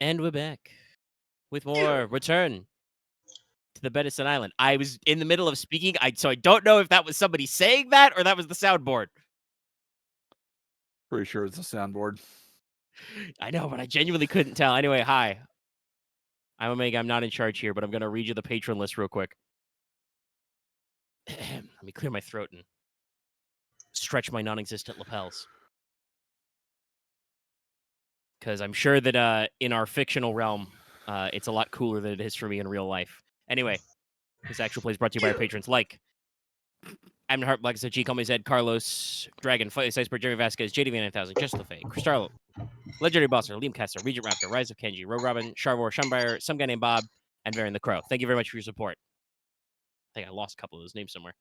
And we're back with more Return to the Benison Island. I was in the middle of speaking, so I don't know if that was somebody saying that or that was the soundboard. Pretty sure it's a soundboard. I know, but I genuinely couldn't tell. Anyway, hi. I'm Omega. I'm not in charge here, but I'm going to read you the patron list real quick. Let me clear my throat and stretch my non-existent lapels. Because I'm sure that in our fictional realm, it's a lot cooler than it is for me in real life. Anyway, this actual play is brought to you by our patrons like Amnon Hart, Black G, Call Me Zed, Carlos, Dragon, Fight Iceberg, Jeremy Vasquez, JDV 9000, Just LaFay, Cristarlo, Legendary Bosser, Liam Kessler, Regent Raptor, Rise of Kenji, Rogue Robin, Sharvor, Shumbriar, some guy named Bob, and Varen the Crow. Thank you very much for your support. I think I lost a couple of those names somewhere.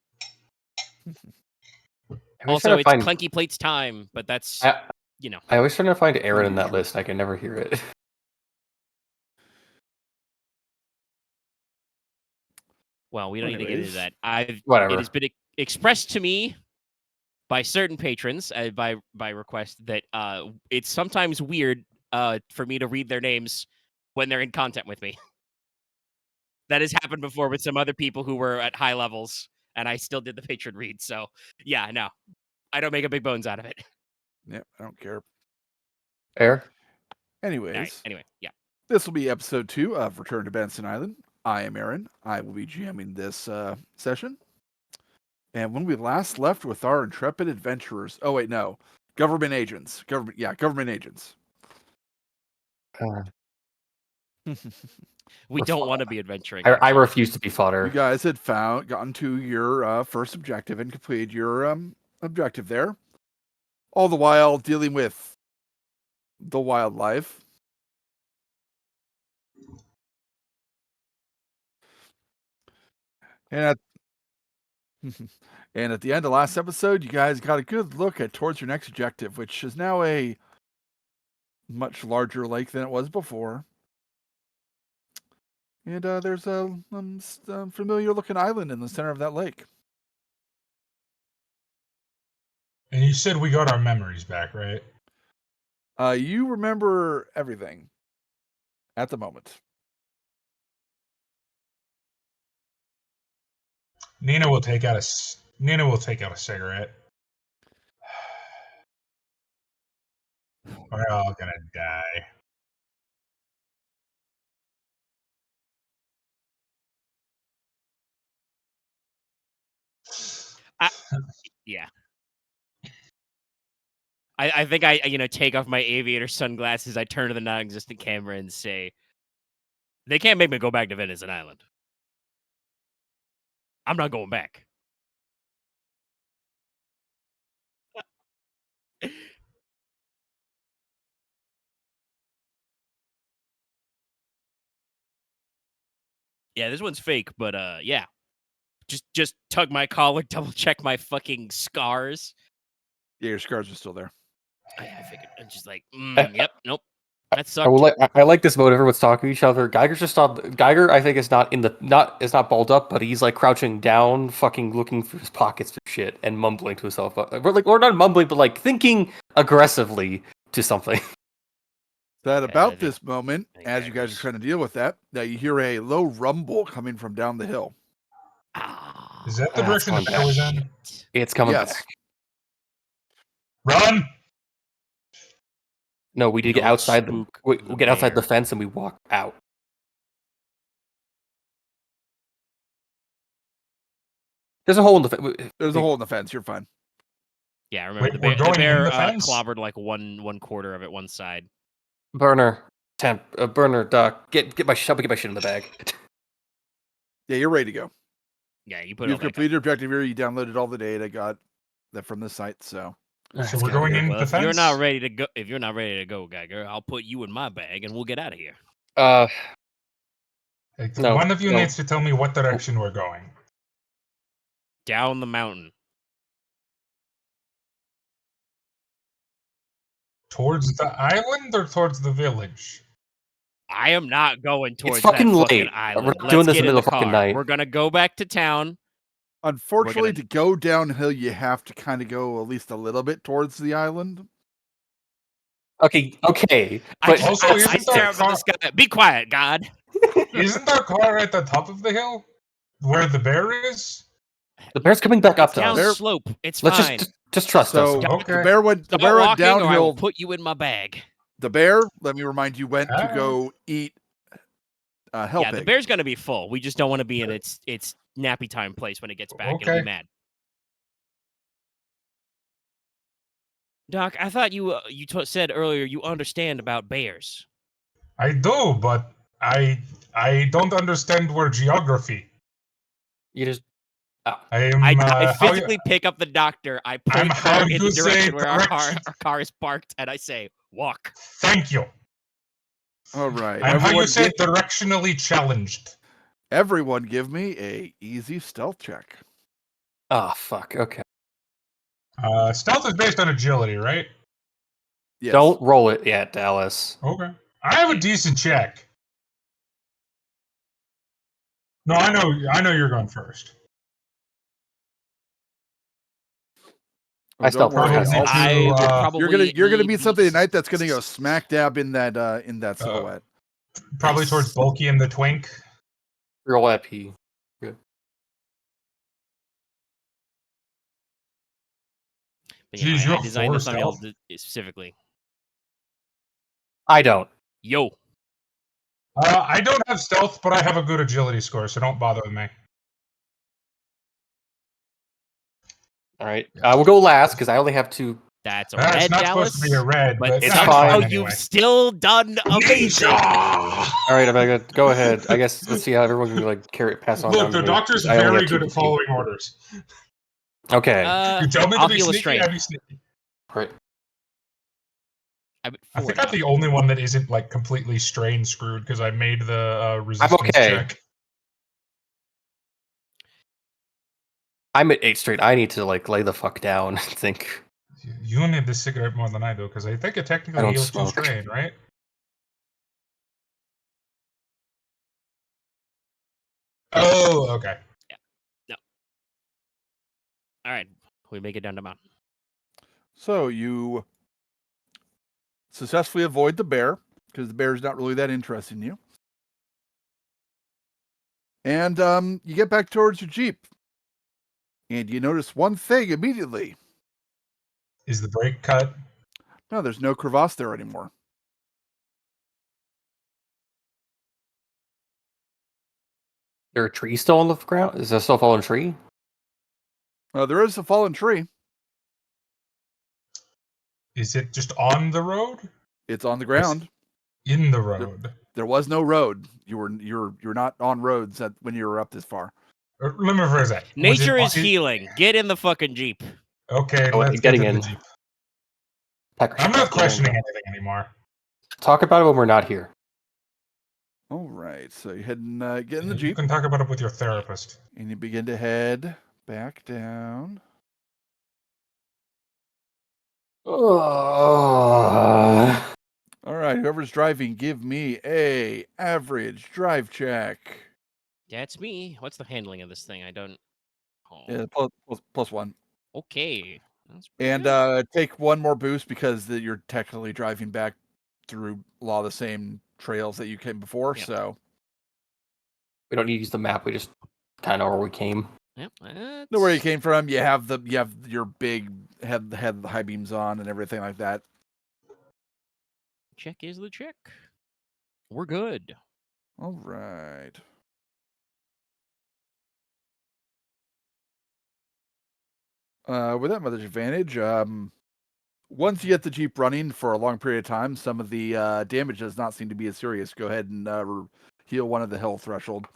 Also, it's Clanky Plates time, but that's, you know. I always try to find Aren in that list. I can never hear it. Well, we don't need to get into that. Whatever. It has been expressed to me by certain patrons, by request, that it's sometimes weird for me to read their names when they're in content with me. That has happened before with some other people who were at high levels, and I still did the patron read. So, yeah, no. I don't make a big bones out of it. Yep, I don't care. Air? Anyways. Right, anyway, yeah. This will be episode 2 of Return to Benison Island. I am Aren. I will be GMing this session. And when we last left with our intrepid adventurers... Oh, wait, no. Government agents. Government agents. We don't want to be adventuring. I refuse to be fodder. You guys had gotten to your first objective and completed your objective there. All the while dealing with the wildlife. And at the end of last episode, you guys got a good look at towards your next objective, which is now a much larger lake than it was before. And there's a familiar-looking island in the center of that lake. And you said we got our memories back, right? You remember everything at the moment. Nina will take out a cigarette. We're all gonna die. Yeah. I think I take off my aviator sunglasses, I turn to the non-existent camera and say, they can't make me go back to Benison Island. I'm not going back. Yeah, this one's fake, but yeah. Just tug my collar, double check my fucking scars. Yeah, your scars are still there. I figured. I'm just like, yep, nope. That sucked. I like this mode. Everyone's talking to each other. Geiger's just not. Geiger, I think, is not balled up, but he's like crouching down, fucking looking for his pockets for shit and mumbling to himself. Or not mumbling, but like thinking aggressively to something. That about this moment, as you guys are trying to deal with that you hear a low rumble coming from down the hill. Is that the direction the bear was in? It's coming back. Run! No, we did get outside we get outside the fence and we walk out. There's a hole in the fence. There's a hole in the fence. You're fine. Yeah, I remember the bear clobbered like one quarter of it, one side. Burner, Temp, Burner, Duck. Get my shit in the bag. Yeah, you're ready to go. Yeah, you've completed your objective here. You downloaded all the data, got that from the site. So we're going in the fence. If you're not ready to go, Geiger, I'll put you in my bag and we'll get out of here. One of you needs to tell me what direction we're going. Down the mountain. Towards the island or towards the village? I am not going towards it's fucking that late. fucking island. We're doing this in the middle of fucking night. We're gonna go back to town. Unfortunately, to go downhill, you have to kind of go at least a little bit towards the island. Okay. But Also, I isn't stare that up at the sky. Be quiet, God. Isn't our car at the top of the hill where the bear is? the bear's coming back up It's to down us. Bear- slope. It's Let's fine. just trust us. So Okay. the bear went Start walking, or I will downhill. put you in my bag. The bear, let me remind you, went to Ah. go eat hell Yeah, the pig. bear's gonna be full. We just don't want to be in its nappy time place when it gets back. It'll Okay. be mad. Doc, I thought you said earlier you understand about bears. I do, but I don't understand where geography. You just I physically pick up the doctor. I point how her in the you say direction where our directions. car is parked, and I say, "Walk." Thank you. All right. I'm how you Everyone, say directionally challenged. everyone give me a easy stealth check. oh fuck. Okay. Stealth is based on agility, right? Yes. Don't roll it yet, Dallas. Okay. I have a decent check. No, I know you're going first. Oh, I don't stealth worry. Probably I'll- to, I would probably You're gonna need meet something tonight that's gonna go smack dab in that silhouette. probably towards Bulky and the Twink. roll EP. But Jeez, you I have designed the 4 thumbnail stealth? specifically. I don't. Yo, I don't have stealth, but I have a good agility score, so don't bother with me. All right. We'll go last because I only have 2. that's a It's red, not Dallas. supposed to be a red, but But it's that's fine somehow anyway. you've still done amazing. Ninja! All right, Omega, go ahead. I guess let's see how everyone can like pass on. Look, down the to me, doctor's 'cause I only very have 2 good at people. following orders. Okay. You tell me I'll to be heal a sneaky, strain. I be sneaky. Right. I I think I'm the only one that isn't like completely strain screwed because I made the resistance okay. check. I'm at 8 straight. I need to like lay the fuck down and think. You need this cigarette more than I do because I think it I technically don't heals 2 smoke. strain, right? Oh, okay. All right, we make it down to mountain. So you successfully avoid the bear because the bear's not really that interested in you. And you get back towards your Jeep. And you notice one thing immediately. Is the brake cut? No, there's no crevasse there anymore. There a tree still on the ground? Is there still a fallen tree? There is a fallen tree. Is it just on the road? It's on the ground. In the road? There was no road. You're not on roads when you were up this far. Let me rephrase that. Nature is healing. Get in the fucking Jeep. Okay, Oh, let's getting get in in. the Jeep. Packer I'm shit. not questioning anything anymore. Talk about it when we're not here. All right, so you head and get in the You Jeep, can talk about it with your therapist. and you begin to head back down. Ugh. All right, whoever's driving, give me a average drive check. That's me. What's the handling of this thing? I don't. Oh. Yeah, plus 1. Okay. That's pretty And good. take 1 more boost because you're technically driving back through a lot of the same trails that you came before. Yeah. So We don't need to use the map. We just kind of know where we came. Yep, know where you came from. You have your big head the high beams on and everything like that. Check is the check. We're good. All right. With that much advantage, once you get the Jeep running for a long period of time, some of the damage does not seem to be as serious. Go ahead and heal 1 of the health threshold.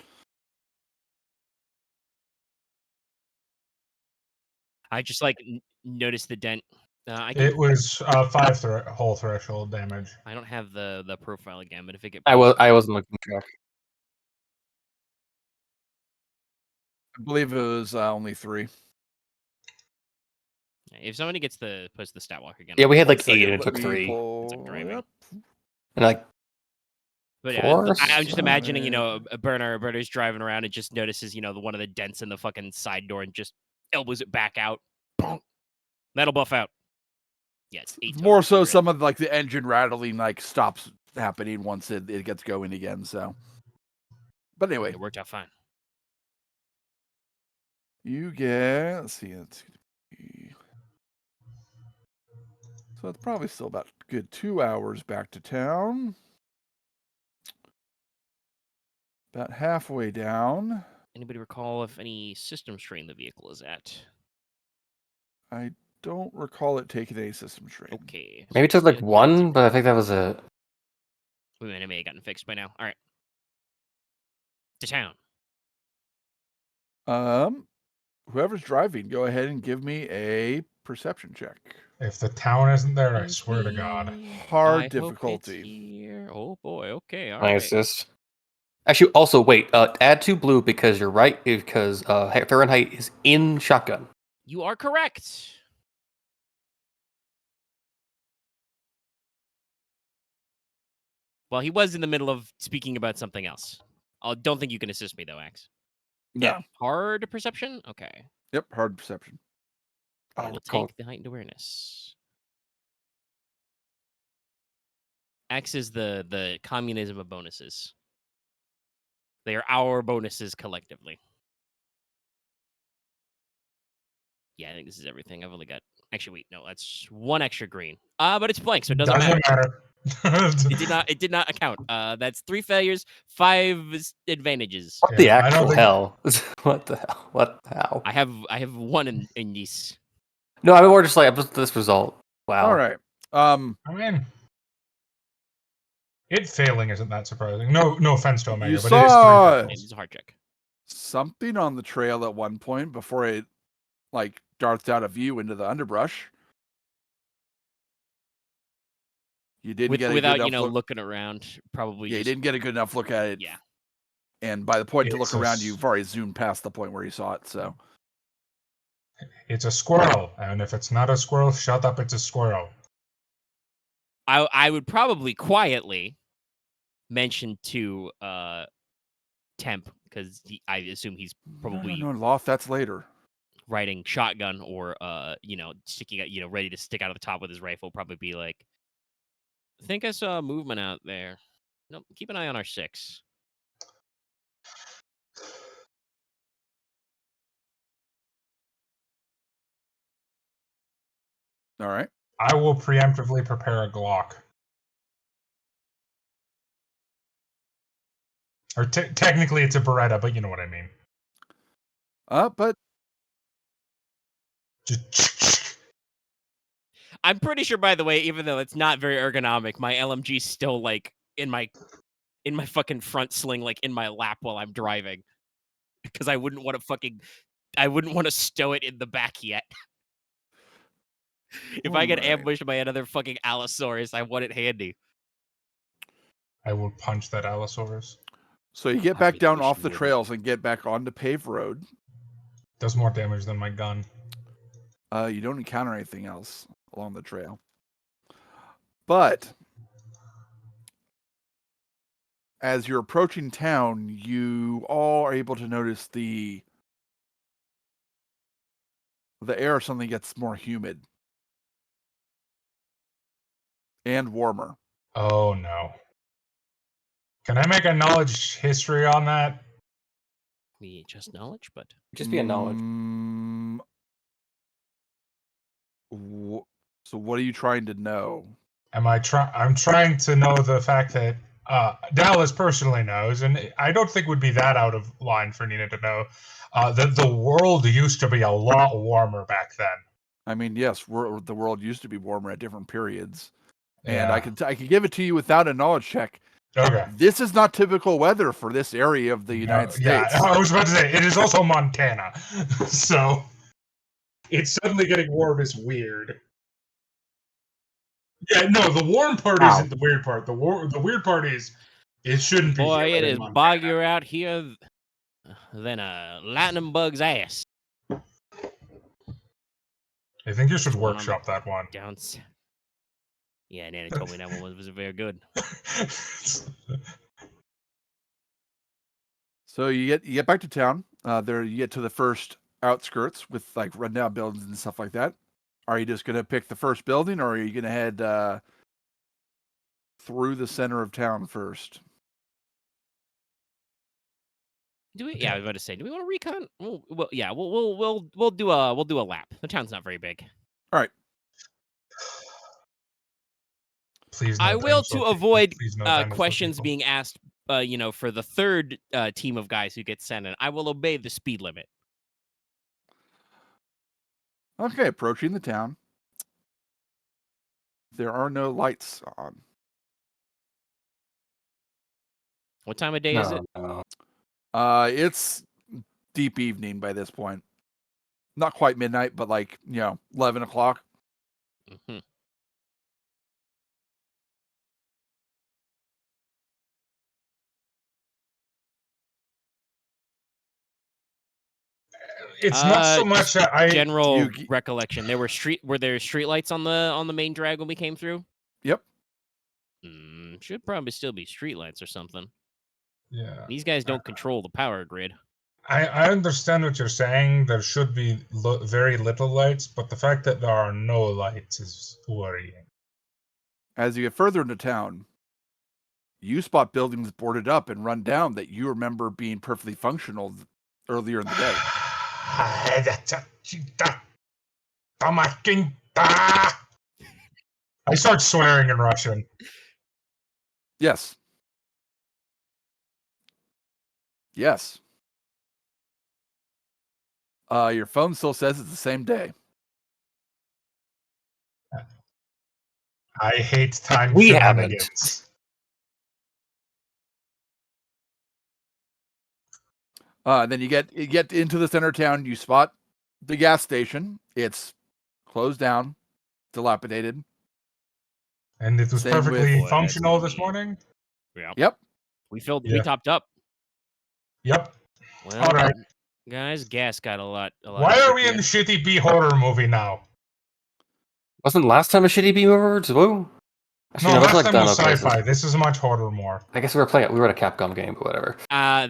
I just like noticed the dent. It was 5 whole threshold damage. I don't have the profile again, but if it get I wasn't looking track. I believe it was only 3. If somebody gets puts the stat walk again. Yeah, we had One like 8 second, and it let took me 3. pull It's like driving. up. And like But 4? I'm just imagining, a burner's driving around and just notices, one of the dents in the fucking side door and just elbows it back out. Boom. That'll buff out. Yeah, it's 8 More total, so, you're some of like the engine rattling like stops happening once it gets going again. So, but in. anyway, It worked out fine. you get. Let's see. So it's probably still about a good 2 hours back to town. About halfway down. Anybody recall if any system strain the vehicle is at? I don't recall it taking a system strain. Okay. Maybe it took like one, but I think that was it. Wait a minute, it may have gotten fixed by now. All right. To town. Whoever's driving, go ahead and give me a perception check. If the town isn't there, I swear to God. Hard I difficulty. Hope it's here. Oh boy. Okay. All My right. assist. Actually, also wait. Add 2 blue because you're right. Because Fahrenheit is in shotgun. You are correct. Well, he was in the middle of speaking about something else. I don't think you can assist me though, Axe. No. Yeah. Hard perception. Okay. Yep. Hard perception. I will Cool. take the heightened awareness. X is the communism of bonuses. They are our bonuses collectively. Yeah, I think this is everything. I've only got... Actually, wait, no, that's 1 extra green. But it's blank, so it doesn't matter. It did not account. That's 3 failures, 5 advantages. What the Yeah, I actual don't think- hell? What the hell? What the hell? I have 1 in these. No, I mean more just like this result. Wow. All right. I mean, it failing isn't that surprising. No offense to Omega, You but saw- it is 3 It's a hard check. Something on the trail at one point before it like darts out of view into the underbrush. You didn't get a Without good enough look. looking around, probably. Yeah, you just, didn't get a good enough look at it. Yeah. And by the point to It's look a around, s- you've already zoomed past the point where you saw it. So It's a squirrel, and if it's not a squirrel, shut up. It's a squirrel. I would probably quietly mention to Temp because I assume he's probably no, Loft. That's later. riding shotgun or sticking out, ready to stick out of the top with his rifle. Probably be like, I think I saw movement out there. No, keep an eye on our 6. All right. I will preemptively prepare a Glock. Or technically, it's a Beretta, but you know what I mean. But Just I'm pretty sure, by the way, even though it's not very ergonomic, my LMG's still like in my fucking front sling, like in my lap while I'm driving, because I wouldn't want to stow it in the back yet. If I get Alright. ambushed by another fucking Allosaurus, I want it handy. I will punch that Allosaurus. so you get I back really down wish off you the wouldn't. trails and get back onto paved road. Does more damage than my gun. You don't encounter anything else along the trail. But as you're approaching town, you all are able to notice the air suddenly gets more humid and warmer. Oh no. Can I make a knowledge history on that? Me just knowledge, but Just be a knowledge. So what are you trying to know? I'm trying to know the fact that Dallas personally knows, and I don't think would be that out of line for Nina to know, that the world used to be a lot warmer back then. I mean, yes, the world used to be warmer at different periods, and Yeah. I could give it to you without a knowledge check. Okay. This is not typical weather for this area of the United Yeah, States. I was about to say, it is also Montana. So it's suddenly getting warm is weird. Yeah, no, the warm part Ow. isn't the weird part. The weird part is it shouldn't be. boy, here it in is Montana. boggier out here than a lightning bug's ass. I think you should What's going on workshop that one. Down. Yeah, Nana told me that one was very good. So you get back to town. There you get to the first outskirts with like rundown buildings and stuff like that. Are you just going to pick the first building, or are you going to head through the center of town first? Do we? Yeah, I was about to say. Do we want to recon? Yeah, we'll do a lap. The town's not very big. All right. Please, no I will dinosaur to people. avoid Please, no dinosaur questions people. being asked. For the third team of guys who get sent in, I will obey the speed limit. Okay, approaching the town. There are no lights on. What time of day is it? No. It's deep evening by this point. Not quite midnight, but 11 o'clock. Mm-hmm. It's not so much that I general recollection. Were there street lights on the main drag when we came through? Yep. Should probably still be street lights or something. Yeah. These guys don't control the power grid. I understand what you're saying. There should be very little lights, but the fact that there are no lights is worrying. As you get further into town, you spot buildings boarded up and run down that you remember being perfectly functional earlier in the day. I start swearing in Russian. Yes. Yes. Your phone still says it's the same day. I hate time We shenanigans. Then you get into the center of town. You spot the gas station. It's closed down, dilapidated. And it was Same perfectly with- functional this morning? Yeah. Yep. We Yeah. topped up. Yep. Well, All right. Guys, gas got a lot. Why are we in the shitty B horror movie now? Wasn't last time a shitty B movie? Whoa. Actually, No, that's last like time was done, okay, sci-fi. This is much horror more. I guess we were at a Capcom game, but whatever.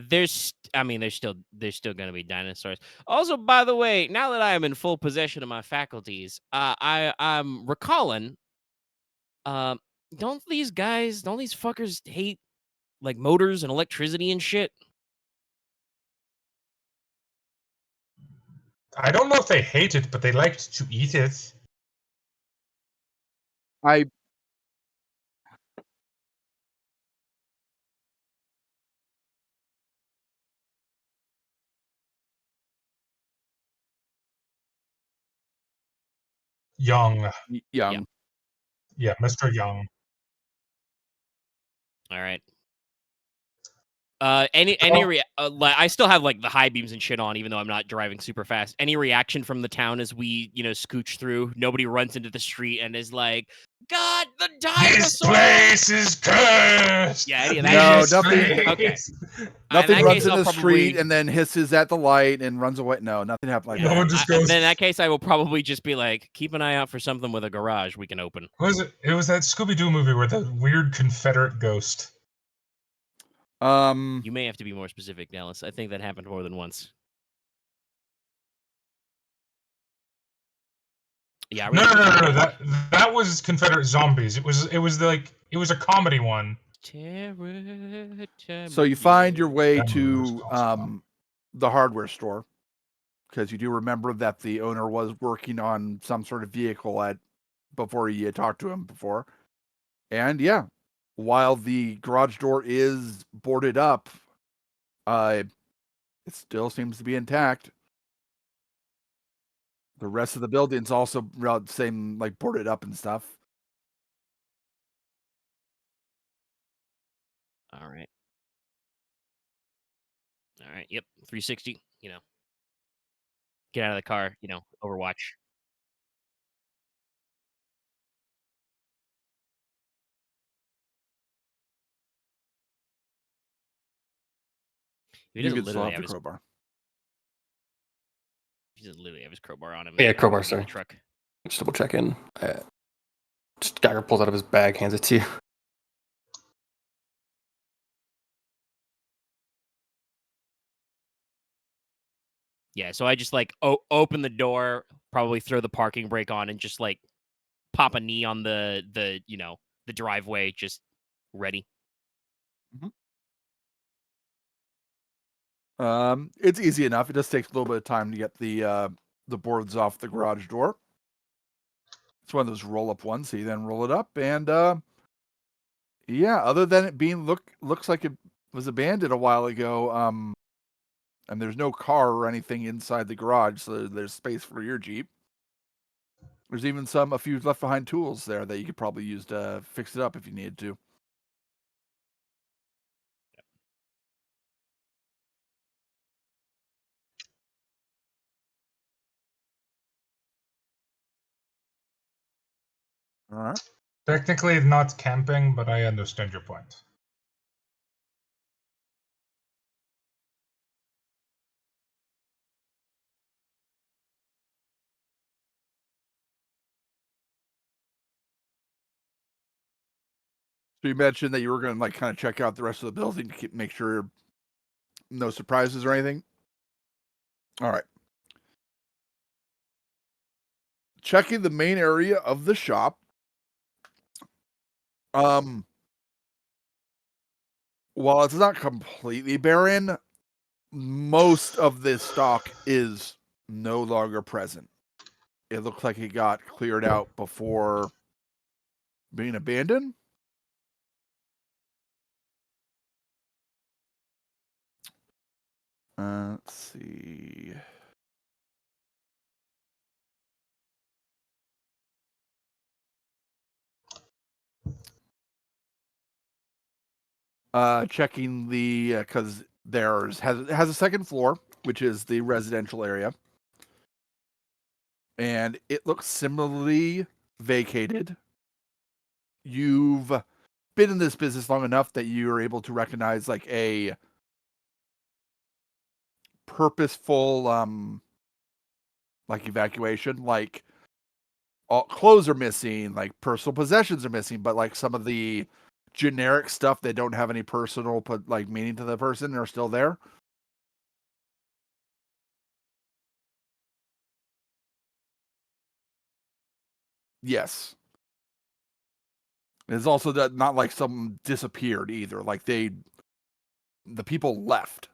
There's still gonna be dinosaurs. Also, by the way, now that I am in full possession of my faculties, I'm recalling. Don't these fuckers hate like motors and electricity and shit? I don't know if they hate it, but they liked to eat it. I Young. young. Yeah, Mr. Young. All right. I still have like the high beams and shit on, even though I'm not driving super fast. Any reaction from the town as we, scooch through? Nobody runs into the street and is like, "God, the dinosaur!" This place is cursed. Yeah, any of No, that. nothing- Okay. Nothing that runs case, in I'll the street probably- and then hisses at the light and runs away. No, nothing happened like No that. one just goes. Then in that case, I will probably just be like, keep an eye out for something with a garage we can open. What was it? It was that Scooby-Doo movie where the weird Confederate ghost. You may have to be more specific, Dallas. I think that happened more than once. Yeah. No. That was Confederate zombies. It was a comedy one. So you find your way That movie was to awesome. the hardware store, because you do remember that the owner was working on some sort of vehicle before you talked to him before. And yeah, while the garage door is boarded up, it still seems to be intact. The rest of the building's also around the same, like, boarded up and stuff. All right. Yep. 360. Get out of the car. Overwatch. He You doesn't could still literally have have the his. crowbar. He doesn't literally have his crowbar on him. Yeah, crowbar, in the sorry. truck. Just double check in. Just Geiger pulls out of his bag, hands it to you. Yeah, so I just like open the door, probably throw the parking brake on, and just like pop a knee on the the driveway, just ready. It's easy enough. It just takes a little bit of time to get the boards off the garage door. It's one of those roll up ones, so you then roll it up, and yeah, other than it being looks like it was abandoned a while ago, and there's no car or anything inside the garage, so there's space for your Jeep. There's even a few left behind tools there that you could probably use to fix it up if you needed to. All right. Technically not camping, but I understand your point. So you mentioned that you were going to like kind of check out the rest of the building to make sure no surprises or anything. All right. Checking the main area of the shop. While it's not completely barren, most of this stock is no longer present. It looks like it got cleared out before being abandoned. Let's see. Checking the because has a second floor, which is the residential area, and it looks similarly vacated. You've been in this business long enough that you're able to recognize like a purposeful like evacuation, like all clothes are missing, like personal possessions are missing, but like some of the generic stuff that don't have any personal like meaning to the person are still there. Yes. It's also that not like some disappeared either. Like the people left.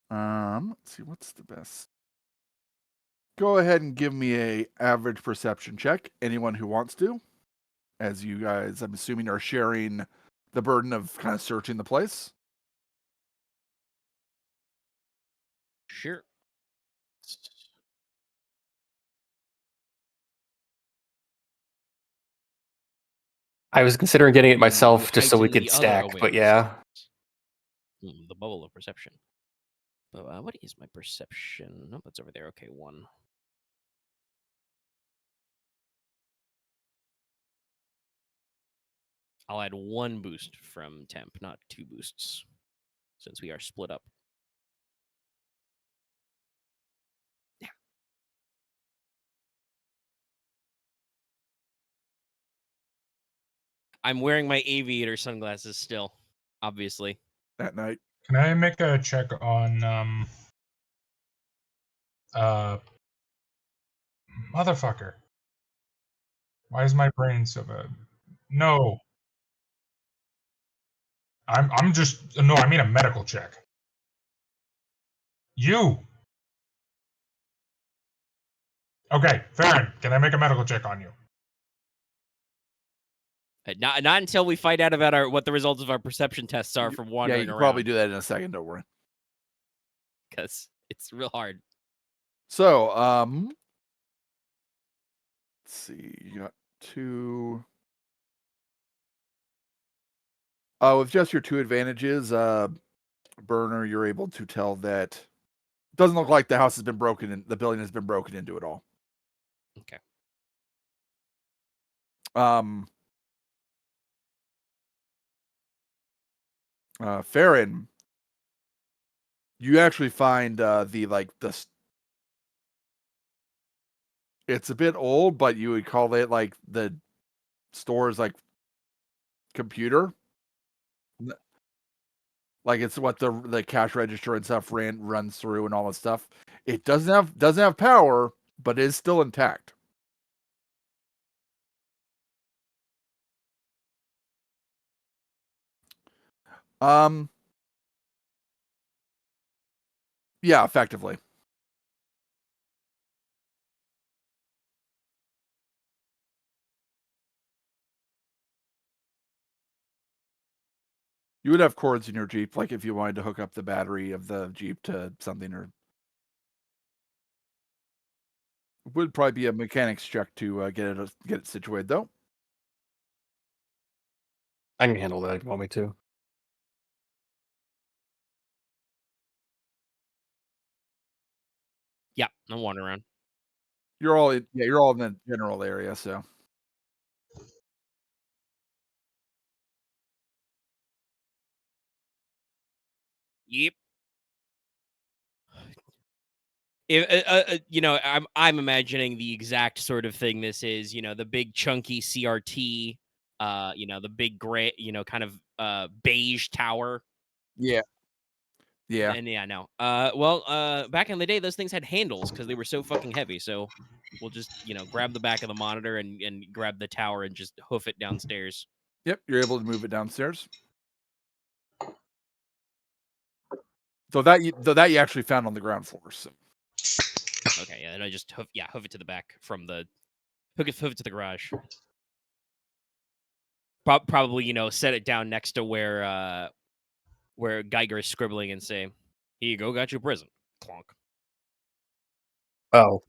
Let's see, what's the best? Go ahead and give me a average perception check. Anyone who wants to, as you guys, I'm assuming, are sharing the burden of kind of searching the place. Sure. I was considering getting it myself You just so we heighten could the other stack, but awareness yeah. tests. The bubble of perception. But what is my perception? Nope, it's over there. Okay, 1. I'll add 1 boost from Temp, not 2 boosts, since we are split up. Yeah. I'm wearing my aviator sunglasses still, obviously. At night. Can I make a check on motherfucker? Why is my brain so bad? No. I'm just no, I mean a medical check. You. Okay, Farren, can I make a medical check on you? Not until we find out about what the results of our perception tests are from Yeah, wandering you can around. probably do that in a second. Don't worry. Because it's real hard. So, let's see. You got 2. With just your 2 advantages, Burner, you're able to tell that it doesn't look like the house has been broken in, the building has been broken into at all. Okay. Farren, you actually find it's a bit old, but you would call it like the store's like computer. Like it's what the cash register and stuff runs through and all that stuff. It doesn't have power, but is still intact. Yeah, effectively. You would have cords in your Jeep, like if you wanted to hook up the battery of the Jeep to something, or would probably be a mechanics check to get it situated, though. I can handle that if you want me to. Yeah, I'm wandering around. You're all in the general area, so. Yep. I'm imagining the exact sort of thing this is. The big chunky CRT. The big gray. Kind of beige tower. Yeah. Yeah. And yeah, no. Back in the day, those things had handles because they were so fucking heavy. So we'll just grab the back of the monitor and grab the tower and just hoof it downstairs. Yep, you're able to move it downstairs. So that you actually found on the ground floor. So. Okay, yeah, and I just hoof it to the back from the hoof it to the garage. Probably set it down next to where Geiger is scribbling and say, "Here you go, got you a present." Clonk. Oh.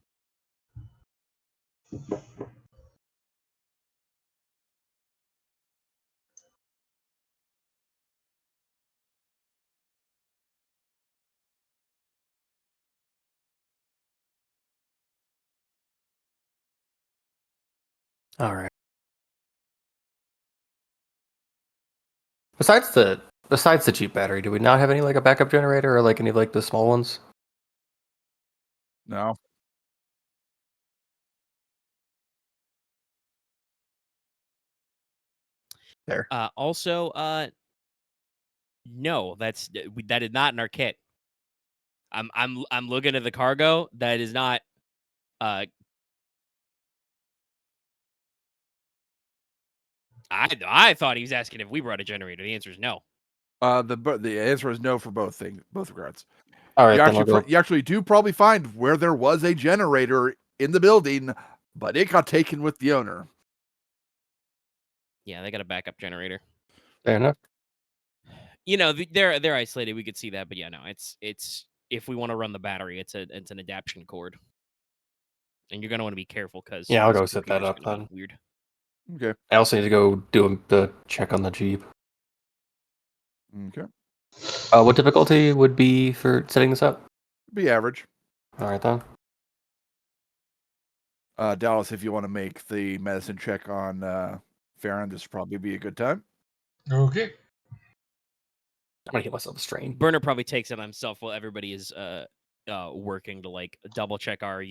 All right. Besides the Jeep battery, do we not have any like a backup generator or like any of like the small ones? No. There. Also, no, that is not in our kit. I'm looking at the cargo. That is not. I thought he was asking if we brought a generator. The answer is no. The answer is no for both regards. All right, You actually do probably find where there was a generator in the building, but it got taken with the owner. Yeah, they got a backup generator. Fair enough. They're isolated. We could see that, but yeah, no, it's if we want to run the battery, it's an adaptation cord, and you're gonna want to be careful because Yeah, I'll go set that up then. Weird. Okay. I also need to go do the check on the Jeep. Okay. What difficulty would be for setting this up? Be average. All right then. Dallas, if you want to make the medicine check on Farren, this would probably be a good time. Okay. I'm gonna get myself a strain. Burner probably takes it on himself while everybody is working to like double check our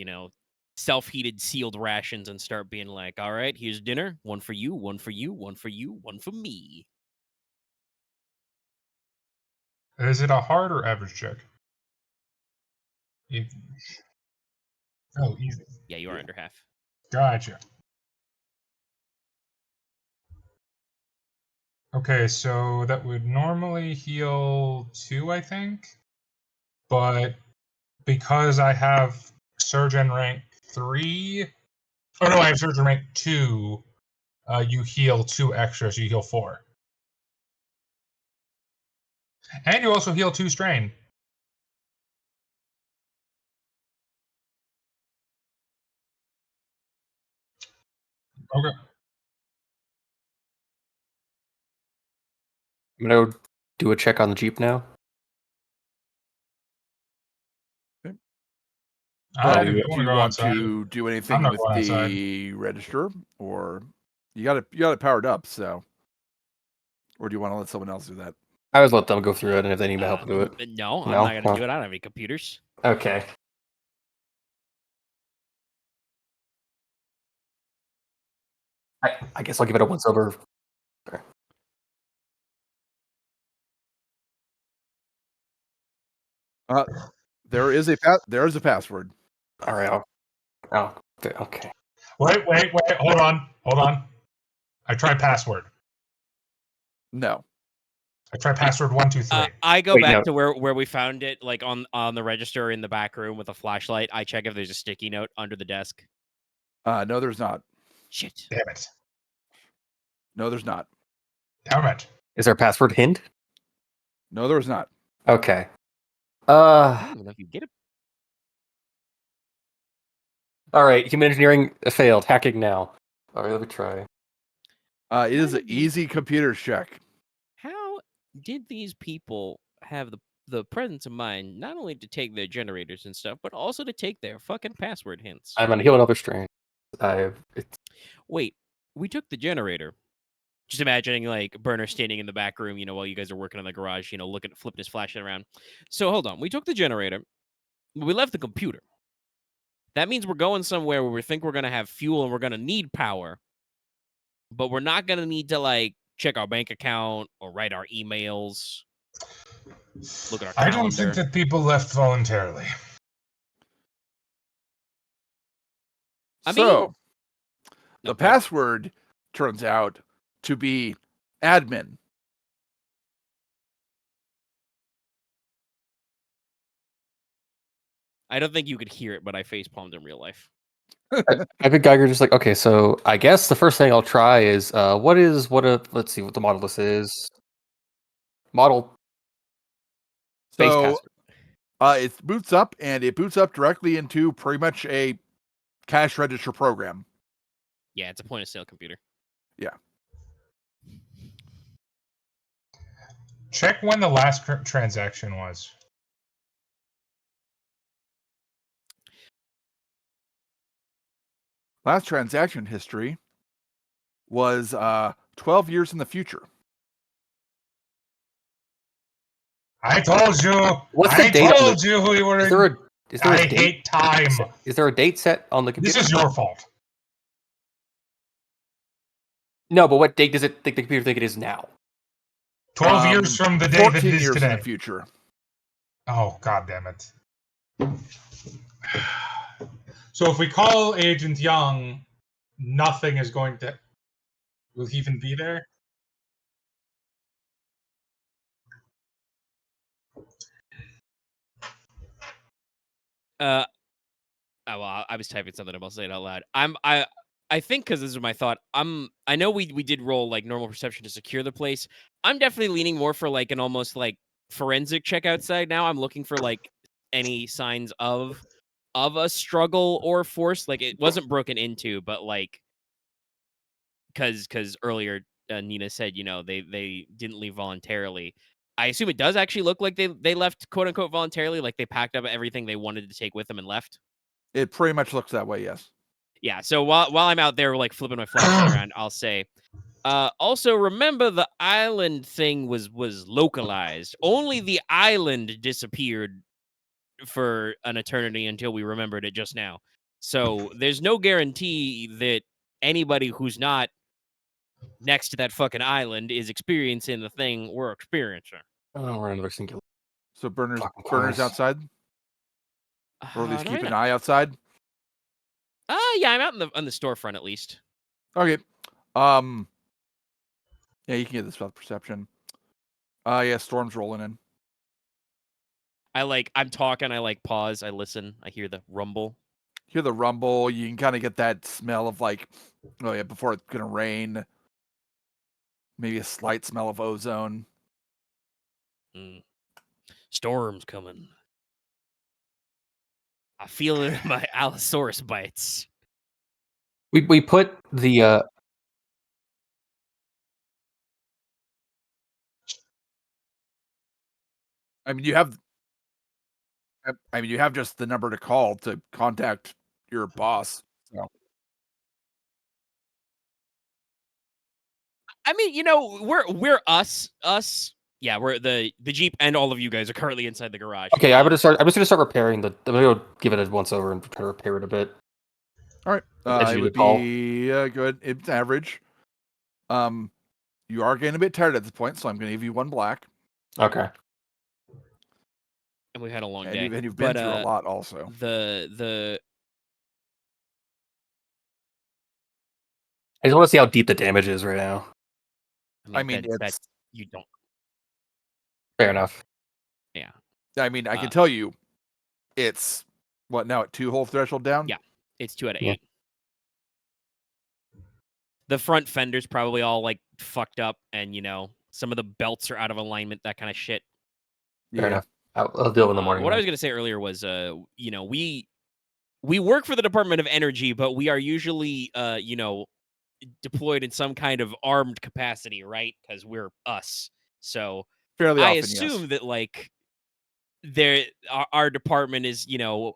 self-heated sealed rations and start being like, all right, here's dinner, one for you, one for you, one for you, one for me. Is it a hard or average check? Oh, easy. Yeah, you are under half. Gotcha. Okay, so that would normally heal 2, I think. But because I have Surgeon rank 3... Oh, no, I have Surgeon rank 2. You heal 2 extra, so you heal 4. And you also heal 2 strain. Okay. I'm gonna do a check on the Jeep now. Do you want to do anything with the outside. register, or you got it powered up? So, or do you want to let someone else do that? I always let them go through it, and if they need my help, do it. No, I'm not gonna do it. I don't have any computers. Okay. I guess I'll give it a once over. There is a password. All right. Okay. Wait. Hold on. I tried password. No. I tried password 123. I go Wait, back no. to where we found it, like on the register in the back room with a flashlight. I check if there's a sticky note under the desk. No, there's not. Shit. Damn it. No, there's not. Damn it. Is there a password hint? No, there's not. Okay. I don't even know if you get it. All right. Human engineering failed. Hacking now. All right. Let me try. It is an easy computer check. How did these people have the presence of mind not only to take their generators and stuff, but also to take their fucking password hints? I'm on heal another strain. Wait, we took the generator. Just imagining like Burner standing in the back room, while you guys are working in the garage, flipping his flashlight around. So hold on, we took the generator, we left the computer. That means we're going somewhere where we think we're gonna have fuel and we're gonna need power, but we're not gonna need to like check our bank account or write our emails. Look at our calendar. I don't think that people left voluntarily. The password turns out to be admin. I don't think you could hear it, but I facepalmed in real life. I think Geiger just like, okay, so I guess the first thing I'll try is let's see what the model this is. Model space So password. it boots up, and it boots up directly into pretty much a cash register program. Yeah, it's a point of sale computer. Yeah. Check when the last transaction was. Last transaction history was 12 years in the future. I told you. What's the date? I told you who you were. Is there a I date? hate time. Is there a date set on the computer? This is your fault. No, but what date does the computer think it is now? 12 years from the day that it 14 is years today. in the future. Oh, god damn it. So if we call Agent Young, nothing is going to... Will he even be there? Well, I was typing something. I'll say it out loud. I think because this is my thought. I know we did roll like normal perception to secure the place. I'm definitely leaning more for like an almost like forensic check outside now. I'm looking for like any signs of a struggle or force. Like it wasn't broken into, but like because earlier Nina said they didn't leave voluntarily. I assume it does actually look like they left quote unquote voluntarily, like they packed up everything they wanted to take with them and left. It pretty much looks that way, yes. Yeah, so while I'm out there like flipping my flashlight around, I'll say, also remember the island thing was localized. Only the island disappeared for an eternity until we remembered it just now. So there's no guarantee that anybody who's not next to that fucking island is experiencing the thing we're experiencing. Oh, we're another singular. So Burner's close. outside? Or at least No, keep you're an not. eye outside? Yeah, I'm out on the storefront at least. Okay. Yeah, you can get this about perception. Yeah, storm's rolling in. I'm talking, I pause, I listen, I hear the rumble. Hear the rumble, you can kind of get that smell of like, oh yeah, before it's gonna rain. Maybe a slight smell of ozone. Storm's coming. I feel it in my Allosaurus bites. We put the I mean, you have just the number to call to contact your boss. So. I mean, we're us. Yeah, we're the Jeep and all of you guys are currently inside the garage. Okay, I'm just gonna start repairing I'm gonna give it a once over and try to repair it a bit. All right. It would be good. It's average. You are getting a bit tired at this point, so I'm going to give you one black. Okay. And we've had a long And day. you've been through a lot also. The I just want to see how deep the damage is right now. I mean, that you don't. Fair enough. Yeah. I mean, I can tell you, it's what now at 2-hole threshold down. Yeah, it's 2 out of 8. Yeah. The front fender's probably all like fucked up, and some of the belts are out of alignment, that kind of shit. Fair enough. I'll deal in the morning. What I was gonna say earlier was, we work for the Department of Energy, but we are usually, deployed in some kind of armed capacity, right? Because we're us. So Fairly I often, assume yes. that like our department is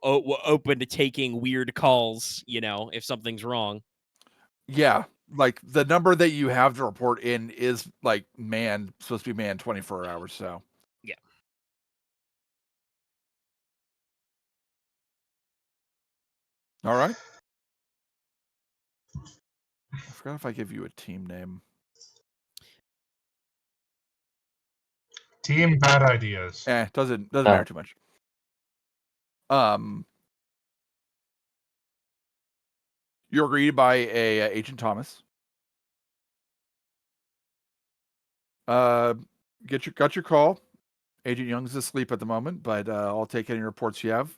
open to taking weird calls. If something's wrong. Yeah, like the number that you have to report in is like supposed to be manned 24 hours. So yeah. All right. I forgot if I give you a team name. Team Bad Ideas. Doesn't matter too much. You're greeted by Agent Thomas. Got your call. Agent Young's asleep at the moment, but I'll take any reports you have.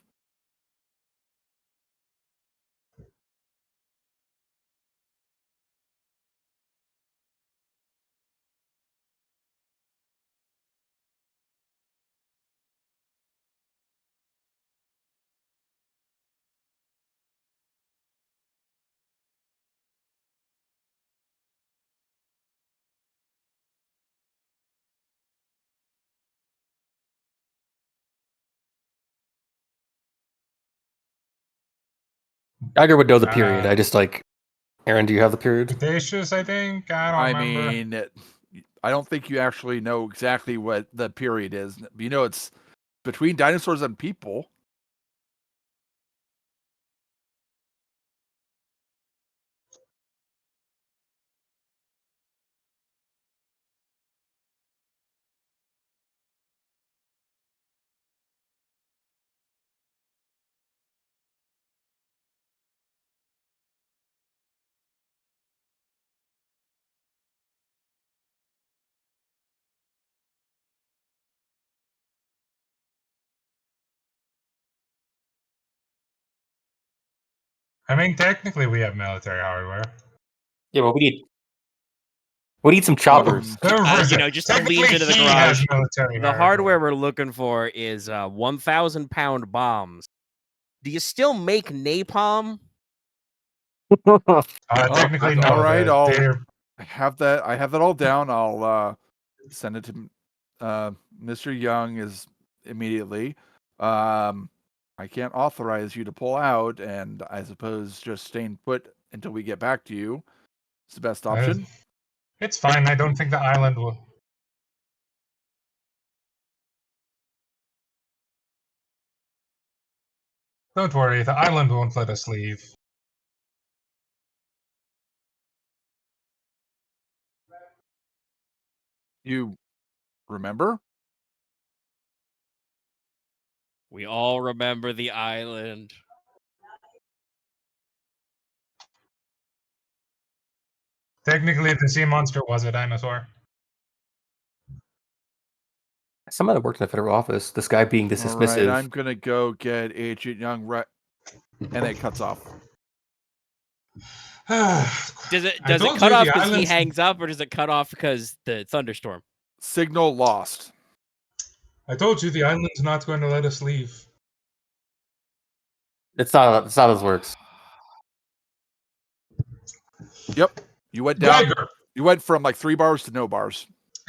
Geiger would know the period. I just like, Aren, do you have the period? Cretaceous, I think. I don't remember. Mean, I don't think you actually know exactly what the period is. It's between dinosaurs and people. I mean, technically, we have military hardware. Yeah, but we need some choppers. Just to leave into the garage. The hardware we're looking for is 1,000-pound bombs. Do you still make napalm? Technically, no. All right, I have that all down. I'll send it to Mr. Young immediately. I can't authorize you to pull out, and I suppose just staying put until we get back to you is the best option. It's fine. I don't think the island will. Don't worry, the island won't let us leave. You remember? We all remember the island. Technically, the sea monster was a dinosaur. Somebody worked in the federal office. This guy being this All dismissive. right, I'm gonna go get Agent Young, and it cuts off. Does it cut off because he hangs up, or does it cut off because the thunderstorm? Signal lost. I told you the island's not going to let us leave. It's not how this works. Yep. You went down. Geiger. You went from like 3 bars to no bars.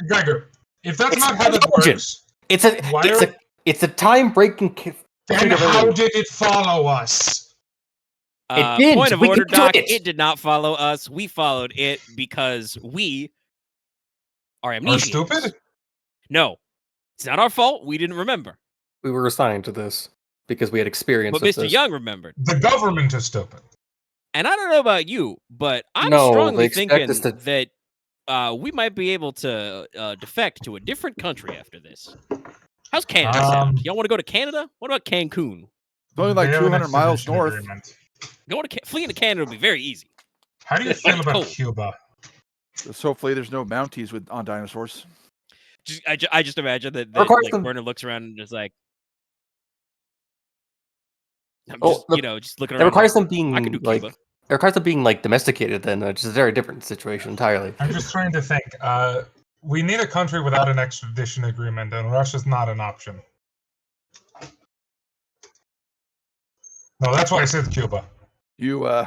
Geiger, if that's not how that works, it's a time-breaking. Then how did it follow us? It did. Point of order, Doc. It did not follow us. We followed it because we are amnesiacs. We're stupid? No, it's not our fault. We didn't remember. We were assigned to this because we had experience. But Mr. Young remembered. The government is stupid. And I don't know about you, but I'm strongly thinking that we might be able to defect to a different country after this. How's Canada sound? Y'all want to go to Canada? What about Cancun? It's only like They have an 200 miles extradition north. agreement. Fleeing to Canada would be very easy. How do you feel about Cold. Cuba? So hopefully there's no bounties on dinosaurs. I just imagine that requires like them- Werner looks around and just like, I'm Oh, just, the- just looking It around. requires like, them being I could do like Cuba. it requires them being like domesticated. Then which is a very different situation entirely. I'm just trying to think. We need a country without an extradition agreement, and Russia's not an option. No, that's why I said Cuba. Yeah.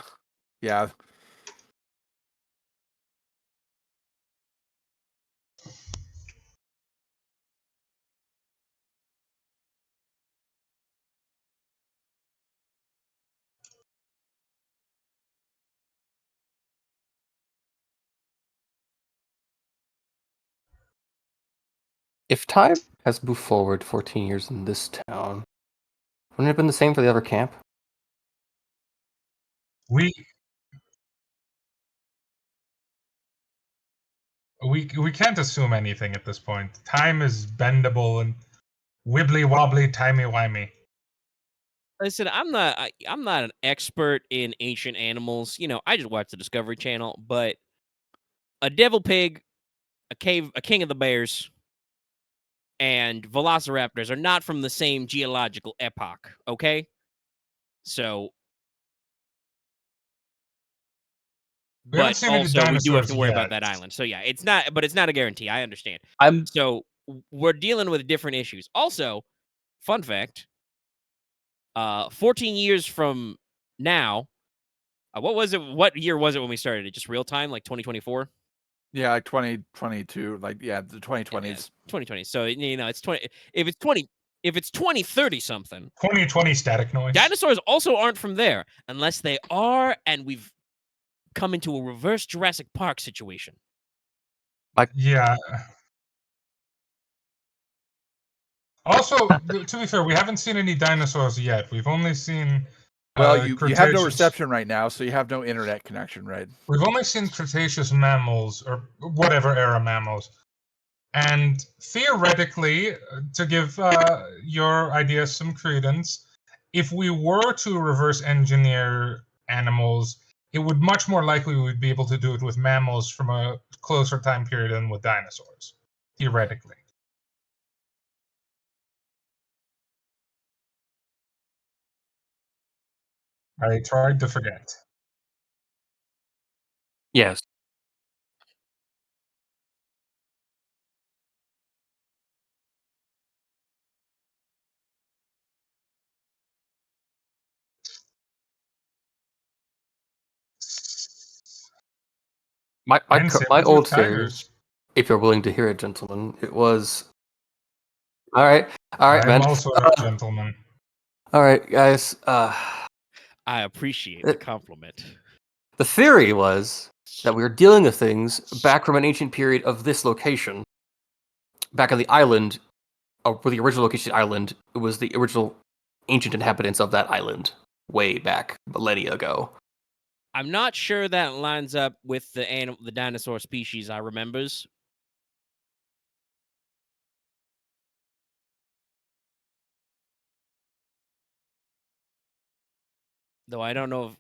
If time has moved forward 14 years in this town, wouldn't it have been the same for the other camp? We can't assume anything at this point. Time is bendable and wibbly wobbly, timey wimey. Listen, I'm not an expert in ancient animals. I just watch the Discovery Channel, but a devil pig, a king of the bears, and velociraptors are not from the same geological epoch, okay? So, We haven't but seen any also we do have dinosaurs to worry about yet. that island. So yeah, it's not a guarantee. I understand. I'm So we're dealing with different issues. Also, fun fact, 14 years from now, what year was it when we started it? Just real time, like 2024? Yeah, like 2022, the 2020s. 2020. So it's 20. If it's 2030 something, 2020 static noise. dinosaurs also aren't from there unless they are, and we've come into a reverse Jurassic Park situation. Yeah. Also, to be fair, we haven't seen any dinosaurs yet. We've only seen. Well, you have no Cretaceous- reception right now, so you have no internet connection, right? We've only seen Cretaceous mammals, or whatever era mammals. And theoretically, to give your ideas some credence, if we were to reverse engineer animals, it would much more likely we'd be able to do it with mammals from a closer time period than with dinosaurs, theoretically. I tried to forget. yes. My And same my with old theory, tigers. if you're willing to hear it, gentlemen, it was. All right, I'm man. also a gentleman. All right, guys. I appreciate the compliment. The theory was that we were dealing with things back from an ancient period of this location, back on the island, or the original location of the island. It was the original ancient inhabitants of that island, way back millennia ago. I'm not sure that lines up with the dinosaur species I remembers. Though I don't know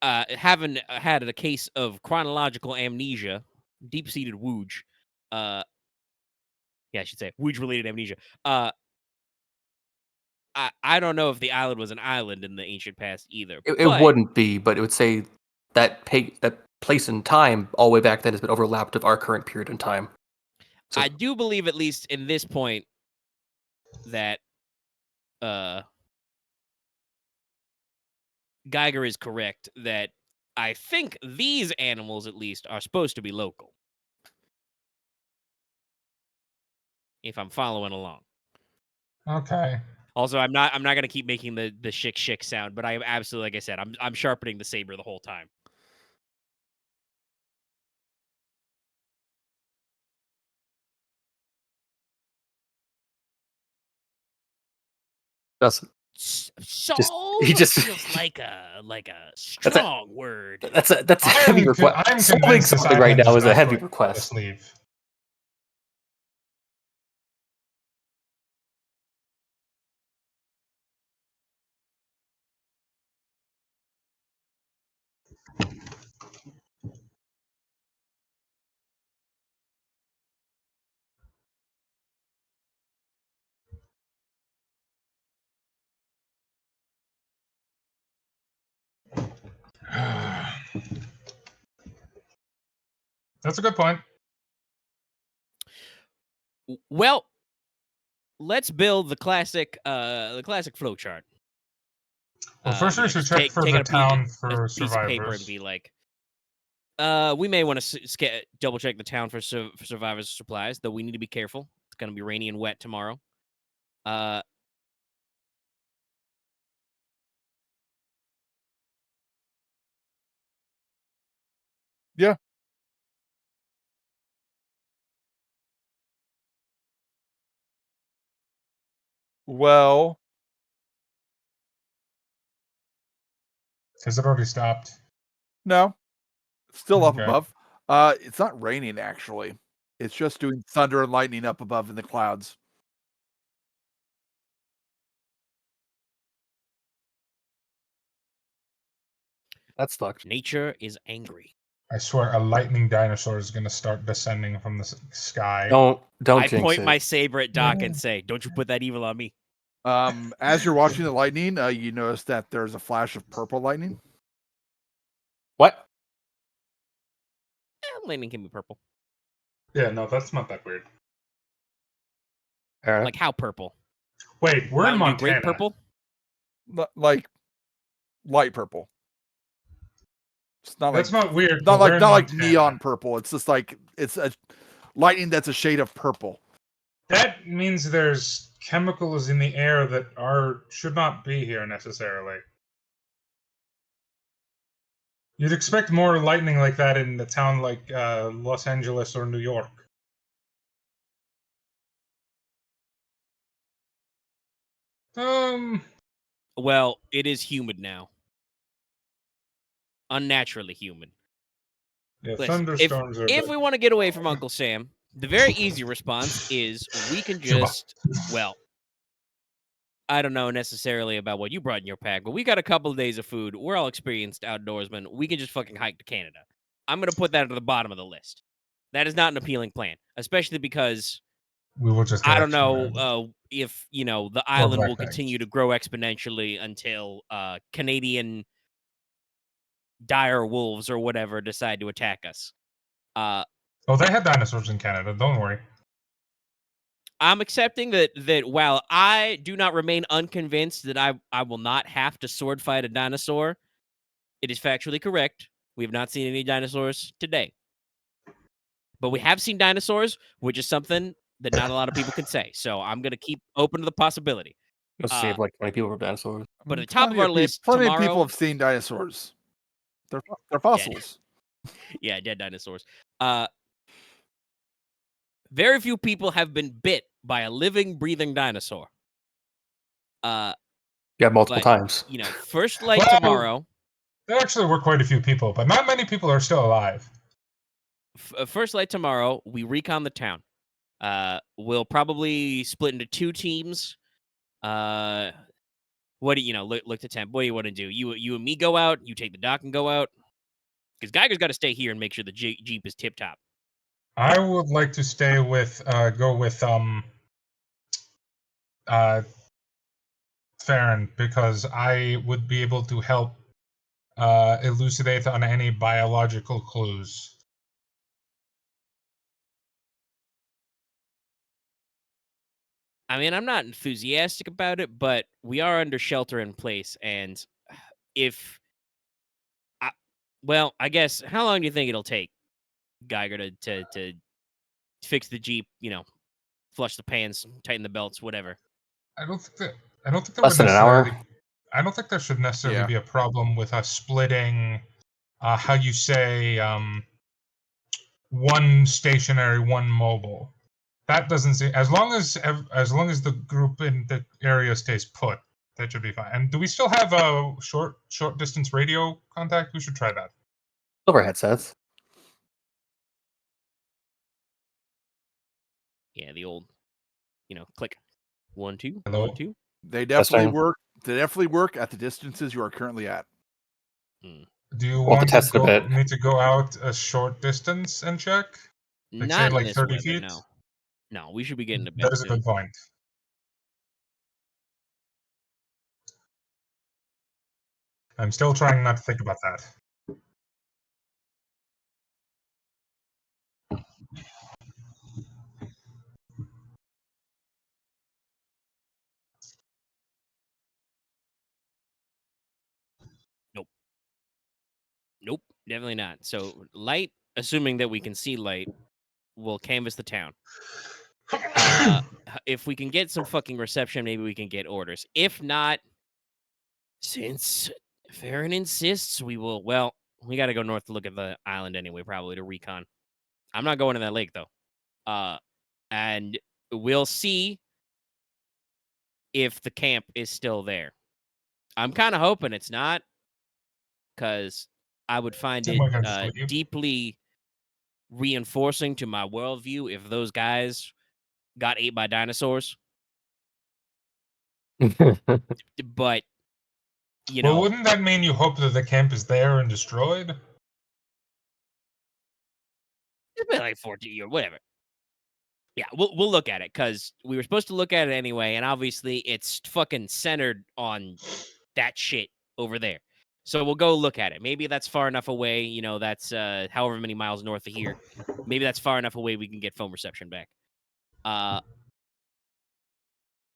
if having had a case of chronological amnesia, deep-seated wooj, yeah, I should say wooj-related amnesia. I don't know if the island was an island in the ancient past either. It wouldn't be, but it would say that place in time all the way back then has been overlapped with our current period in time. So, I do believe, at least in this point, that Geiger is correct, that I think these animals, at least, are supposed to be local. If I'm following along. Okay. Also, I'm not gonna keep making the shick sound, but I am absolutely, like I said, I'm sharpening the saber the whole time. that's he just- feels like a strong word. that's a heavy request. I'm Solving convinced this something right island now is a not heavy going to request. leave. That's a good point. Well, let's build the classic flowchart. Well, first we should Just check for take the out a town piece for of paper and survivors. be like, we may want to double check the town for survivors supplies, though we need to be careful. It's going to be rainy and wet tomorrow. Yeah. Well, Has it already stopped? no. It's still up Okay. above. It's not raining actually. It's just doing thunder and lightning up above in the clouds. That's fucked. Nature is angry. I swear a lightning dinosaur is going to start descending from the sky. Don't I jinx point it. my saber at Doc and say, "Don't you put that evil on me." As you're watching the lightning, you notice that there's a flash of purple lightning. What? Lightning can be purple. Yeah, no, that's not that weird. Aren? Like how purple? Wait, we're in Mountain Dew Montana. grape purple? Like light purple. It's not That's like not weird. not but we're like in not like Montana. neon purple. It's just like it's a lightning that's a shade of purple. That means there's chemicals in the air that should not be here necessarily. You'd expect more lightning like that in a town like Los Angeles or New York. Well, it is humid now. Unnaturally humid. Yeah, Listen, thunderstorms are if good. we want to get away from Uncle Sam, the very easy response is we can Cuba. just, well, I don't know necessarily about what you brought in your pack, but we got a couple of days of food. We're all experienced outdoorsmen. We can just fucking hike to Canada. I'm going to put that at the bottom of the list. That is not an appealing plan, especially because We will just get I don't know extra if, the island will backpacks. continue to grow exponentially until Canadian dire wolves or whatever decide to attack us. Oh, they had dinosaurs in Canada. Don't worry. I'm accepting that while I do not remain unconvinced that I will not have to sword fight a dinosaur, it is factually correct. We have not seen any dinosaurs today. But we have seen dinosaurs, which is something that not a lot of people can say. So I'm going to keep open to the possibility. You'll save like 20 people from dinosaurs. But at the top of our list plenty tomorrow, of people have seen dinosaurs. They're fossils. Yeah, dead dinosaurs. Very few people have been bit by a living, breathing dinosaur. Yeah, multiple times. First light Well, tomorrow. There actually were quite a few people, but not many people are still alive. First light tomorrow, we recon the town. We'll probably split into 2 teams. What do look to Temp? What do you want to do? You and me go out. You take the dock and go out. Because Geiger's got to stay here and make sure the Jeep is tip top. I would like to stay with Farren, because I would be able to help elucidate on any biological clues. I mean, I'm not enthusiastic about it, but we are under shelter in place, and I guess, how long do you think it'll take Geiger to fix the Jeep? Flush the pans, tighten the belts, whatever. I don't think that Less than an hour. I don't think there should necessarily Yeah. be a problem with us splitting, how you say, one stationary, one mobile. That doesn't seem, as long as the group in the area stays put, that should be fine. And do we still have a short distance radio contact? We should try that. Silver headsets. Yeah, the old, click 1 2 Hello? 1 2. They definitely Testing. work. They definitely work at the distances you are currently at. Do you We'll have want to test it a bit. need to go out a short distance and check? Like, say, Not in like this 30 weather, feet? No, we should be getting to bed That is a soon. good point. I'm still trying not to think about that. Nope, definitely not. So light, assuming that we can see light, will canvass the town. If we can get some fucking reception, maybe we can get orders. If not, since Farren insists, we will. Well, we got to go north to look at the island anyway, probably to recon. I'm not going to that lake though. And we'll see if the camp is still there. I'm kind of hoping it's not, because I would find it Someone can sleep. deeply reinforcing to my worldview if those guys got ate by dinosaurs. But, you Well, know, wouldn't that mean you hope that the camp is there and destroyed? it's been like 14 or whatever. Yeah, we'll look at it, because we were supposed to look at it anyway, and obviously it's fucking centered on that shit over there. So we'll go look at it. Maybe that's far enough away. You know, that's however many miles north of here. Maybe that's far enough away we can get phone reception back.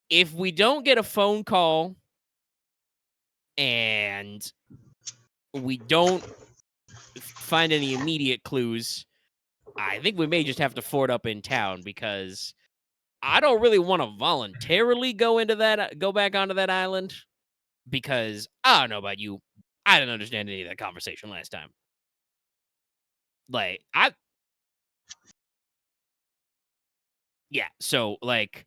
If we don't get a phone call and we don't find any immediate clues, I think we may just have to fort up in town, because I don't really want to voluntarily go back onto that island, because I don't know about you, I didn't understand any of that conversation last time. Like, yeah, so, like,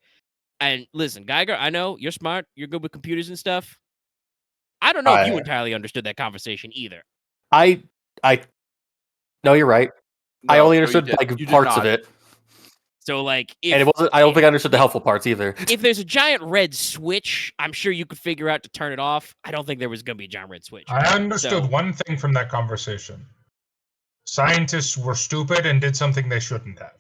and listen, Geiger, I know you're smart, you're good with computers and stuff. I don't know if you entirely understood that conversation either. I no, you're right. I only understood you like did parts of not. it, So, like, and it wasn't. I don't think I understood the helpful parts either. if there's a giant red switch, I'm sure you could figure out to turn it off. I don't think there was going to be a giant red switch. I understood So- one thing from that conversation. Scientists were stupid and did something they shouldn't have.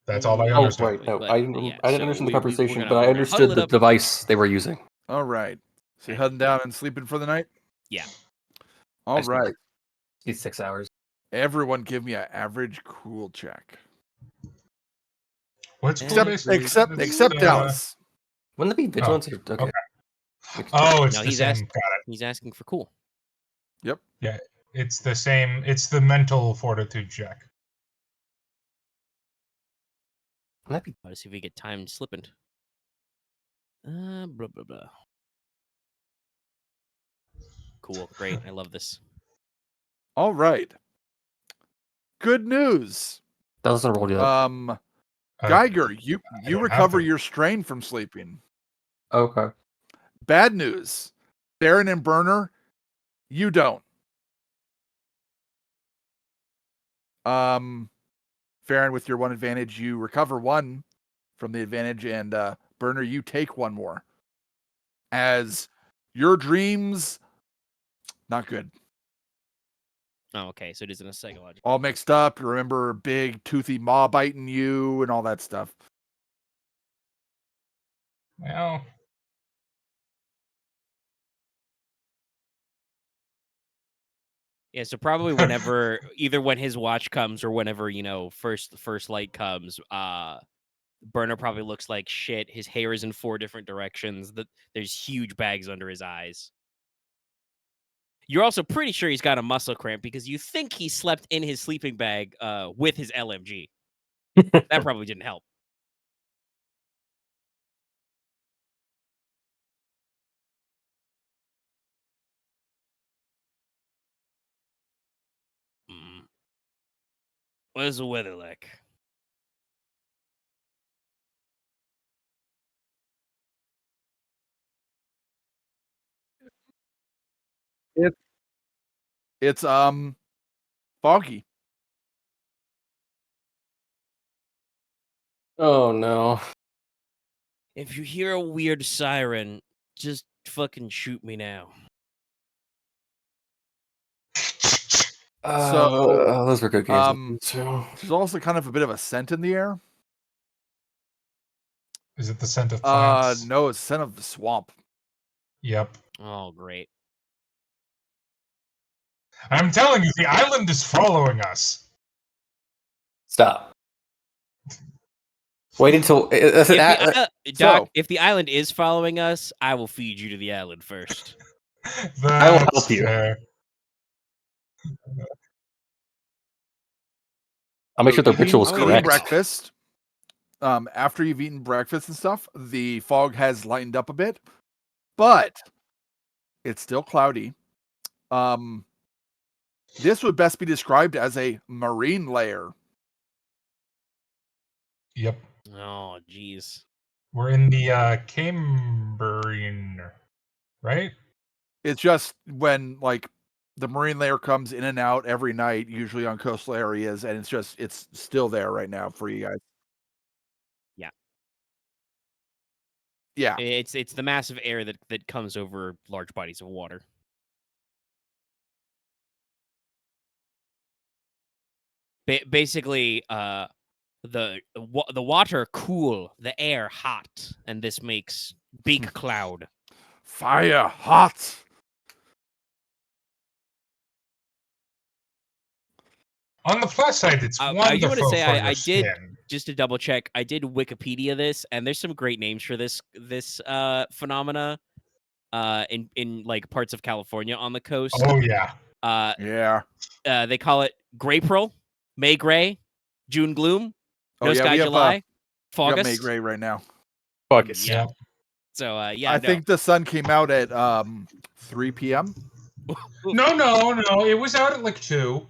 That's all I Oh, understood. right. No, But, I yeah, didn't so understand the we're conversation, gonna- but we're I gonna understood huddle it the up. device they were using. All right. So you Okay. heading down and sleeping for the night? Yeah. All I sleep right. It's 6 hours. Everyone give me an average cool check. What's Except- cool-based? Except Dallas. Wouldn't that be vigilance? okay. Okay. Oh, it's No, the he's same. asked- Got it. He's asking for cool. Yeah, it's the same. It's the mental fortitude check. Wouldn't that be Let's see if we get time slipping. Blah, blah, blah. Cool. Great. I love this. All right. Good news. that doesn't roll yet? Geiger, you don't have recover to. your strain from sleeping. Okay. Bad news. Aren and Burner, you don't. Farren, with your one advantage, you recover one from the advantage, and Burner, you take one more. As your dreams, not good. Oh, okay. So it isn't a psychological. All mixed up. You remember big toothy maw biting you and all that stuff. Well, Yeah, so probably whenever, either when his watch comes or whenever, first light comes, Burner probably looks like shit. His hair is in 4 different directions. There's huge bags under his eyes. You're also pretty sure he's got a muscle cramp, because you think he slept in his sleeping bag with his LMG. That probably didn't help. What's the weather like? It's foggy. Oh no. If you hear a weird siren, just fucking shoot me now. Those were good games. There's also kind of a bit of a scent in the air. is it the scent of plants? No, it's the scent of the swamp. Yep. Oh, great. I'm telling you, the island is following us. Stop. Wait until If the island is following us, I will feed you to the island first. I will That's help you. fair. I'll make sure the Eating- ritual is Oh, eating correct. breakfast. After you've eaten breakfast and stuff, the fog has lightened up a bit, but it's still cloudy. This would best be described as a marine layer. Yep. Oh, jeez. We're in the Cambrian, right? It's just when like the marine layer comes in and out every night, usually on coastal areas, and it's still there right now for you guys. Yeah. Yeah. It's the massive air that comes over large bodies of water. Basically, the water cool, the air hot, and this makes big cloud. Fire hot. On the plus side, it's I wonderful do want to say for your I did, skin. just to double check, I did Wikipedia this, and there's some great names for this phenomena in like parts of California on the coast. Oh yeah. Yeah. They call it Graypril, May Gray, June Gloom, Oh No yeah, Sky we have July, we got May Faugus. Gray right now. Focus. Yeah. So yeah, I no. think the sun came out at 3 p.m. No. It was out at like 2.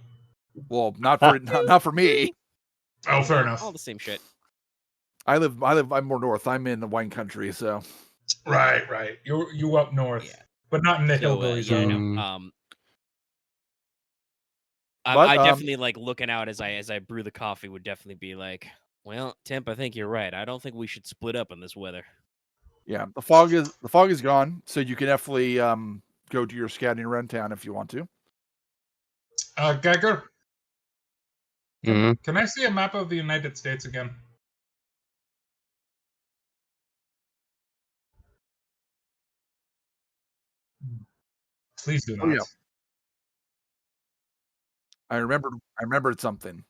Well, not for me. Oh, fair All enough. the same shit. I'm more north. I'm in the wine country, so Right. You up north, Yeah. but not in the So hillbilly yeah, zone. no. But, I definitely like looking out as I brew the coffee would definitely be like, well, Temp, I think you're right. I don't think we should split up in this weather. yeah, the fog is gone, so you can definitely go to your scouting around town if you want to. Geiger, Mhm. can I see a map of the United States again? Please do not. Oh, yeah. I remembered something.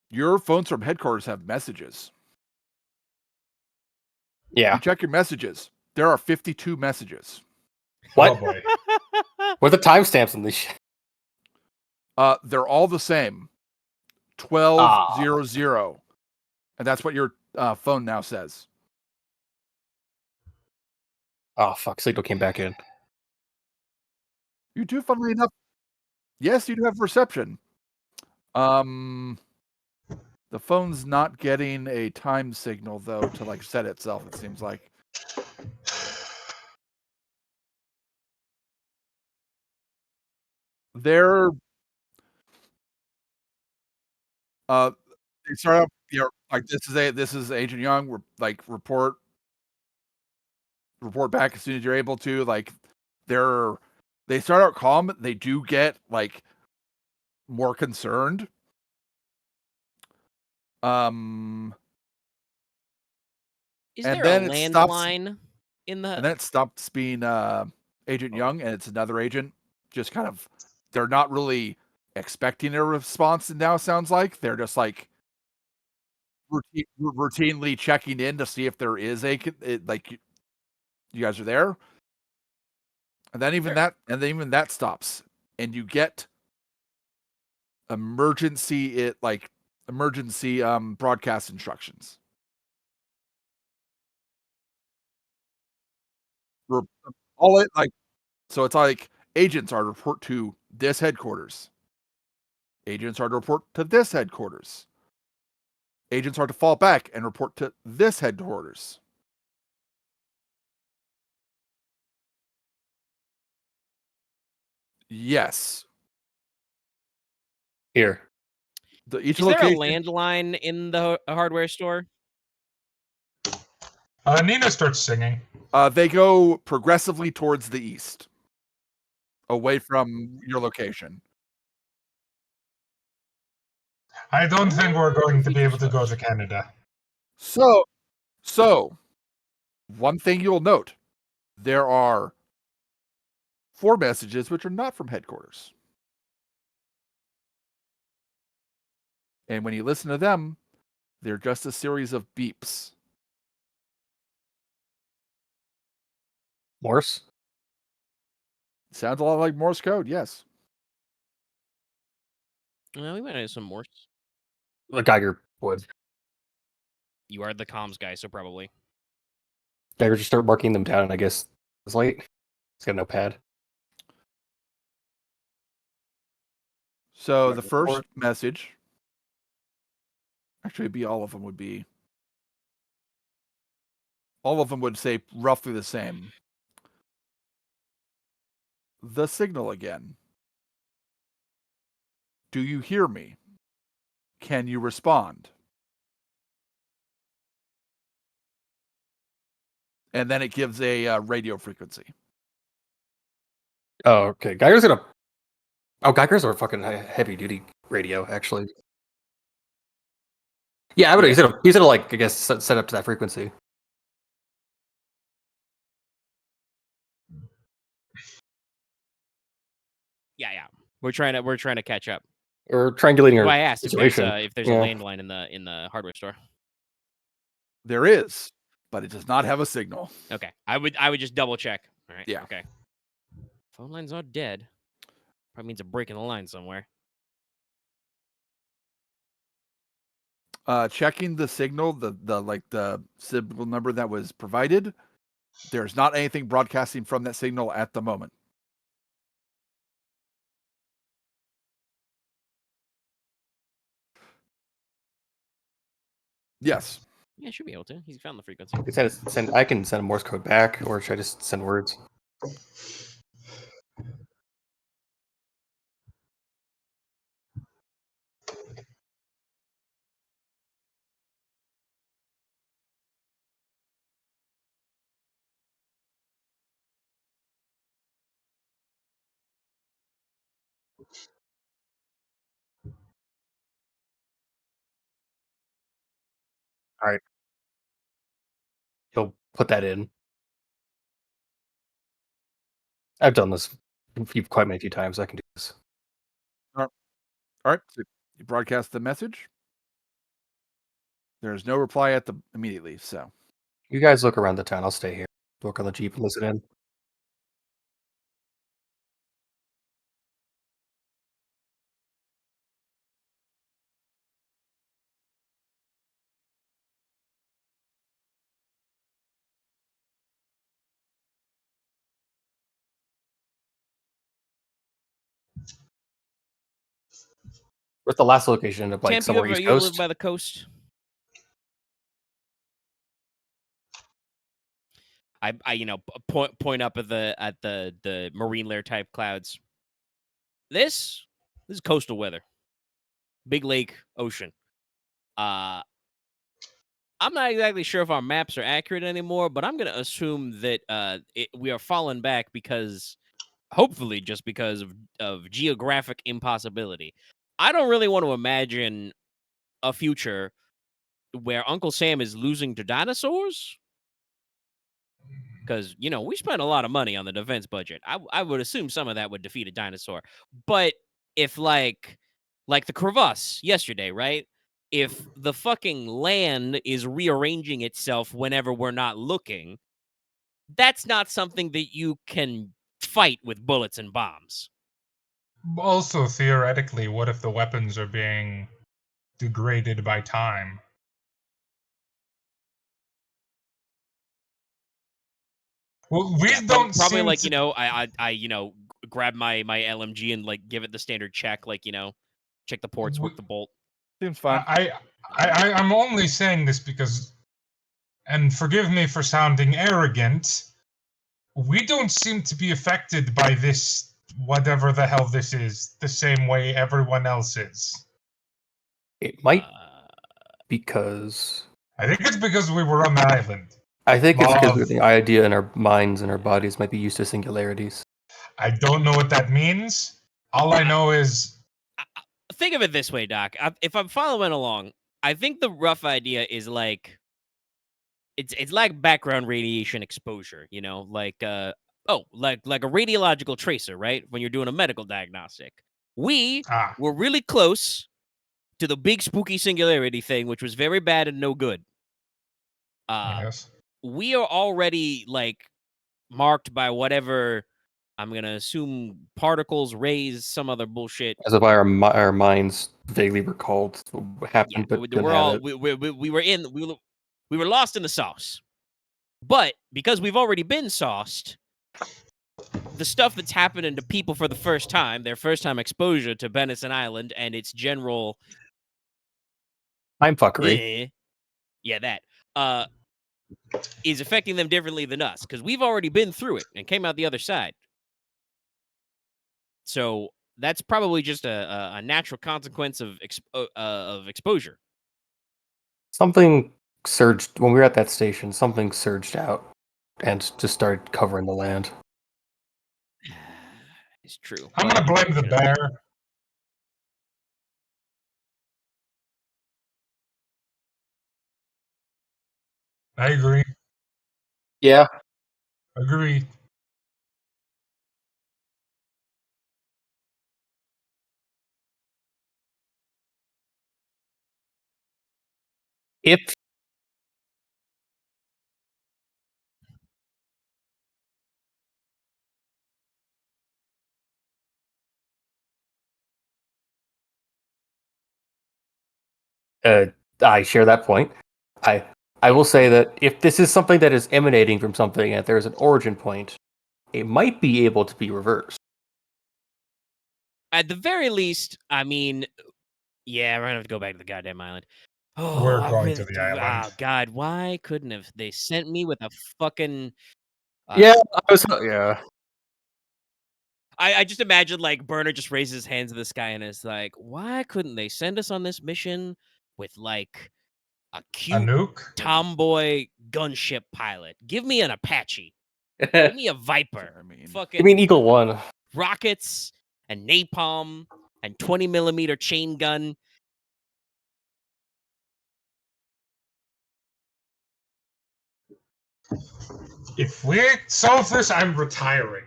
Your phones from headquarters have messages. Yeah. You check your messages. There are 52 messages. What? Oh boy. What are the timestamps on this shit? They're all the same. 1200. And that's what your phone now says. Oh fuck! Signal came back in. You do, funnily enough. Yes, you do have reception. The phone's not getting a time signal though to like set itself, it seems like. They're they start out, you know, like this is Agent Young. We're like report back as soon as you're able to. Like they start out calm. They do get like more concerned. Is And there then a it stops. landline in the? And then it stops being Agent Young, and it's another agent. Just kind of, they're not really expecting a response. And now sounds like they're just like routinely checking in to see if there is like you guys are there. And then even that stops, and you get emergency broadcast instructions. All it like, so it's like agents are to report to this headquarters. Agents are to report to this headquarters. Agents are to fall back and report to this headquarters. Yes. Here. Each Is there a location. landline in the hardware store? Nina starts singing. They go progressively towards the east, away from your location. I don't think we're going to be able to go to Canada. So, one thing you'll note, there are 4 messages which are not from headquarters. And when you listen to them, they're just a series of beeps. Morse. Sounds a lot like Morse code, yes. Well, we might have some Morse. The Geiger would. You are the comms guy, so probably. Geiger just start marking them down, and I guess it's late. He's got no pad. So Right the before first it. message, actually, it'd be all of them would say roughly the same. The signal again. Do you hear me? Can you respond? And then it gives a radio frequency. Oh, okay. Geiger's gonna. Oh, Geiger's a fucking heavy duty radio, actually. Yeah, but Yeah. he's gonna like I guess set up to that frequency. Yeah. We're trying to catch up. Or triangulating Well, our I asked if situation. there's a landline in the hardware store. There is, but it does not have a signal. Okay, I would just double check. All right. Yeah. Okay. Phone lines are dead. Probably means a break in the line somewhere. Checking the signal, the signal number that was provided, there's not anything broadcasting from that signal at the moment. Yes. Yeah, should be able to. He's found the frequency. I can send a Morse code back, or should I just send words? All right. He'll put that in. I've done this quite a few times. I can do this. All right. So you broadcast the message. There's no reply immediately. So You guys look around the town. I'll stay here. Work on the Jeep and listen in. What's the last location? End up like Temp, somewhere East you live Coast? by the coast? I point up at the marine layer type clouds. This is coastal weather. Big lake, ocean. I'm not exactly sure if our maps are accurate anymore, but I'm gonna assume that we are falling back because, hopefully, just because of geographic impossibility. I don't really want to imagine a future where Uncle Sam is losing to dinosaurs. Because, we spent a lot of money on the defense budget. I would assume some of that would defeat a dinosaur. But if, like the crevasse yesterday, right? If the fucking land is rearranging itself whenever we're not looking, that's not something that you can fight with bullets and bombs. Also, theoretically, what if the weapons are being degraded by time? Well, we don't probably seem like to... I grab my LMG and like give it the standard check, like check the ports, work the bolt. seems fine. I'm only saying this because, and forgive me for sounding arrogant, we don't seem to be affected by this, whatever the hell this is, the same way everyone else is. It might because I think it's because we were on the island. I think it's because the idea in our minds and our bodies might be used to singularities. I don't know what that means. All I know is... Think of it this way, Doc. If I'm following along, I think the rough idea is like it's like background radiation exposure, like like a radiological tracer, right? When you're doing a medical diagnostic. We were really close to the big spooky singularity thing, which was very bad and no good. Yes. We are already like marked by whatever I'm gonna assume particles, rays, some other bullshit. As if our minds vaguely recalled what happened, Yeah, but didn't we're have all it. we were lost in the sauce. But because we've already been sauced, the stuff that's happening to people for the first time, their first time exposure to Benison Island and its general Time fuckery. that is affecting them differently than us because we've already been through it and came out the other side. So that's probably just a natural consequence of exposure. Something surged when we were at that station. Something surged out and just started covering the land. It's true. I'm but, gonna blame the you know, bear. I agree. Yeah. Agree. If I share that point. I will say that if this is something that is emanating from something and there's an origin point, it might be able to be reversed. At the very least, I mean, yeah, we're gonna have to go back to the goddamn island. Oh, We're I going really, to the island. oh God, why couldn't have they sent me with a fucking? Yeah, I was. Yeah, I just imagine like Burner just raises his hands to the sky and is like, why couldn't they send us on this mission with like a A cute nuke? tomboy gunship pilot? Give me an Apache. Give I me a Viper. I mean, Fucking mean Eagle One. rockets and napalm and 20mm chain gun. If we solve this, I'm retiring.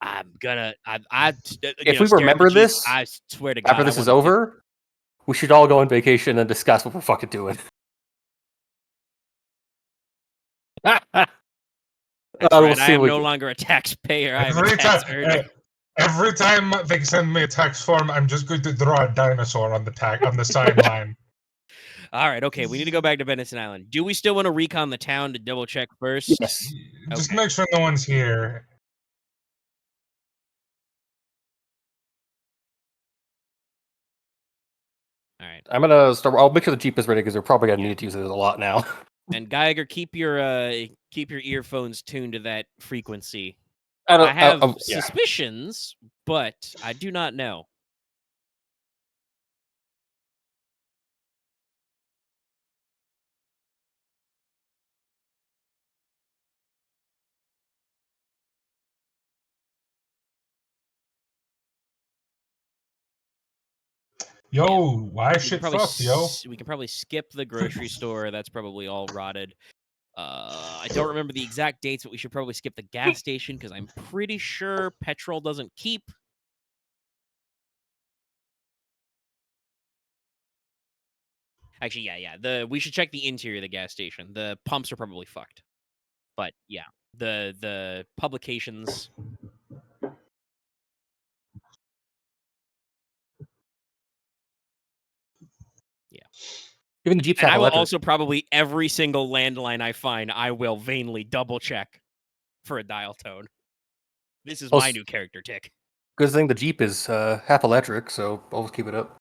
I'm gonna. If we stare at the remember Jeep, this I swear to God, after I this is wanna dip- over, we should all go on vacation and discuss what we're fucking doing. That's We'll right. I see am what no we- longer a taxpayer. I am a Every tax time, earner. every time they send me a tax form, I'm just going to draw a dinosaur on the sideline. All right. Okay. We need to go back to Benison Island. Do we still want to recon the town to double check first? Yes. Just Okay. make sure no one's here. All right. I'm gonna start. I'll make sure the Jeep is ready because we're probably gonna Yeah. need to use it a lot now. And Geiger, keep your earphones tuned to that frequency. I don't. I have Yeah. suspicions, but I do not know. Yo, why We shit can probably fucked, yo? we can probably skip the grocery store. That's probably all rotted. I don't remember the exact dates, but we should probably skip the gas station because I'm pretty sure petrol doesn't keep. Actually, yeah. We should check the interior of the gas station. The pumps are probably fucked. But yeah, the publications. Yeah. Even the Jeep's And half I will electric. also probably every single landline I find, I will vainly double check for a dial tone. This is my new character tick. Good thing the Jeep is half electric, so I'll just keep it up.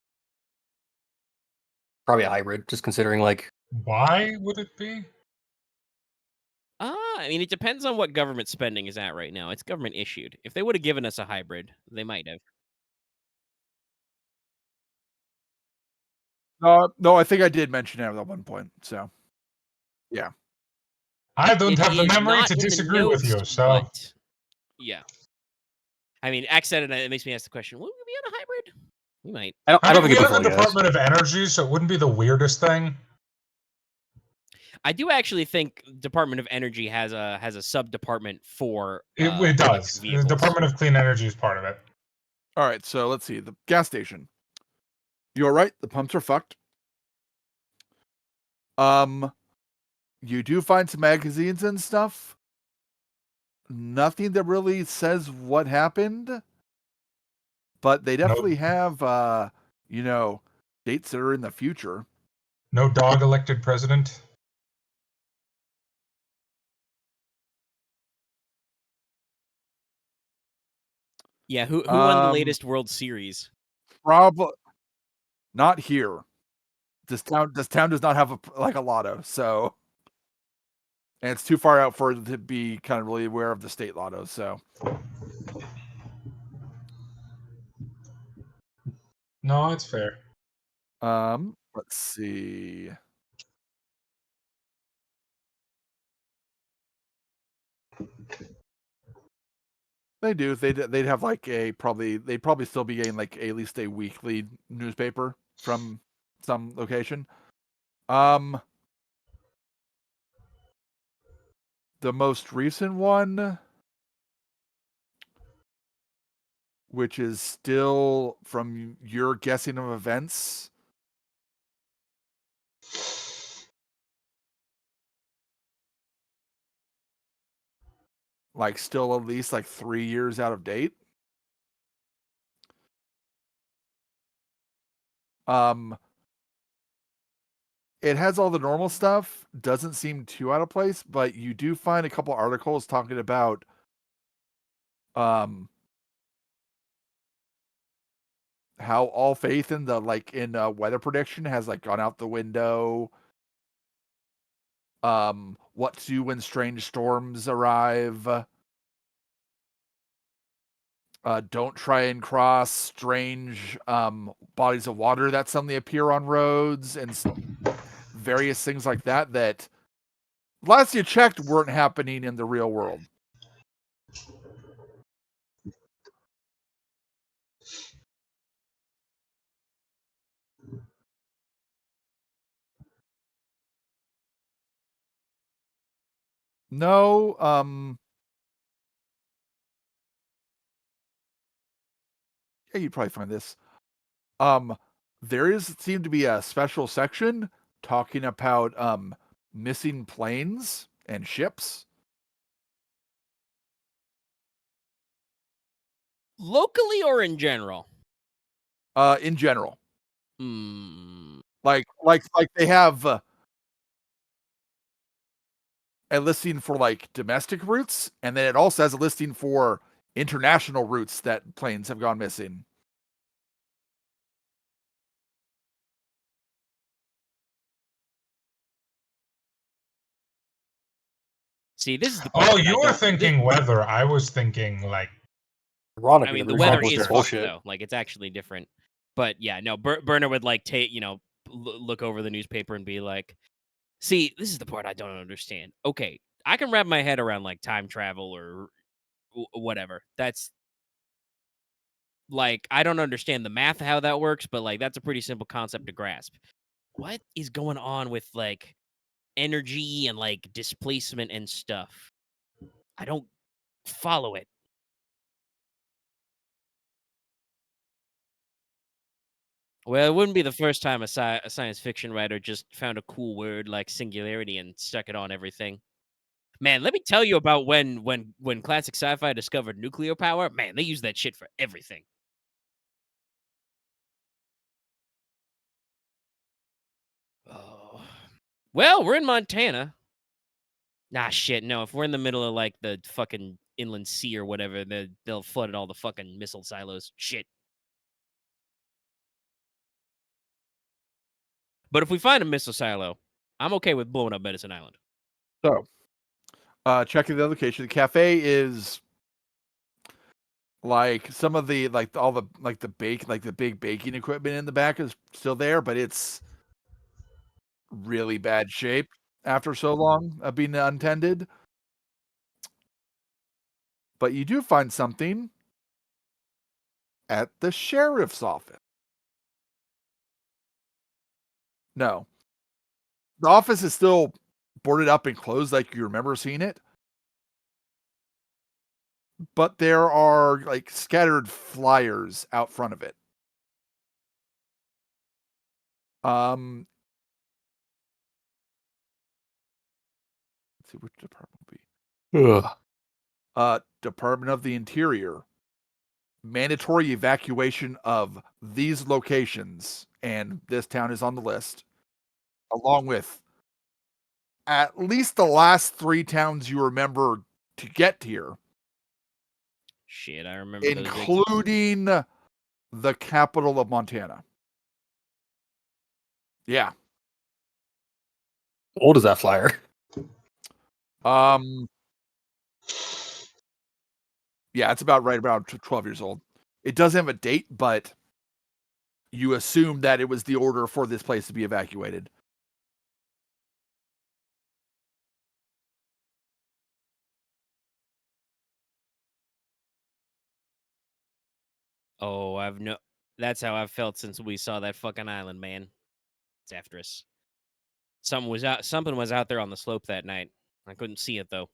Probably a hybrid, just considering like. Why would it be? I mean, it depends on what government spending is at right now. It's government issued. If they would have given us a hybrid, they might have. no, I think I did mention it at one point. So, yeah. I don't It have the is memory not to in the disagree with you, notes, so but yeah. I mean, X said it makes me ask the question: will we be on a hybrid? We might. I don't mean, think we it'd be have the fully yes. Department of Energy, so it wouldn't be the weirdest thing. I do actually think Department of Energy has a sub department for It does. electric The vehicles. Department of Clean Energy is part of it. All right. So let's see the gas station. You're right. The pumps are fucked. You do find some magazines and stuff. nothing that really says what happened, but they definitely have, dates that are in the future. No dog elected president. Yeah, who won the latest World Series? Probably not here. This town does not have a lotto, so, and it's too far out for it to be kind of really aware of the state lotto. So, No, it's fair. let's see. They do. They'd have like they'd probably still be getting like at least a weekly newspaper from some location. The most recent one, which is still from your guessing of events, like still at least like 3 years out of date. It has all the normal stuff, doesn't seem too out of place, but you do find a couple articles talking about how all faith in the weather prediction has like gone out the window. What to do when strange storms arrive. Don't try and cross strange bodies of water that suddenly appear on roads and various things like that that last you checked weren't happening in the real world. No, yeah, you'd probably find this. There seemed to be a special section talking about missing planes and ships. Locally or in general? In general. Hmm. Like they have a listing for like domestic routes, and then it also has a listing for international routes that planes have gone missing. See, this is the Oh, part that I you were don't- thinking weather. I was thinking like. Ironic. I mean, the the weather reason is was fucked bullshit. though. Like, it's actually different. But yeah, no, Burner would like take, look over the newspaper and be like, "See, this is the part I don't understand. Okay, I can wrap my head around like time travel or whatever. That's like I don't understand the math how that works, but like that's a pretty simple concept to grasp. What is going on with like energy and like displacement and stuff? I don't follow it." Well, it wouldn't be the first time a science fiction writer just found a cool word like singularity and stuck it on everything. Man, let me tell you about when classic sci-fi discovered nuclear power. Man, they use that shit for everything. Oh. Well, we're in Montana. Nah, shit, no. If we're in the middle of like the fucking inland sea or whatever, they'll flood all the fucking missile silos. Shit. But if we find a missile silo, I'm okay with blowing up Benison Island. So, checking the location, the cafe is like some of the all the the big baking equipment in the back is still there, but it's really bad shape after so long of being untended. But you do find something at the sheriff's office. No. The office is still boarded up and closed like you remember seeing it. But there are like scattered flyers out front of it. Let's see which department will be. Ugh. Department of the Interior. Mandatory evacuation of these locations, and this town is on the list, along with at least the last 3 towns you remember to get here, Shit, I remember those exits. including the capital of Montana. Yeah. How old is that flyer? Yeah, it's about 12 years old. It doesn't have a date, but you assume that it was the order for this place to be evacuated. Oh, that's how I've felt since we saw that fucking island, man. It's after us. Something was out there on the slope that night. I couldn't see it though.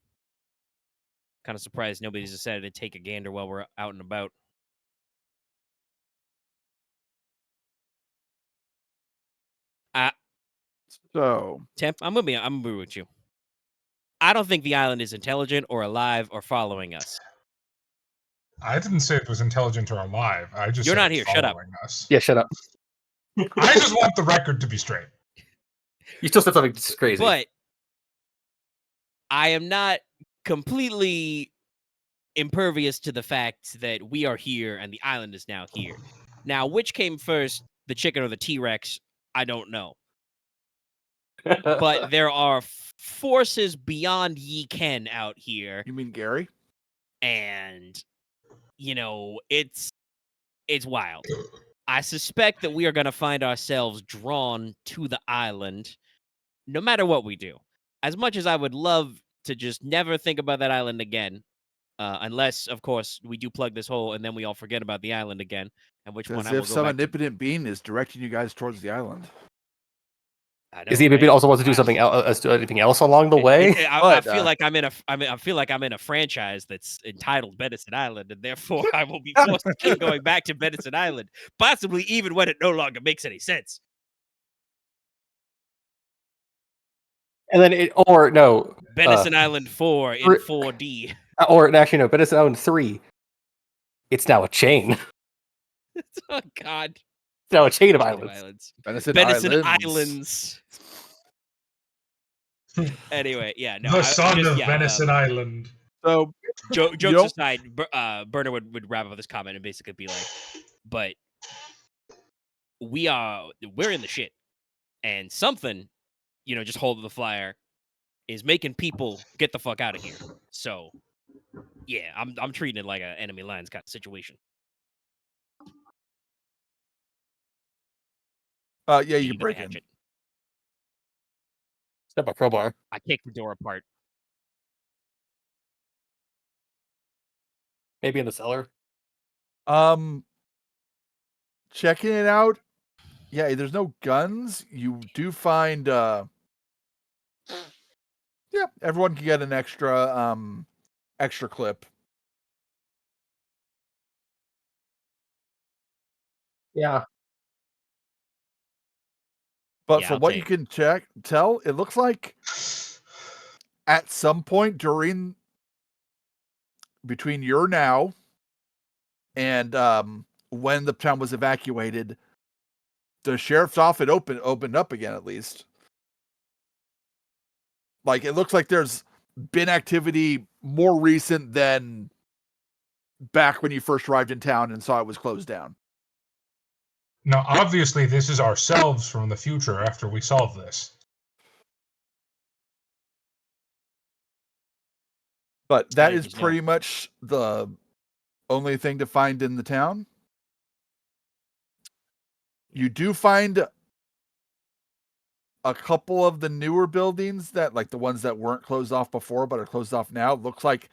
Kind of surprised nobody's decided to take a gander while we're out and about. So, Temp, I'm gonna be with you. I don't think the island is intelligent or alive or following us. I didn't say it was intelligent or alive. I just You're said not it's here. Shut up. following us. Yeah, shut up. I just want the record to be straight. You still said something crazy. But I am not completely impervious to the fact that we are here and the island is now here. Now, which came first, the chicken or the T-Rex? I don't know. But there are forces beyond ye ken out here. you mean Gary? And, it's wild. I suspect that we are going to find ourselves drawn to the island no matter what we do. As much as I would love to just never think about that island again, unless, of course, we do plug this hole and then we all forget about the island again, and which one As I will if go some back to. omnipotent being is directing you guys towards the island. I know, Is he maybe right? also wants to do Wow. something else, do anything else along the way? I feel like I'm in a franchise that's entitled Benison Island, and therefore I will be forced to keep going back to Benison Island, possibly even when it no longer makes any sense. And then Benison Island 4 in 4D. Or actually, no, Benison Island 3. It's now a chain. Oh God! It's now a chain of islands. Benison Islands. Anyway, yeah, no. The son of yeah, Benison Island. So, jokes aside, Burner would wrap up this comment and basically be like, "But we're in the shit, and something, just holding the flyer, is making people get the fuck out of here. So, yeah, I'm treating it like an enemy lines kind of situation." yeah, you can got a break in. hatchet. Step by crowbar. I kicked the door apart. Maybe in the cellar. Checking it out. Yeah, there's no guns. You do find yeah, everyone can get an extra clip. Yeah. But Yeah, from I'll what take- you can tell, it looks like at some point between your now and when the town was evacuated, the sheriff's office opened up again, at least. Like, it looks like there's been activity more recent than back when you first arrived in town and saw it was closed down. Now, obviously, this is ourselves from the future after we solve this. But that is just pretty much the only thing to find in the town. You do find a couple of the newer buildings that, like the ones that weren't closed off before but are closed off now. Looks like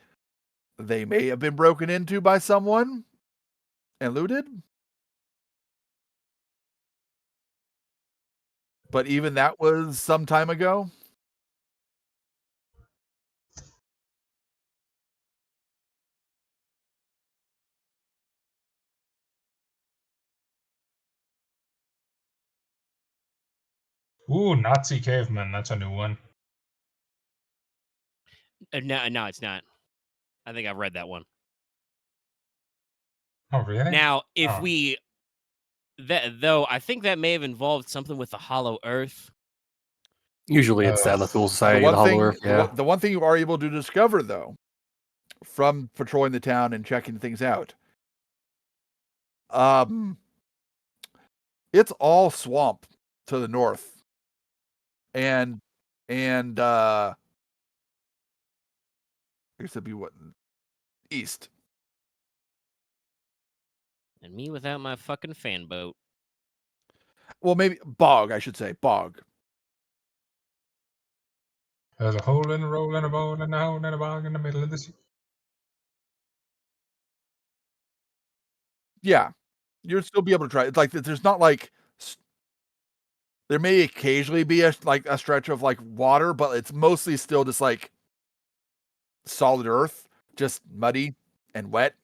they may have been broken into by someone and looted. But even that was some time ago. Ooh, Nazi caveman. That's a new one. No, it's not. I think I've read that one. Oh, really? Now, if Oh. we though, I think that may have involved something with the Hollow Earth. Usually it's that in the Tool Society, the Hollow Earth, yeah. The one thing you are able to discover, though, from patrolling the town and checking things out, it's all swamp to the north, and I guess it'd be what, east. And me without my fucking fan boat. Well, maybe bog, I should say, bog. There's a hole in a roll and a bone and a hole and a bog in the middle of the sea. Yeah, you'll still be able to try. It's like there's not like there may occasionally be a stretch of like water, but it's mostly still just like solid earth, just muddy and wet.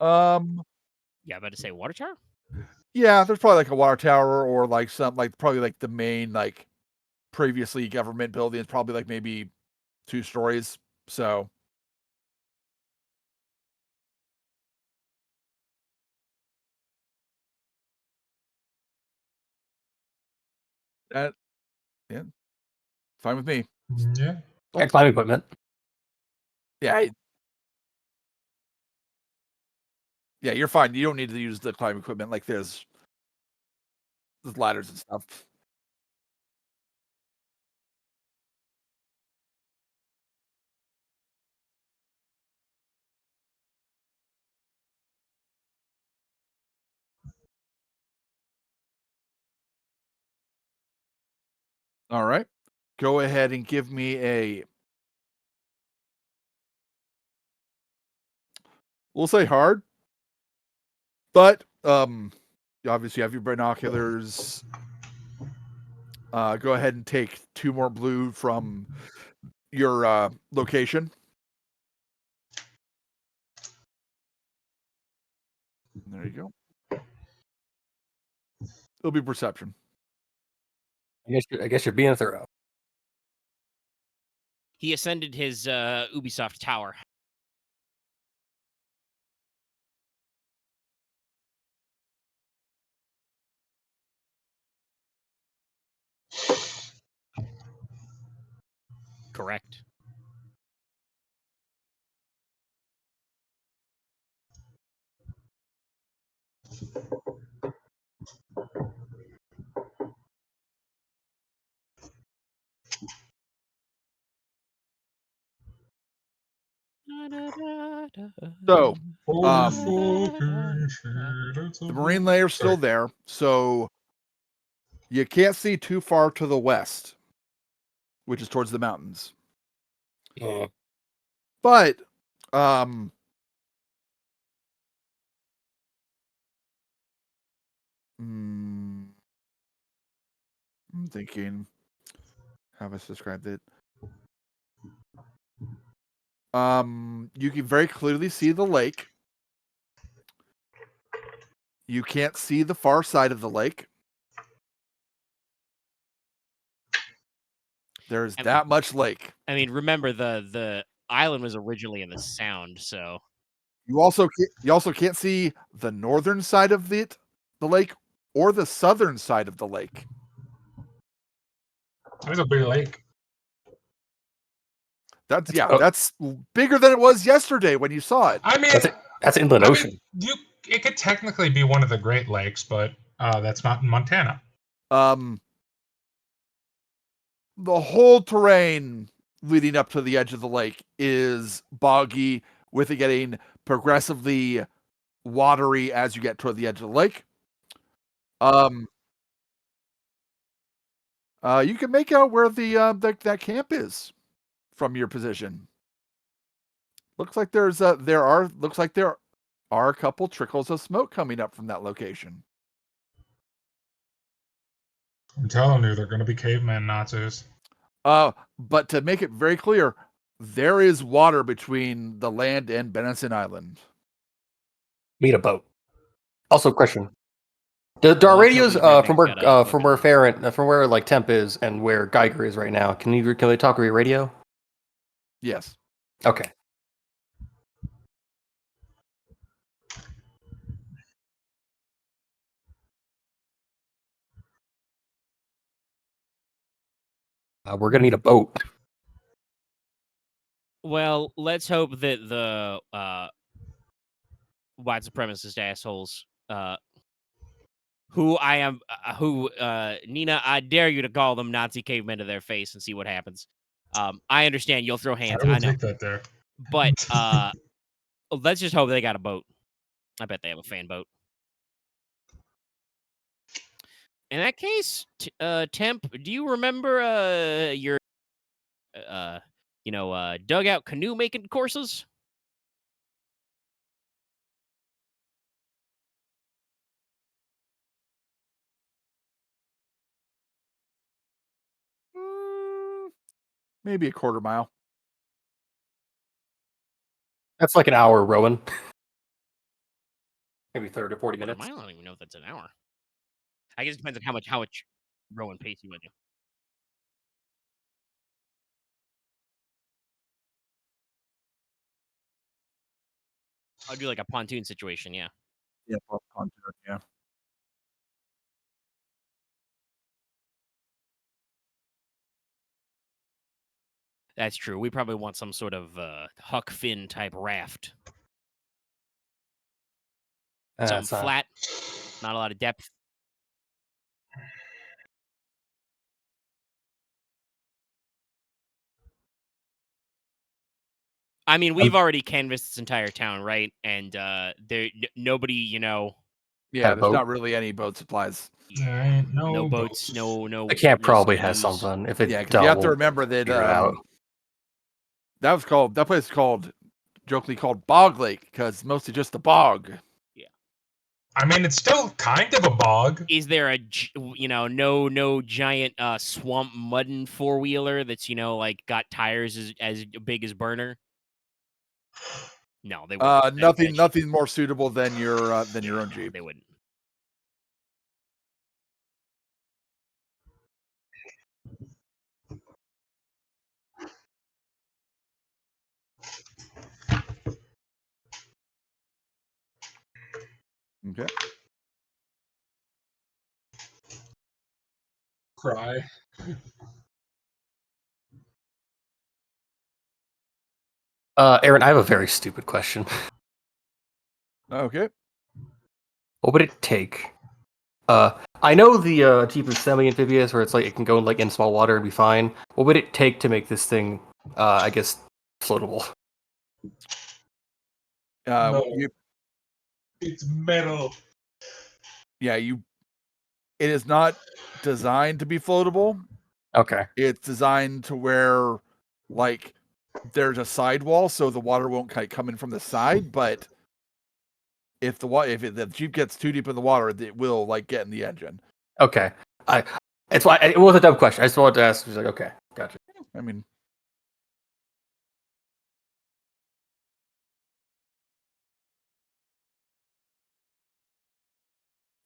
Yeah, I'm about to say water tower. Yeah, there's probably like a water tower or like some probably like the main like previously government building is probably like maybe 2 stories. So that yeah, fine with me. Yeah. Yeah, climbing equipment. Yeah, yeah, you're fine. You don't need to use the climbing equipment. Like there's ladders and stuff. All right, go ahead and give me a. We'll say hard, but you obviously have your binoculars. Go ahead and take 2 more blue from your location. There you go. It'll be perception. I guess you're being thorough. He ascended his Ubisoft tower. Correct. So, Holy fucking shit, it's a the marine layer's still there, so you can't see too far to the west, which is towards the mountains. Yeah. But I'm thinking how have I described it? You can very clearly see the lake. You can't see the far side of the lake. There's that much lake. I mean, remember the island was originally in the Sound, so You also can't see the northern side of the lake or the southern side of the lake. There's a big lake. That's bigger than it was yesterday when you saw it. I mean, that's inland ocean. It could technically be one of the Great Lakes, but that's not in Montana. The whole terrain leading up to the edge of the lake is boggy, with it getting progressively watery as you get toward the edge of the lake. You can make out where that camp is from your position. Looks like there are a couple trickles of smoke coming up from that location. I'm telling you, they're going to be caveman Nazis. But to make it very clear, there is water between the land and Benison Island. Meet a boat. Also, question: Do our Well, let's hope radios these rednecks from got a where fucking- Farren, from where like Temp is and where Geiger is right now? Can they talk over your radio? Yes. Okay. We're gonna need a boat. Well, let's hope that the white supremacist assholes, Nina, I dare you to call them Nazi cavemen to their face and see what happens. I understand you'll throw hands. I I will know, take that there. but let's just hope they got a boat. I bet they have a fan boat. In that case, Temp, do you remember your dugout canoe making courses? Maybe a quarter mile. That's like an hour rowing. Maybe 30 to 40 Quarter minutes. mile? I don't even know if that's an hour. I guess it depends on how much rowing pace you want to do. I'll do like a pontoon situation, yeah. Yeah, yeah. That's true. We probably want some sort of Huck Finn type raft. Something That's not- flat, not a lot of depth. I mean, we've already canvassed this entire town, right? And nobody, Yeah, Have a there's boat? not really any boat supplies. There ain't no no boats, no. The camp no probably has skis. something. If it Yeah, because you have to we'll remember that figure it out. that place is called jokingly called Bog Lake because it's mostly just a bog. I mean, it's still kind of a bog. Is there no giant swamp muddin 4-wheeler that's like got tires as big as Burner? No, they wouldn't. Nothing more suitable than your own Jeep. They wouldn't. Okay. Cry. Aren, I have a very stupid question. Okay. What would it take? I know the Jeep is semi-amphibious, where it's like it can go like in small water and be fine. What would it take to make this thing, I guess, floatable? No. You, It's metal. yeah, you. It is not designed to be floatable. Okay. It's designed to where, like, there's a sidewall so the water won't come in from the side. But if the Jeep gets too deep in the water, it will like get in the engine. Okay. It's why it was a dumb question. I just wanted to ask. Just like, okay, gotcha. I mean,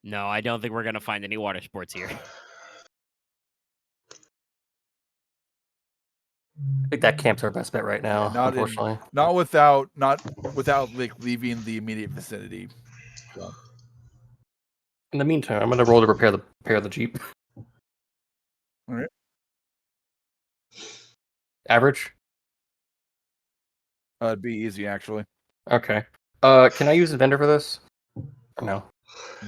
No, I don't think we're gonna find any water sports here. I think that camp's our best bet right now. Yeah, Unfortunately. not without like leaving the immediate vicinity. So. In the meantime, I'm gonna roll to repair the Jeep. All right. Average. It'd be easy actually. Okay. Can I use a vendor for this? Or no.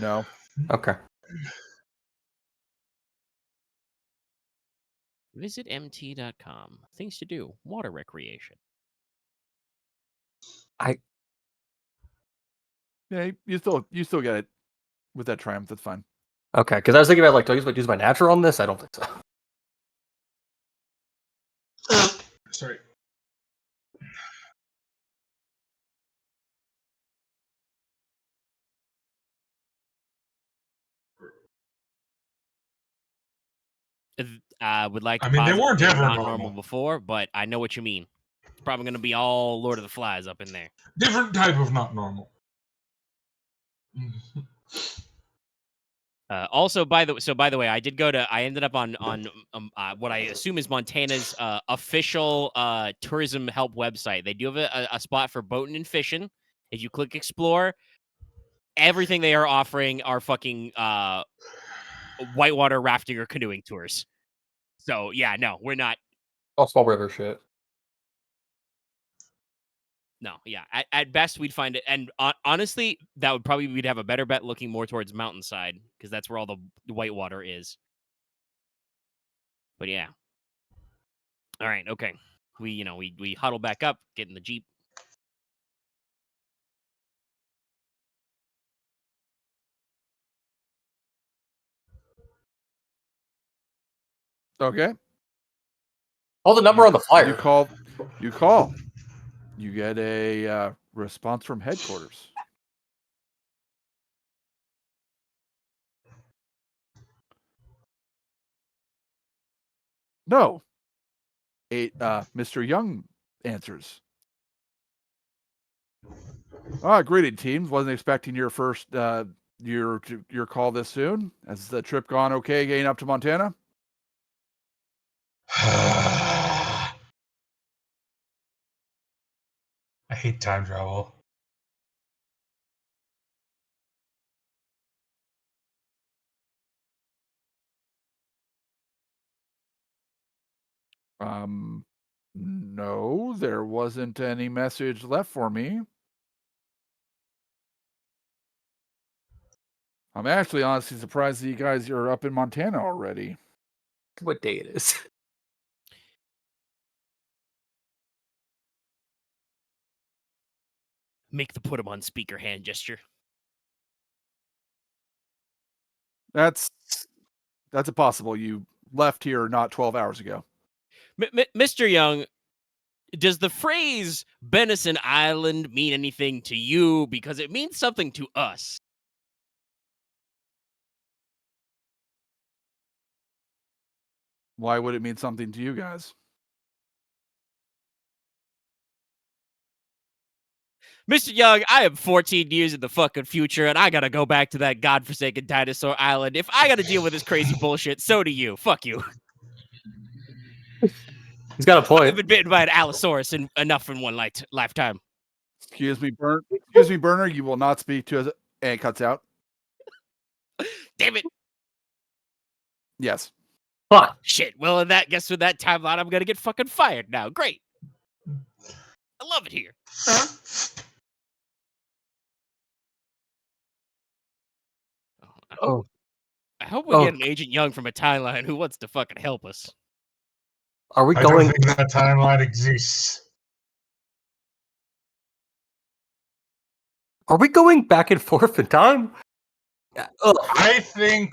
No. Okay. Visit mt.com. Things to do. Water recreation. Yeah, you still get it with that Triumph. That's fine. Okay, because I was thinking about like, do I use my natural on this? I don't think so. Sorry. I would like to I mean, they posit weren't they were ever not normal. normal before, but I know what you mean. It's probably going to be all Lord of the Flies up in there. Different type of not normal. Also, by the way, I ended up on what I assume is Montana's official tourism help website. They do have a spot for boating and fishing. If you click explore, everything they are offering are fucking whitewater rafting or canoeing tours. So yeah, no, we're not. Oh, small river shit. No, yeah. At best, we'd find it, and honestly, that would probably we'd have a better bet looking more towards mountainside because that's where all the whitewater is. But yeah. All right. Okay. We huddle back up, get in the Jeep. Okay. Oh, the number on the flyer. You call. You get a response from headquarters. No. Mr. Young answers. Greeting teams. Wasn't expecting your first your call this soon. Has the trip gone okay getting up to Montana? I hate time travel. No, there wasn't any message left for me. I'm actually honestly surprised that you guys are up in Montana already. What day it is? Make the put him on speaker hand gesture. That's impossible. You left here not 12 hours ago. Mr. Young, does the phrase Benison Island mean anything to you? Because it means something to us. Why would it mean something to you guys? Mr. Young, I am 14 years in the fucking future, and I gotta go back to that godforsaken dinosaur island. If I gotta deal with this crazy bullshit, so do you. Fuck you. He's got a I've point. been bitten by an Allosaurus enough in one lifetime. Excuse me, Burner. You will not speak to us. And it cuts out. Damn it. Yes. Fuck. Shit. Well, with that timeline, I'm gonna get fucking fired now. Great. I love it here. Oh. I hope we get an Agent Young from a timeline who wants to fucking help us. Are we I going? don't think that timeline exists. Are we going back and forth in time? Ugh. I think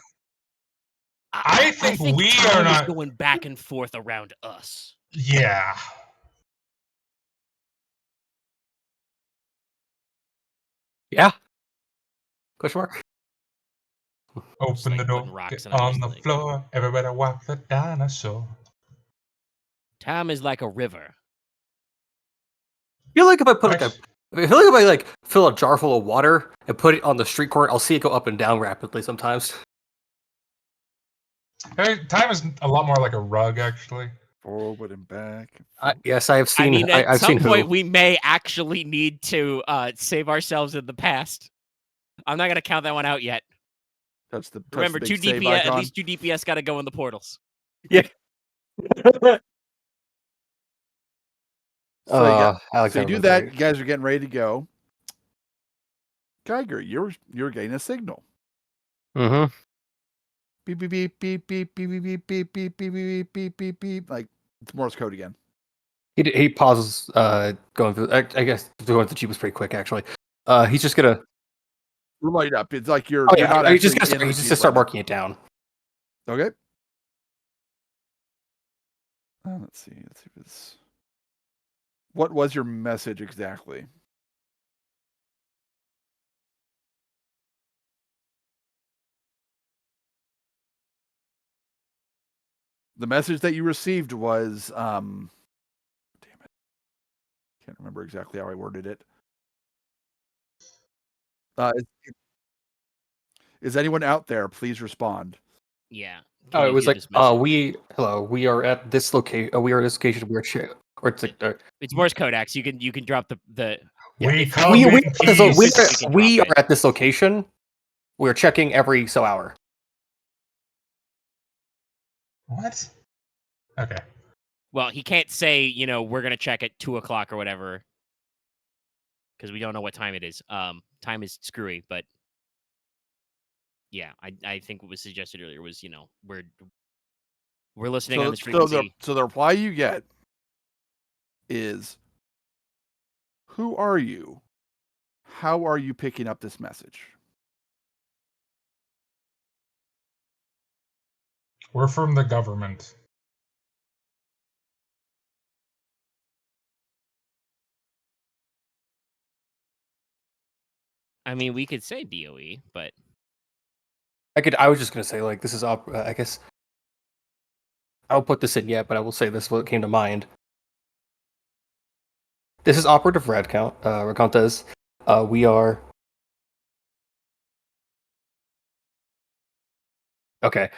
we time are is not going back and forth around us. Yeah. Yeah. Question mark. Open the like door. putting rocks Get and I'm on just the like- floor. Everybody walk the dinosaur. Time is like a river. I feel like if I put Nice. I feel like if I like fill a jar full of water and put it on the street corner, I'll see it go up and down rapidly sometimes. Hey, time is a lot more like a rug, actually. Forward and back. Yes, I have seen. I mean, at I've some seen point, Who. we may actually need to save ourselves in the past. I'm not gonna count that one out yet. Remember, the 2 big save DPS. At icon. least 2 DPS got to go in the portals. Yeah. So Alexander you do was that. right. You guys are getting ready to go. Geiger, you're getting a signal. Mm-hmm. Beep beep beep beep beep beep beep beep beep beep beep beep beep beep. Like it's Morse code again. He pauses. Going through. I guess going through the Jeep was pretty quick actually. He's just gonna. Light up. It's like you're. Oh you're yeah. not He's just actually gonna. in He's the just Jeep gonna start right now. marking it down. Okay. Let's see. Let's see if it's. What was your message exactly? The message that you received was, damn it, can't remember exactly how I worded it. Is anyone out there? Please respond. Yeah. Oh, Can it you was hear like, this message? we are at this location. We are at this location. Or it's like, It's Morse Codex. You can drop the yeah. We if come we in we peace. we drop are at this location. We're checking every hour. What? Okay. Well, he can't say, we're gonna check at 2:00 or whatever, because we don't know what time it is. Time is screwy, but yeah, I think what was suggested earlier was, we're listening on this frequency. So the reply you get is, "Who are you? How are you picking up this message?" We're from the government. I mean, we could say DOE, but I was just gonna say like this is I guess I'll put this in yet, but I will say this what came to mind. This is operative Radcount. Racontes. We are okay.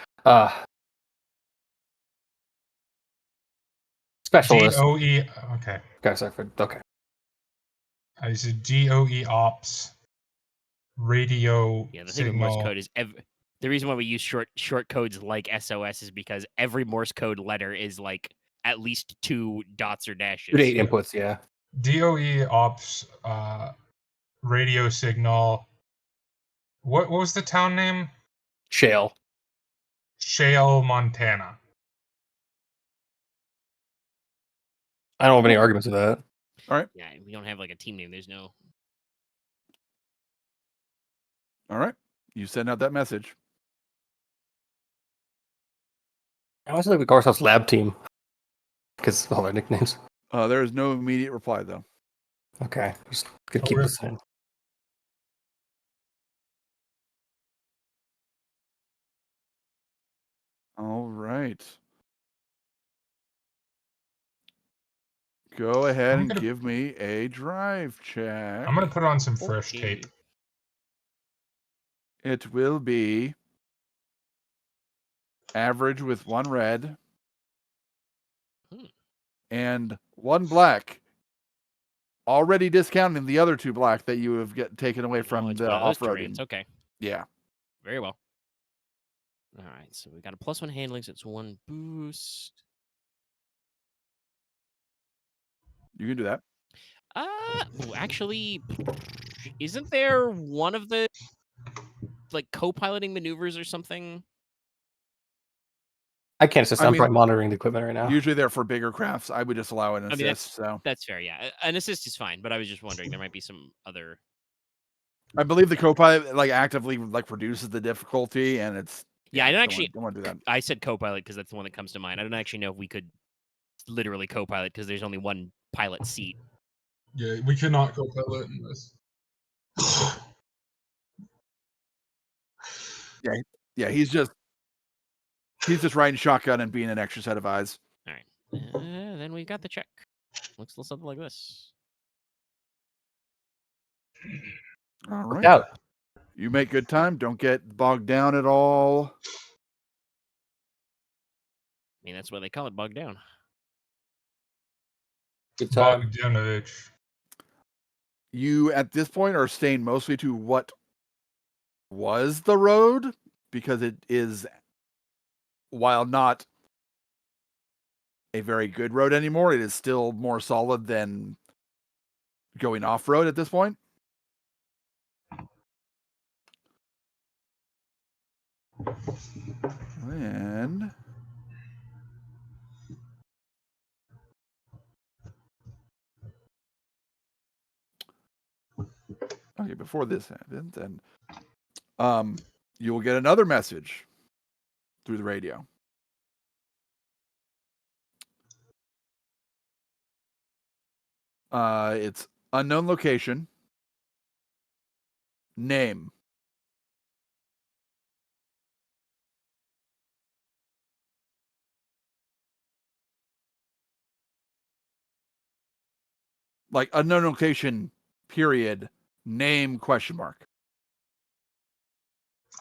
Specialist. DOE. Okay. Okay, sorry for okay. I said DOE ops. Radio yeah, the thing with Morse signal. code is the reason why we use short codes like SOS is because every Morse code letter is like at least 2 dots or dashes. 2 to 8 inputs, yeah. DOE ops. Radio signal. What was the town name? Shale. Shale, Montana. I don't have any arguments with that. All right. Yeah, we don't have like a team name. There's no. All right. You send out that message. I was like we call ourselves Lab Team because of all their nicknames. There is no immediate reply though. Okay, just gonna keep this in. All right. Go ahead and give me a drive check. I'm gonna put on some fresh tape. It will be average with 1 red and 1 black. Already discounting the other 2 black that you have taken away from the off-roading. Okay. Yeah. Very well. All right, so we got a +1 handling, so it's 1 boost. You can do that. Actually, isn't there one of the like co-piloting maneuvers or something? I can't assist. I'm probably monitoring the equipment right now. Usually they're for bigger crafts. I would just allow an assist. I mean, so that's fair. Yeah, an assist is fine, but I was just wondering there might be some other. I believe the co-pilot actively reduces the difficulty, and it's I don't actually. Don't want to do that. I said co-pilot because that's the one that comes to mind. I don't actually know if we could literally co-pilot because there's only 1 pilot seat. Yeah, we cannot co-pilot in this. Yeah, he's just riding shotgun and being an extra set of eyes. All right, then we got the check. Looks a little something like this. All right. Yeah. You make good time. Don't get bogged down at all. I mean, that's why they call it bogged down. Good time. Bogdanovich. You at this point are staying mostly to what was the road, because it is, while not a very good road anymore, it is still more solid than going off-road at this point. And okay, before this happens, and you will get another message through the radio. It's unknown location. Name. like unknown location, period, name, question mark.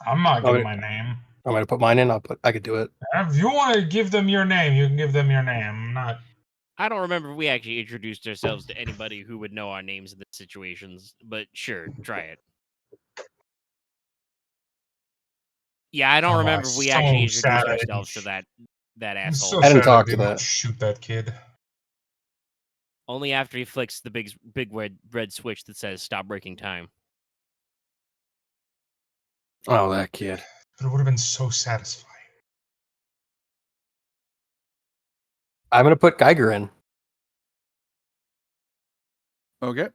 I'm not Oh, giving wait. my name. I'm gonna put mine in. I could do it. If you want to give them your name, you can give them your name. I'm not. I don't remember if we actually introduced ourselves to anybody who would know our names in the situations, but sure, try it. Yeah, I don't Oh, remember if we so actually introduced sad I ourselves to didn't that I'm asshole. so I didn't sad I talk to didn't that. shoot that kid. Only after he flicks the big red switch that says "Stop breaking time." Oh, that kid. But it would have been so satisfying. I'm gonna put Geiger in. Okay.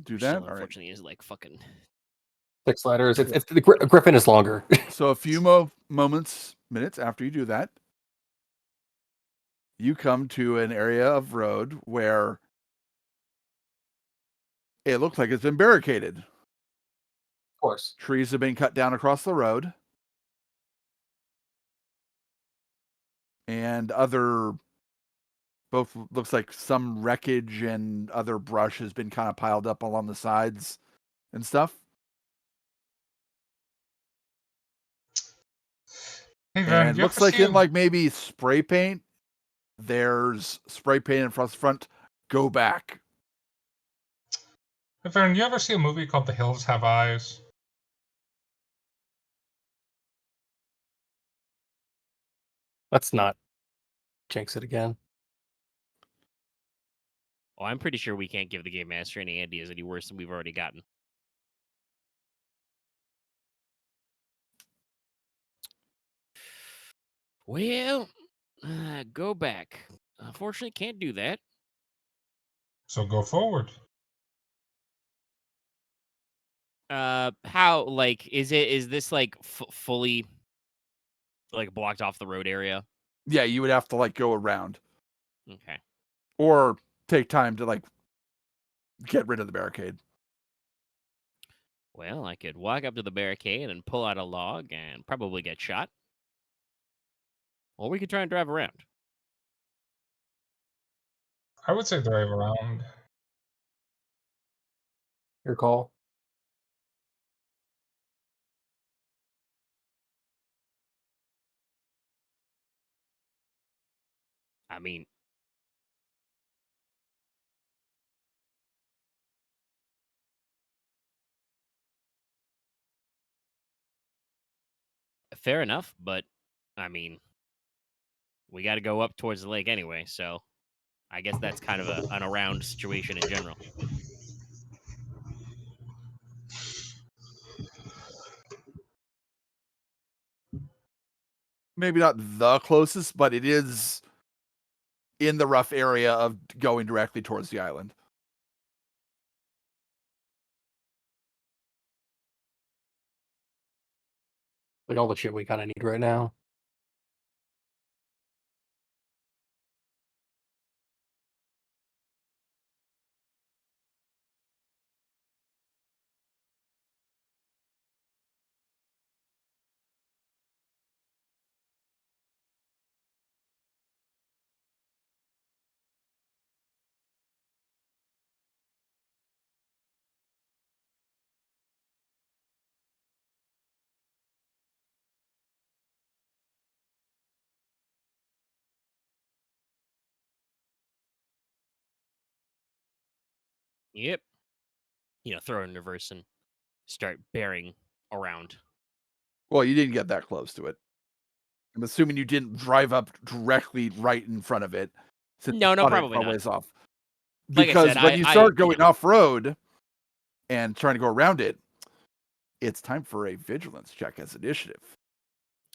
Do Which that. still, All right. unfortunately, is like fucking. 6 letters. It's the Griffin is longer. So a few minutes after you do that, you come to an area of road where it looks like it's been barricaded. Of course. Trees have been cut down across the road. And both looks like some wreckage and other brush has been kind of piled up along the sides and stuff. Hey, Vern, And you looks ever like see in like maybe spray paint. There's spray paint across the front. Go back. Hey, Vern, you ever see a movie called The Hills Have Eyes? Let's not jinx it again. Oh, I'm pretty sure we can't give the game master any ideas any worse than we've already gotten. Well, go back. Unfortunately, can't do that. So go forward. How like is this like fully like blocked off the road area? Yeah, you would have to like go around Okay. or take time to like get rid of the barricade. Well, I could walk up to the barricade and pull out a log and probably get shot. Or we could try and drive around. I would say drive around. Your call. I mean, fair enough, but I mean, we got to go up towards the lake anyway, so I guess that's kind of an around situation in general. Maybe not the closest, but it is in the rough area of going directly towards the island. Like all the shit we kind of need right now. Yep. Throw it in reverse and start bearing around. Well, you didn't get that close to it. I'm assuming you didn't drive up directly right in front of it. Since No, you thought it probably a not. ways off. Like I Because said, when you start going off road and trying to go around it, it's time for a vigilance check as initiative.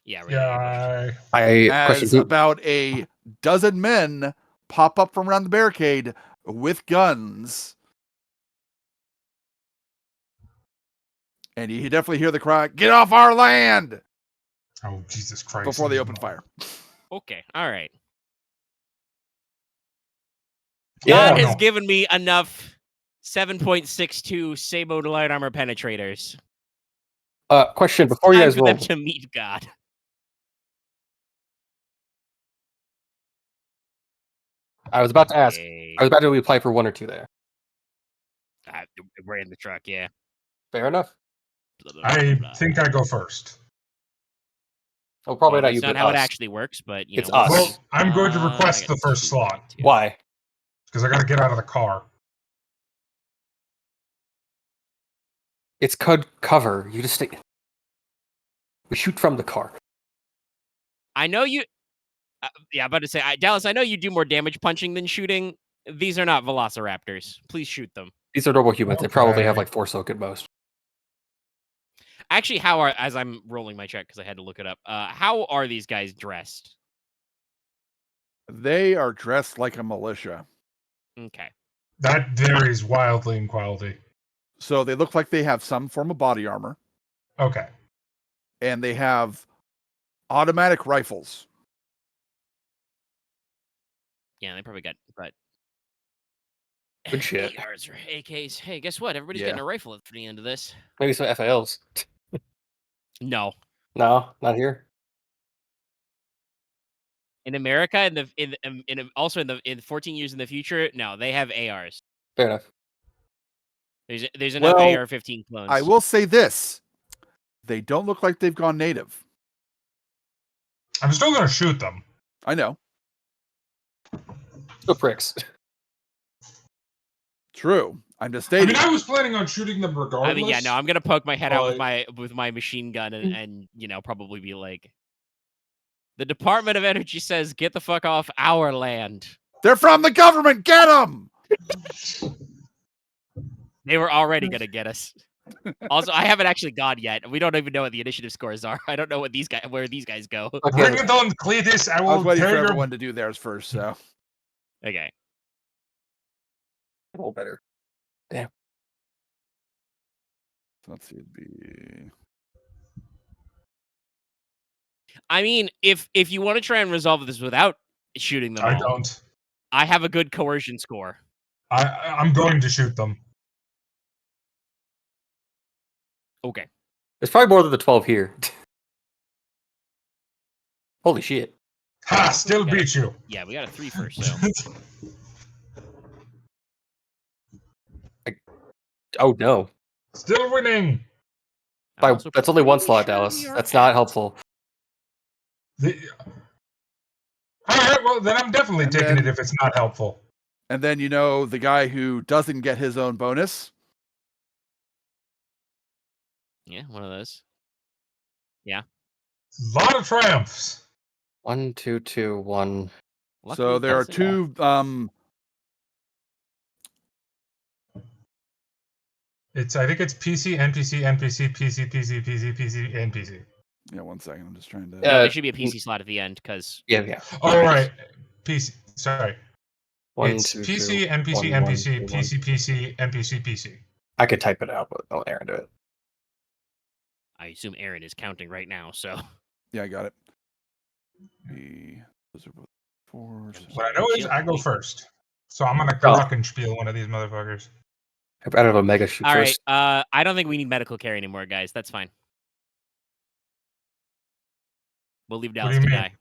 Yeah, really. Yeah. As about a dozen men pop up from around the barricade with guns. And you definitely hear the cry, "Get off our land!" Oh, Jesus Christ. Before they open fire. Okay, all right. Yeah. God has given me enough 7.62 Sabo light armor penetrators. Question before you Time guys for them roll. to meet God. I was about to ask. Okay. I was about to apply for 1 or 2 there. We're in the truck, yeah. Fair enough. I think I go first. Oh, probably Well, not that's you, not but how us. it actually works, but It's we'll us. see. Well, I'm going to I request got the first 2, slot. 2. Why? Because I got to get out of the car. It's cover. You just stay. We shoot from the car. I know you. Yeah, I'm about to say, Dallas. I know you do more damage punching than shooting. These are not velociraptors. Please shoot them. These are normal humans. They probably have Okay. like 4 soak at most. Actually, as I'm rolling my check because I had to look it up. How are these guys dressed? They are dressed like a militia. Okay. That varies wildly in quality. So they look like they have some form of body armor, Okay. and they have automatic rifles. Yeah, they probably got Good shit. ARs or AKs. Hey, guess what? Everybody's Yeah. getting a rifle at the end of this. Maybe some FALs. No. No, not here. In America, also in 14 years in the future, no, they have ARs. Fair enough. There's enough Well, AR-15 clones. I will say this: they don't look like they've gone native. I'm still going to shoot them. I know. Still pricks. True. I'm just I stating. mean, I was planning on shooting them regardless. I mean, yeah, no, I'm gonna poke my head out but- with my machine gun and probably be like, the Department of Energy says get the fuck off our land. They're from the government. Get them. They were already gonna get us. Also, I haven't actually gone yet. We don't even know what the initiative scores are. I don't know where these guys go. Bring it on, Cletus. I I was will waiting for tear your... everyone to do theirs first. So Okay. A little better. let's see. It'd be I mean, if you want to try and resolve this without shooting them I all, don't. I have a good coercion score. I'm going to shoot them. Okay. There's probably more than the 12 here. Holy shit. Ha! Still Okay. beat you. Yeah, we got a 3 first, so. Oh no. Still winning. That's only 1 slot, Dallas. That's not helpful. All right, well, then I'm definitely And taking then- it if it's not helpful. and then the guy who doesn't get his own bonus. Yeah, one of those. Lot of triumphs. 1, 2, 2, 1. So Luckily, there are that's it. 2. I think it's PC, NPC, NPC, PC, PC, PC, PC, NPC. Yeah, 1 second. I'm just trying to. No, there should be a PC slot at the end because Yeah. All right. PC. Sorry. 1, It's 2, PC, 2, NPC, 1, NPC, 1, PC, PC, NPC, PC. I could type it out, but I'll Aren do it. I assume Aren is counting right now. So Yeah, I got it. Those are both 4s. What I know is I go first. So I'm going to Oh. glockenspiel one of these motherfuckers. I better have a mega shoot all right. first. I don't think we need medical care anymore, guys. That's fine. We'll leave do Dallas you to mean? die.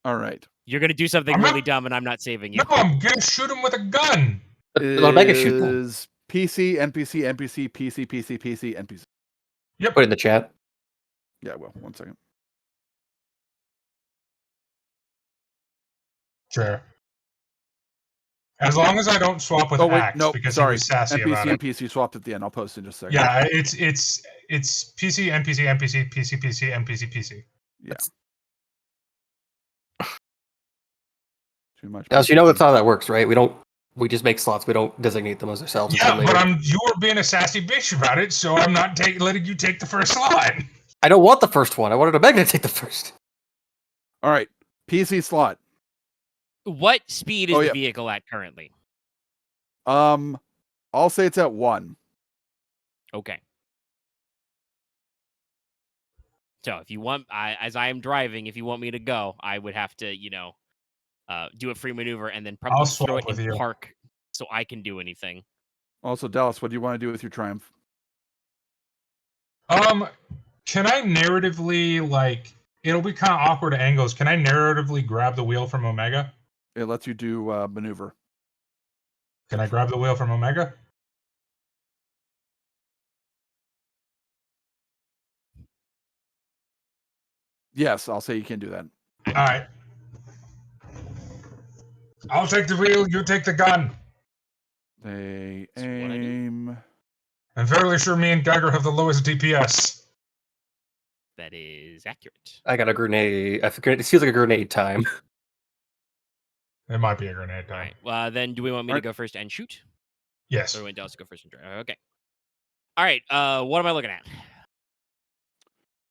All right. You're gonna do something I'm not- really dumb, and I'm not saving you. No, I'm going to shoot him with a gun. Let mega shoot them. Is PC, NPC, NPC, PC, PC, PC, NPC. Yep. Put it in the chat. Yeah, well, 1 second. Sure. As long as I don't swap with Oh wait, Axe no, because sorry. he was sassy NPC about and it. PC swapped at the end. I'll post in just a second. Yeah, it's PC, NPC, NPC, PC, PC, NPC, PC. Yeah. Too much. Dallas, you know that's not how that works, right? We just make slots. We don't designate them as ourselves Yeah, until later. but you were being a sassy bitch about it, so I'm not letting you take the first slot. I don't want the first one. I wanted a mega to take the first. All right. PC slot. What speed is Oh, the yeah. vehicle at currently? I'll say it's at 1. Okay. So if you want, as I am driving, if you want me to go, I would have to, do a free maneuver and then probably I'll throw swap it with in you. park so I can do anything. Also, Dallas, what do you want to do with your triumph? Can I narratively, it'll be kind of awkward angles. Can I narratively grab the wheel from Omega? It lets you do maneuver. Can I grab the wheel from Omega? Yes, I'll say you can do that. All right. I'll take the wheel. You take the gun. They That's what I do. aim. I'm fairly sure me and Geiger have the lowest DPS. That is accurate. I got a grenade. It feels like a grenade time. It might be a grenade All time. right. Well, then do we want me to Alright. go first and shoot? Yes. Or do we want Dallas to go first and try? Okay. All right. What am I looking at?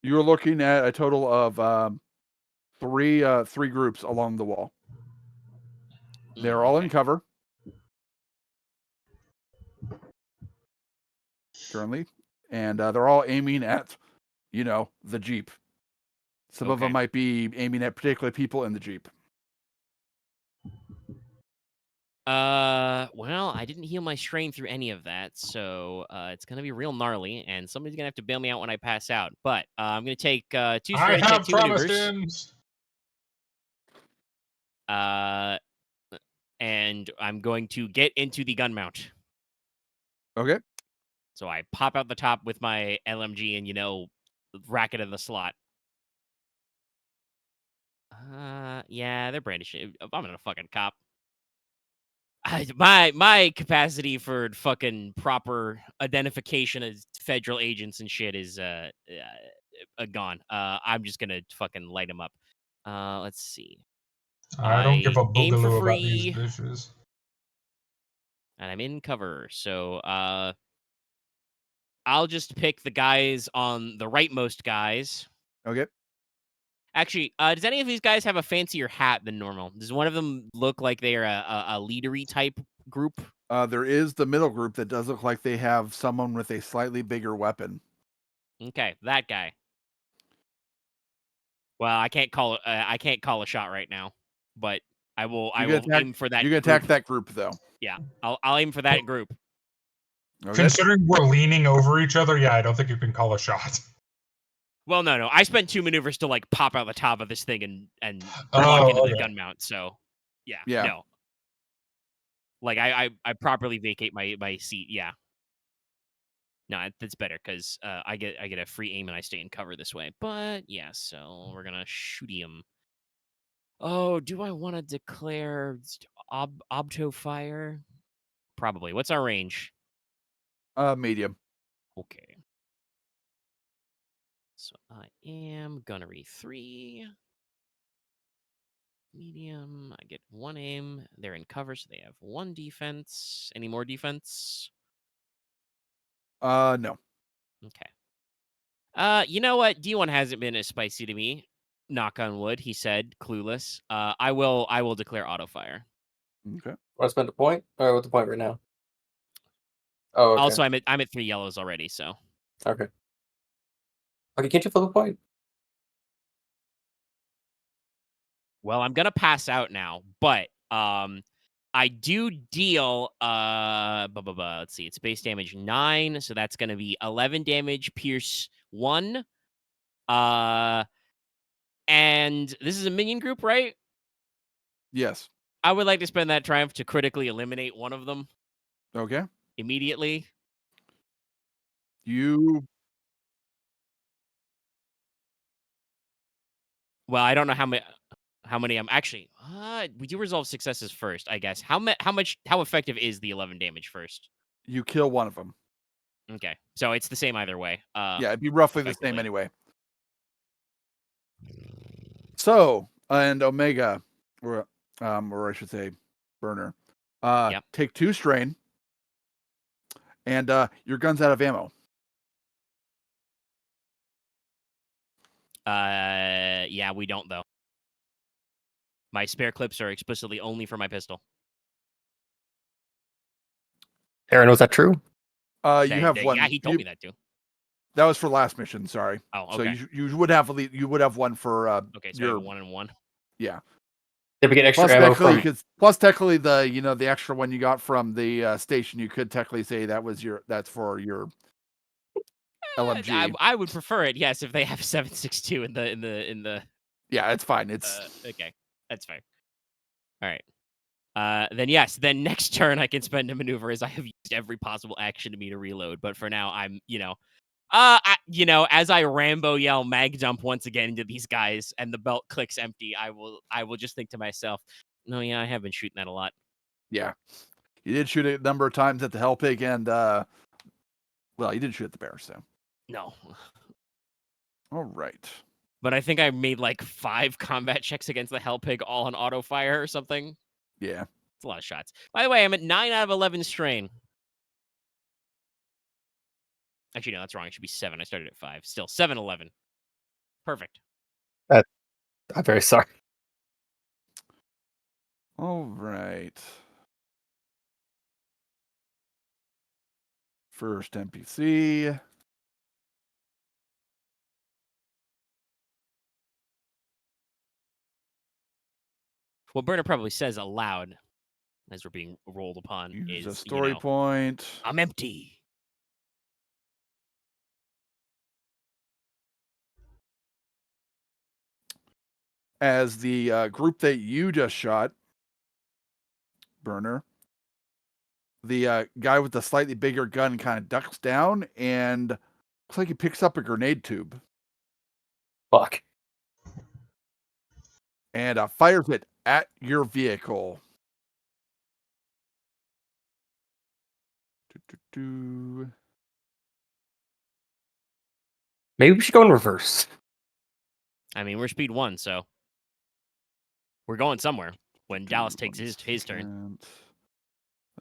You're looking at a total of three groups along the wall. They're all in Okay. cover currently, and they're all aiming at, the Jeep. Some of them Okay. might be aiming at particular people in the Jeep. Well, I didn't heal my strain through any of that, so it's gonna be real gnarly, and somebody's gonna have to bail me out when I pass out. But I'm gonna take 2 I strain, have take 2 promised maneuvers. him. And I'm going to get into the gun mount. Okay. So I pop out the top with my LMG and rack it in the slot. Yeah, they're brandishing. I'm gonna fucking cop. My capacity for fucking proper identification as federal agents and shit is gone. I'm just gonna fucking light them up. Let's see. I don't give a I aim for boogaloo about these free. dishes. And I'm in cover, so I'll just pick the guys on the rightmost guys. Okay. Actually, does any of these guys have a fancier hat than normal? Does one of them look like they are a leadery type group? There is the middle group that does look like they have someone with a slightly bigger weapon. Okay, that guy. Well, I can't call a shot right now, but I will aim for that. You can attack that group though. Yeah, I'll aim for that group. Okay. Considering we're leaning over each other, yeah, I don't think you can call a shot. Well, no. I spent 2 maneuvers to like pop out the top of this thing and walk into the okay. gun mount. So, yeah. Yeah. No. Like I properly vacate my seat. Yeah. No, that's better because I get a free aim and I stay in cover this way. But yeah, so we're gonna shoot him. Oh, do I want to declare obto fire? Probably. What's our range? Medium. Okay. So I am gunnery 3. Medium. I get 1 aim. They're in cover, so they have 1 defense. Any more defense? No. Okay. You know what? D1 hasn't been as spicy to me. Knock on wood, he said, clueless. I will declare auto fire. Okay. Want to spend a point? Or what's the point right now? Oh, okay. Also, I'm at 3 yellows already, so. Okay. Okay, can't you flip a point? Well, I'm gonna pass out now, but I do deal let's see, it's base damage 9, so that's gonna be 11 damage, pierce 1. And this is a minion group, right? Yes. I would like to spend that triumph to critically eliminate one of them Okay. immediately. Well, I don't know how many I'm actually. We do resolve successes first, I guess. How effective is the 11 damage first? You kill one of them. Okay, so it's the same either way. Yeah, it'd be roughly the same effectively. anyway. So, and Omega, or I should say, Burner, Yep. take 2 strain, and your gun's out of ammo. Yeah, we don't though. My spare clips are explicitly only for my pistol. Aren, was that true? You have one. Yeah, he told me that too. That was for last mission. Sorry. Oh, So okay. you would have one for Okay, so I your have 1 and 1. yeah. Did we get extra Plus ammo technically, from? plus technically the extra one you got from the station, you could technically say that's for your LMG. I would prefer it, yes, if they have 7.62 in the. Yeah, it's fine. It's Okay, that's fine. All right. then yes, then next turn I can spend a maneuver as I have used every possible action to me to reload. But for now, I'm, as I Rambo yell mag dump once again into these guys and the belt clicks empty, I will just think to myself, no, yeah, I have been shooting that a lot. Yeah. You did shoot a number of times at the Hell Pig and, well, you didn't shoot at the bear, so. No. All right. But I think I made like 5 combat checks against the Hell Pig all on auto fire or something. Yeah. It's a lot of shots. By the way, I'm at 9 out of 11 strain. Actually, no, that's wrong. It should be 7. I started at 5. Still, 7-11. Perfect. I'm very sorry. All right. First NPC. What Burner probably says aloud as we're being rolled upon Use a is, story point. I'm empty. As the group that you just shot, Burner, the guy with the slightly bigger gun kind of ducks down and looks like he picks up a grenade tube Fuck. and fires it at your vehicle. Maybe we should go in reverse. I mean, we're speed 1, so we're going somewhere. When Dallas takes his turn, Second.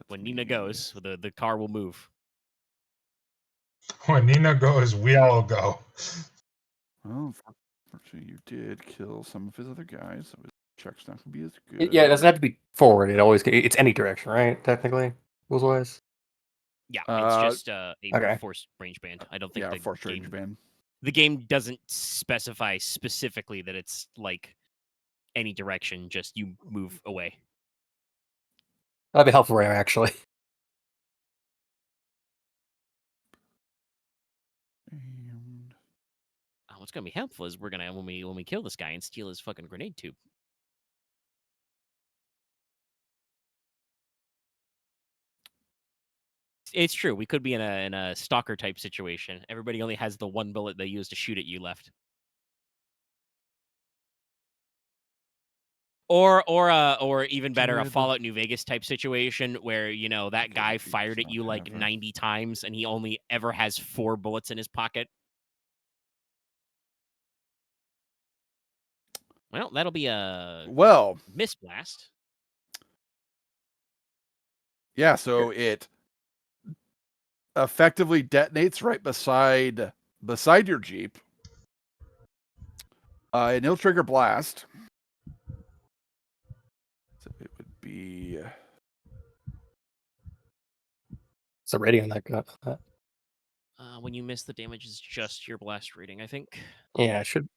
when Nina goes, the car will move. When Nina goes, we all go. Well, unfortunately, you did kill some of his other guys, so his check's not going to be as good. Yeah, it doesn't have to be forward. It's any direction, right? Technically, rules wise. Yeah, it's just a okay. force range band. I don't think the force range game, band. the game doesn't specify specifically that it's like any direction, just you move away. That'd be helpful, Ram, actually. And What's gonna be helpful is we're gonna when we kill this guy and steal his fucking grenade tube. It's true. We could be in a stalker type situation. Everybody only has the one bullet they use to shoot at you left. Or even better, a Good. Fallout New Vegas type situation where, that guy Maybe fired does at you not like have a- 90 times and he only ever has 4 bullets in his pocket. Well, that'll be a miss blast. Yeah, so it effectively detonates right beside your Jeep. An ill trigger blast. So it would be It's a rating on that gun. When you miss, the damage is just your blast rating, I think. Yeah, it should.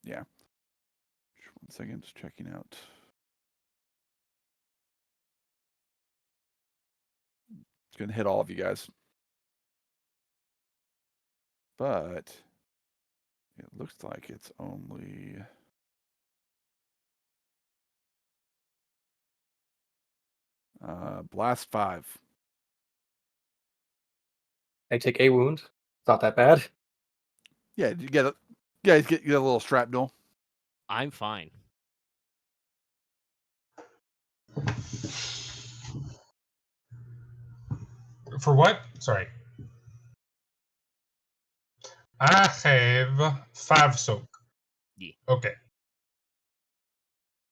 yeah. Just 1 second, just checking out. It's gonna hit all of you guys. But it looks like it's only blast 5. I take a wound. It's not that bad. Yeah, you get you get a little shrapnel. I'm fine. For what? Sorry. I have 5 soak. Yeah. Okay.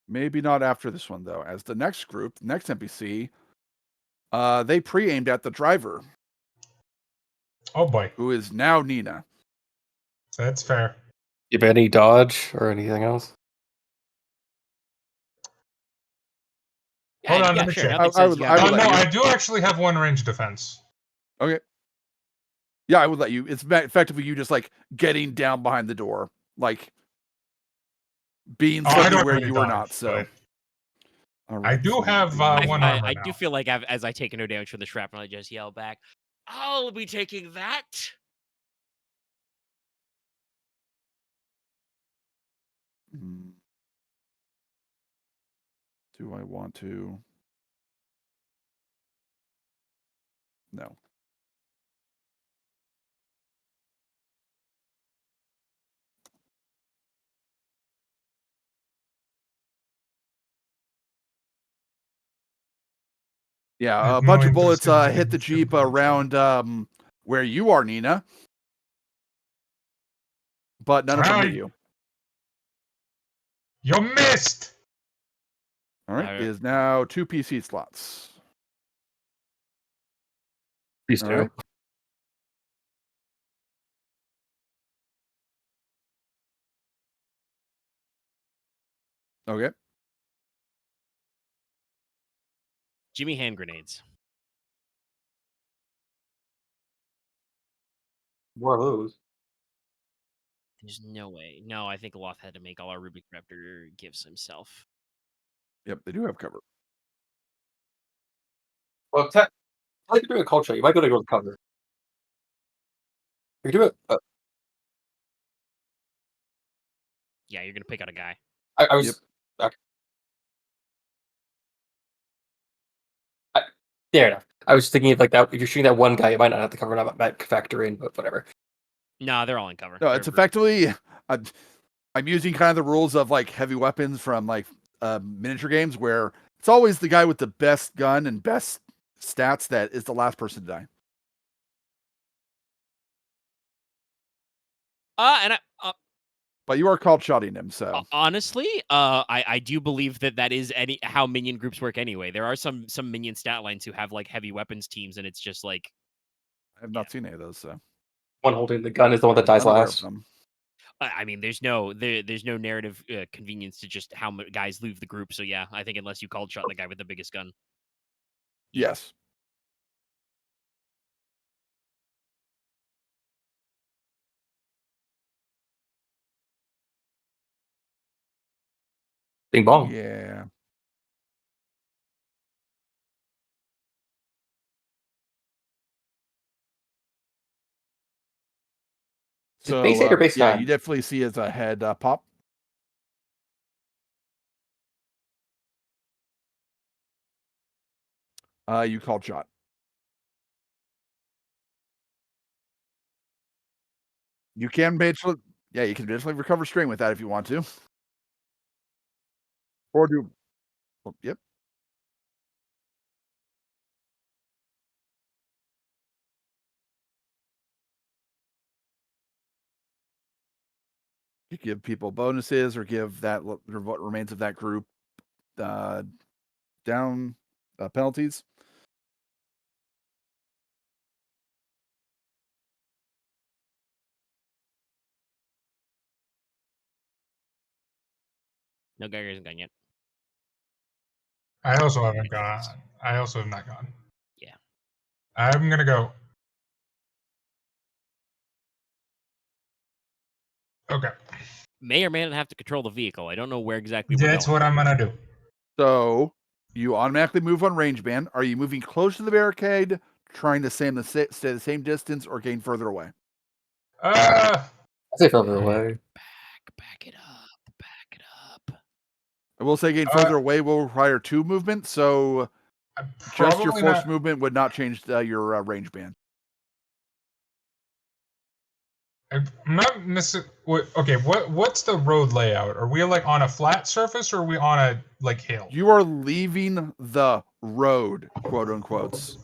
Maybe not after this one though. As the next group, the next NPC, they pre-aimed at the driver, Oh boy. who is now Nina. That's fair. You have any dodge or anything else? Hold on, yeah, let me sure. check. Nothing I says would- you I have would to- let No, you. I do actually have 1 range defense. Okay. Yeah, I would let you. It's effectively you just like getting down behind the door, like being I suddenly don't where really you were dodge, not. So but all I right, do so have, the- 1 I armor do now. feel like as I take no damage from the shrapnel, I just yell back, I'll be taking that. Do I want to? No. Yeah, a bunch of bullets hit the Jeep around where you are, Nina. But none of them hit you. You missed! All right, is now 2 PC slots. Please All do. right. Okay. Jimmy hand grenades. More of those. There's no way. No, I think Loth had to make all our Rubik Raptor gifts himself. Yep, they do have cover. Well, I like you're doing a culture. You might be able to go to cover. You're doing. Yeah, you're gonna pick out a guy. I was. Yep. Fair enough. I was thinking of like that. If you're shooting that one guy, you might not have to cover. Not might factor in, but whatever. No, they're all in cover. No, it's effectively. I'm using kind of the rules of like heavy weapons from like miniature games where it's always the guy with the best gun and best stats that is the last person to die. But you are called shotting him, so honestly, I do believe that is how minion groups work anyway. There are some minion stat lines who have like heavy weapons teams, and it's just like I've not seen any of those. So one holding the gun is the one that dies unaware of last. them. I mean, there's no narrative convenience to just how many guys leave the group. So yeah, I think unless you called shot the guy with the biggest gun. Yes. Bing bong. Yeah. So base 8 or base yeah, 9? you definitely see as a head pop. You called shot. You can basically, yeah, you can basically recover strain with that if you want to. Or do, well, yep. You give people bonuses or give that what remains of that group down penalties. No, Geiger isn't gone yet. I also haven't gone. I also have not gone. Yeah. I'm gonna go. Okay. May or may not have to control the vehicle. I don't know where exactly. That's what I'm gonna do. So you automatically move on range band. Are you moving close to the barricade, trying to stay the same distance, or gain further away? I say further away. Back it up. Back it up. I will say gain further away will require 2 movements, so just your force movement would not change your range band. I'm not missing. Okay, what's the road layout? Are we like on a flat surface, or are we on a like hill? You are leaving the road, quote unquote,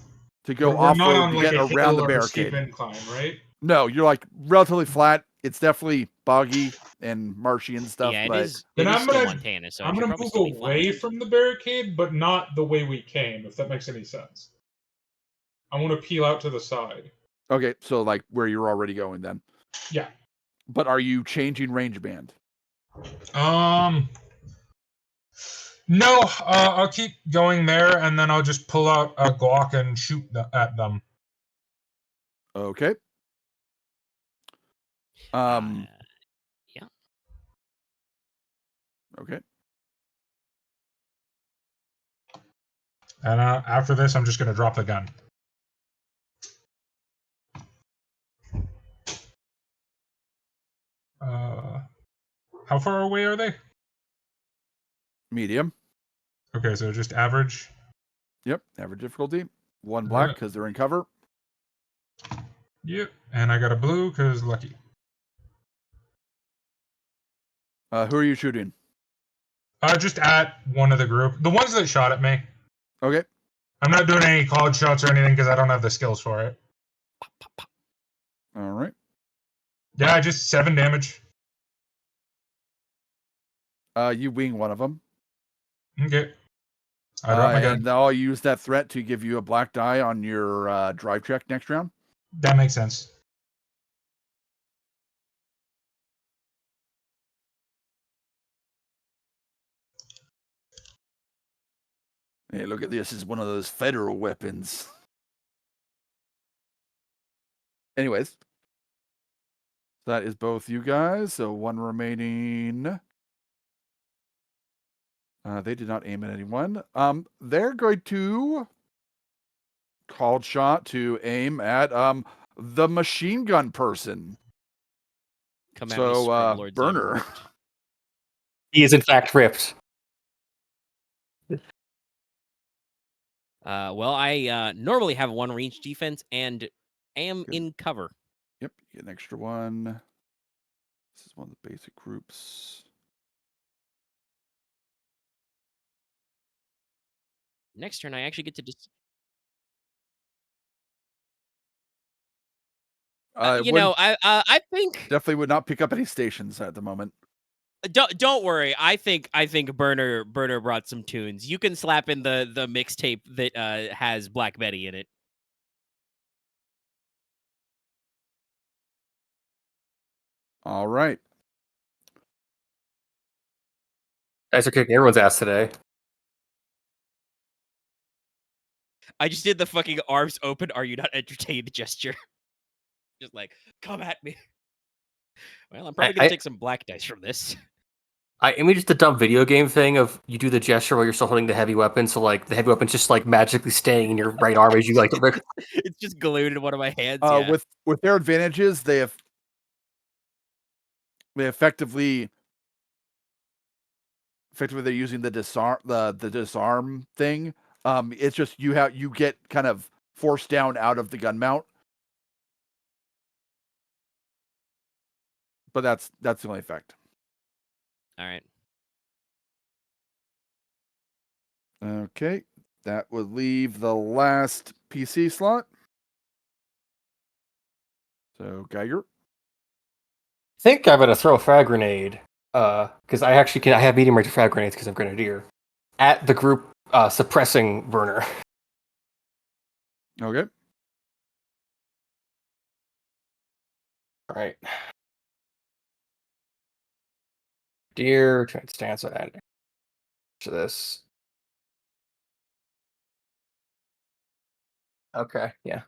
to go We're off not road on to like get a around hill the or a steep barricade. incline, right? No, you're like relatively flat. It's definitely boggy and marshy and stuff. Yeah, it but is. It is still Montana, so I'm gonna move away from the barricade, but not the way we came. If that makes any sense. I want to peel out to the side. Okay, so like where you're already going then. Yeah. But are you changing range band? No, I'll keep going there, and then I'll just pull out a Glock and shoot at them. Okay. Yeah. Okay. And after this, I'm just going to drop the gun. How far away are they? Medium. Okay, so just average. Yep, average difficulty. 1 black because they're in cover. Yep, and I got a blue because lucky. Who are you shooting? Just at one of the group. The ones that shot at me. Okay. I'm not doing any college shots or anything because I don't have the skills for it. All right. Yeah, just 7 damage. You wing one of them. Okay. I drop my gun. And I'll use that threat to give you a black die on your drive check next round. That makes sense. Hey, look at this. It's one of those federal weapons. Anyways, that is both you guys. So one remaining. They did not aim at anyone. They're going to called shot to aim at the machine gun person. Come at me, So Scrub Lords, I'm Burner. ripped. He is in fact ripped. Well, I normally have 1 range defense and am in cover. Yep, you get an extra 1. This is one of the basic groups. Next turn, I actually get to just. I think. Definitely would not pick up any stations at the moment. Don't worry. I think Burner brought some tunes. You can slap in the mixtape that has Black Betty in it. All right. Guys are kicking everyone's ass today. I just did the fucking arms open. Are you not entertained gesture? Just like, come at me. Well, I'm probably gonna take some black dice from this. I imaged the dumb video game thing of you do the gesture while you're still holding the heavy weapon, so like the heavy weapon's just like magically staying in your right arm as you like. It's just glued in one of my hands. Yeah. With their advantages, they effectively they're using the disarm thing. It's just you get kind of forced down out of the gun mount. But that's the only effect. All right. Okay. That would leave the last PC slot. So Geiger. I think I'm gonna throw a frag grenade. Because I have medium range frag grenades because I'm grenadier. At the group suppressing Burner. Okay. Alright. Deer, try to stance at this. Okay, yeah.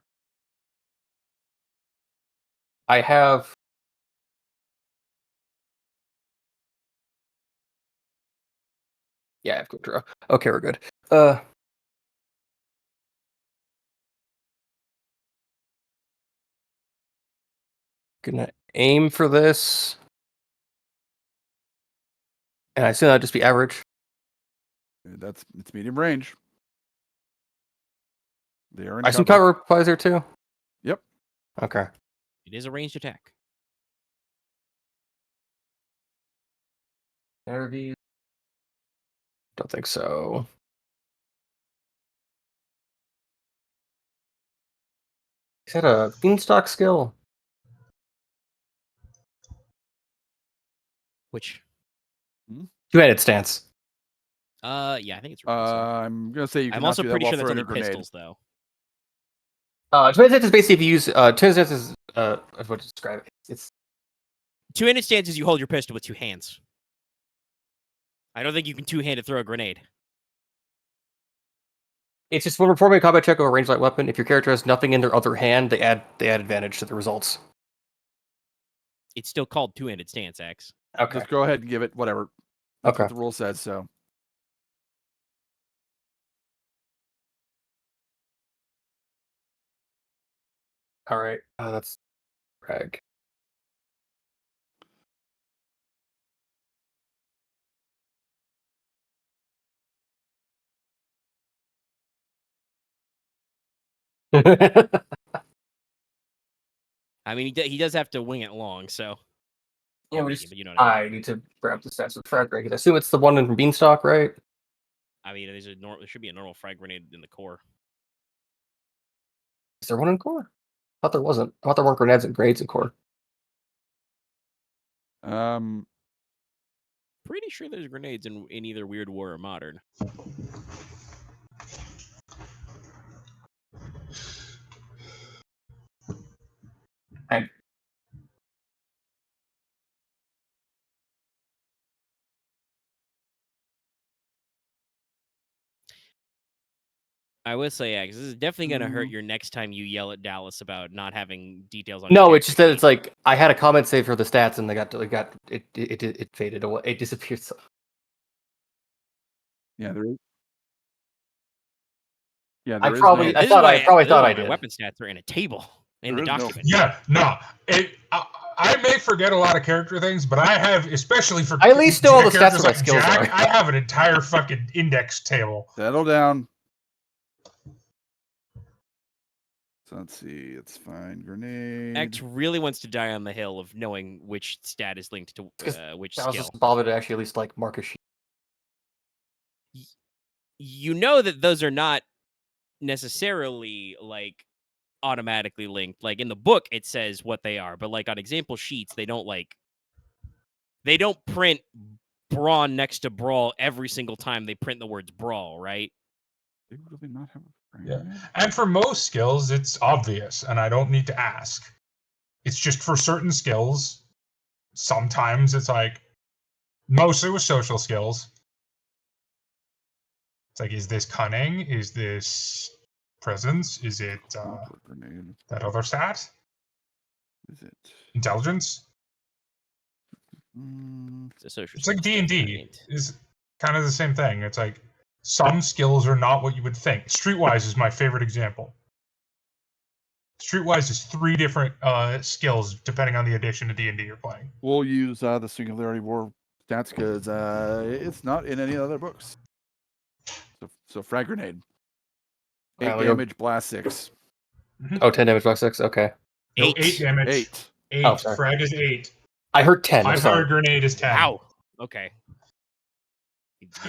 I have I have quick draw. Okay, we're good. Gonna aim for this. And I assume that'd just be average. It's medium range. They are in I assume cover applies there too? Yep. Okay. It is a ranged attack. Interview. Don't think so. Is that a beanstalk skill? Which? Two-handed stance. Yeah, I think it's. I'm gonna say you can. I'm also do pretty that sure while that's only throwing a grenade. pistols, though. Two-handed stance is basically if you use two-handed stance is what to describe it. It's Two-handed stance is you hold your pistol with 2 hands. I don't think you can two-handed throw a grenade. It's just when performing a combat check of a ranged light weapon, if your character has nothing in their other hand, they add advantage to the results. It's still called two-handed stance, X. Okay. Just go ahead and give it whatever. That's Okay. what the rule says. So. All right. That's Craig. I mean, he does have to wing it long, so. Yeah, Or we medium, just, but you know what I mean. I need to grab the stats with frag grenade. I assume it's the one in Beanstalk, right? I mean, there should be a normal frag grenade in the core. Is there one in core? I thought there wasn't. I thought there weren't grenades and grades in core. Pretty sure there's grenades in either Weird War or Modern. I will say, yeah, because this is definitely going to hurt your next time you yell at Dallas about not having details on. No, it's just that it's like I had a comment saved for the stats and they got it faded away. It disappeared. So. Yeah, there is. Yeah, I there is probably no, I thought I my did. weapon stats are in a table in the There is no- document. Yeah, no. I may forget a lot of character things, but I have, especially for I at least know all the stats characters of my like skills Jack, are. I have an entire fucking index table. Settle down. So let's see. It's fine. Grenade. X really wants to die on the hill of knowing which stat is linked to which I was skill. just bothered to actually at least like mark a sheet. You know that those are not necessarily like automatically linked. Like in the book, it says what they are, but like on example sheets, they don't print brawn next to brawl every single time they print the words brawl, right? They really not have a Yeah. And for most skills, it's obvious, and I don't need to ask. It's just for certain skills. Sometimes it's like, mostly with social skills. It's like, is this cunning? Is this presence? Is it Grenade. that other stat? Is it? Intelligence? It's a social. It's like D&D is kind of the same thing. It's like some skills are not what you would think. Streetwise is my favorite example. Streetwise is 3 different skills depending on the edition of D&D you're playing. We'll use the Singularity War stats because it's not in any other books. So frag grenade. 8 damage, blast 6. Oh, 10 damage, blast 6. Okay. No, 8 damage. 8. 8. Oh, sorry. Frag is 8. I heard 10. High powered grenade is 10. Wow. Okay.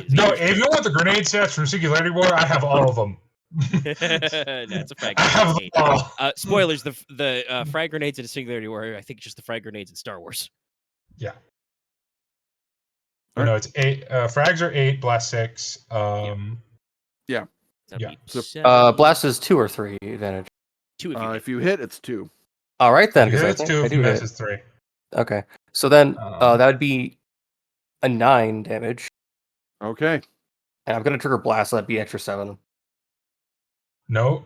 No, if you want the grenade stats from Singularity War, I have all of them. That's a frag I have grenade. all. Spoilers: the frag grenades in a Singularity War, I think, just the frag grenades in Star Wars. Yeah. Oh, no, it's 8. Frags are 8, blast 6. Yeah. So, blast is 2 or 3 advantage. 2 if you hit. If you hit, it's 2. All right then. If you hit, I it's think 2. I If do you hit. miss, it's 3. Okay. So then that would be a 9 damage. Okay. And I'm gonna trigger blast, so that'd be extra 7. No,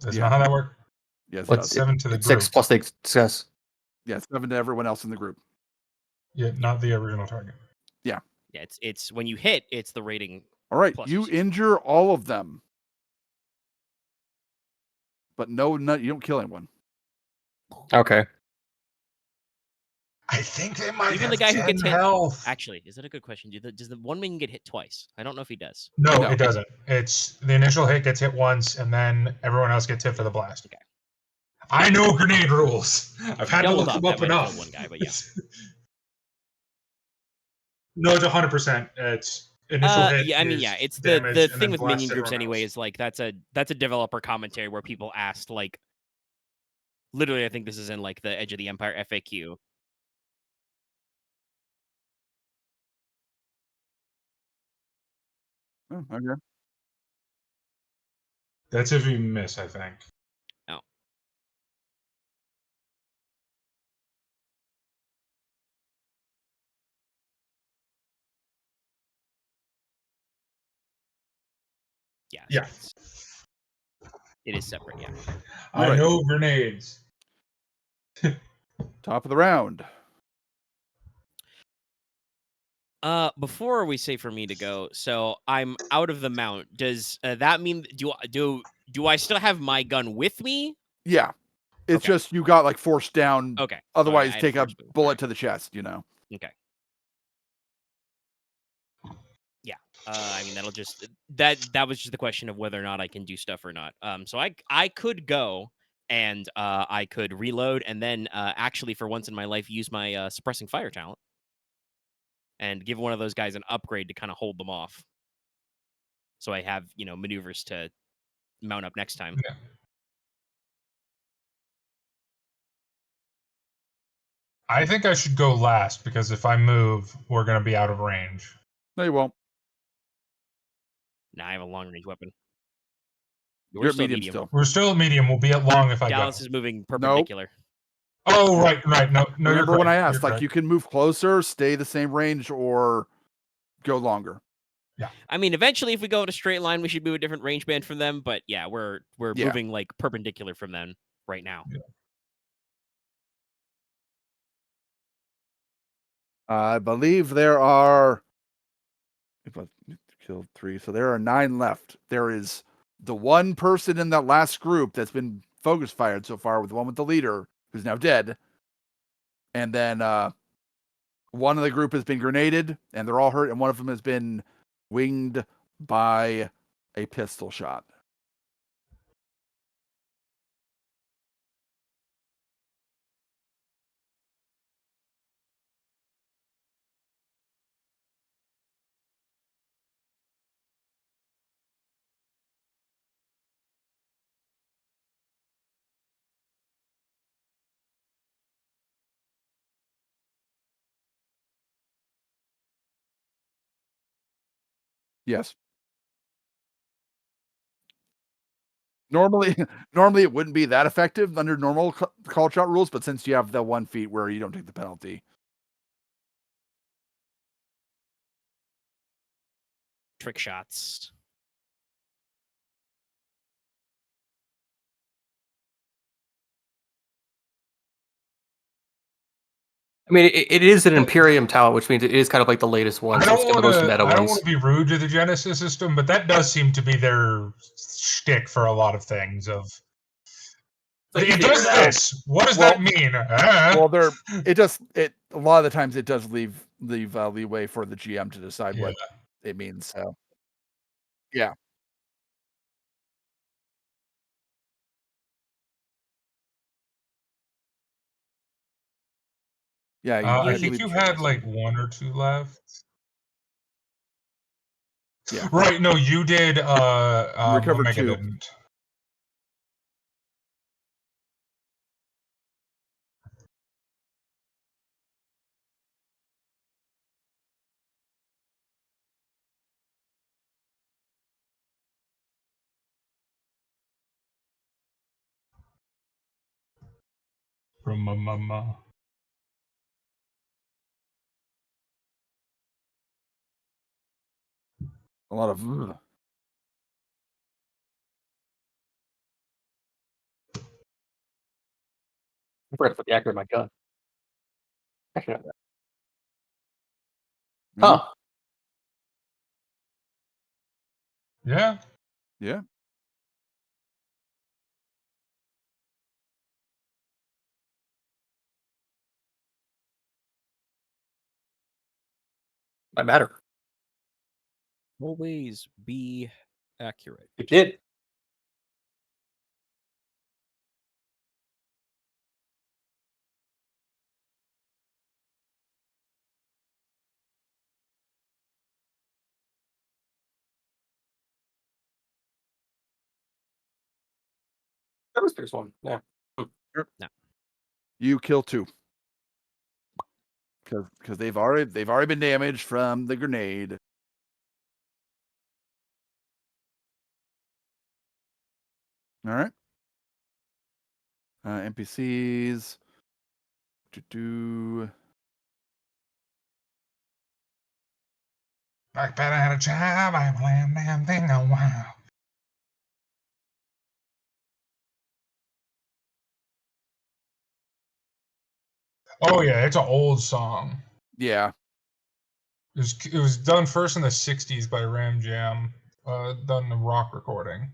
that's Yeah. not how that works. Yes, What's 7 to the it's group. 6 plus the success. Yeah, 7 to everyone else in the group. Yeah, not the original target. Yeah, it's when you hit, it's the rating. All right, Plus you your injure all of them. But you don't kill anyone. Okay. I think they might Even have the guy who 10 gets hit. health. Actually, is that a good question? Does the one minion get hit twice? I don't know if he does. No, No. it doesn't. It's the initial hit gets hit once, and then everyone else gets hit for the blast. Okay. I know grenade rules. I've had to Doubled look them that up might have enough. killed one guy, but yeah. No, it's 100%. It's initial hit. Yeah, I mean, is yeah, it's damage, the and thing then with blast minion groups everyone anyway else. is like that's a developer commentary where people asked like, literally, I think this is in like the Edge of the Empire FAQ. Oh, okay. That's if you miss, I think. Oh. Yeah. Yeah. It is separate, yeah. I Right. know grenades. Top of the round. Before we say for me to go, so I'm out of the mount. Does that mean do I still have my gun with me? Yeah. It's Okay. just you got like forced down. Okay. Otherwise, I had take a force move. bullet Alright. to the chest, you know. Okay. Yeah. I mean that'll just that was just the question of whether or not I can do stuff or not. So I could go and I could reload and then actually, for once in my life, use my suppressing fire talent and give one of those guys an upgrade to kind of hold them off. So I have, maneuvers to mount up next time. Yeah. I think I should go last because if I move, we're going to be out of range. No, you won't. Now I have a long range weapon. You're still at medium still. We're still at medium. We'll be at long if I Dallas go. is moving perpendicular. Oh, right. No, Remember you're when I correct. asked, like, you can move closer, stay the same range, or go longer. Yeah. I mean, eventually, if we go in a straight line, we should move a different range band from them. But yeah, we're Yeah. moving like perpendicular from them right now. Yeah. I believe there are. If I killed 3, so there are 9 left. There is the one person in that last group that's been focus fired so far, with the one with the leader who's now dead, and then one of the group has been grenaded, and they're all hurt, and one of them has been winged by a pistol shot. Yes. Normally it wouldn't be that effective under normal call shot rules, but since you have the 1 feat where you don't take the penalty. Trick shots. I mean, it is an Imperium talent, which means it is kind of like the latest one. I So it's got the most meta don't ones. want to be rude to the Genesys system, but that does seem to be their shtick for a lot of things. It does this. What does that mean? Well, it a lot of the times it does leave leeway for the GM to decide what it means. So, yeah. Yeah, I think you had like 1 or 2 left. Yeah. Right. No, you did. recovered Omega 2. didn't. Mama. A lot of. I forgot to put the accurate in my gun. Actually, not that. Mhm. Huh. Yeah. Yeah. Might matter. Always be accurate. It did. That was this one. Yeah. No. You kill 2. Because they've already been damaged from the grenade. All right. NPCs. I bet I had a job. I'm playing damn thing a while. Oh yeah, it's an old song. Yeah. It was done first in the '60s by Ram Jam. Done a rock recording.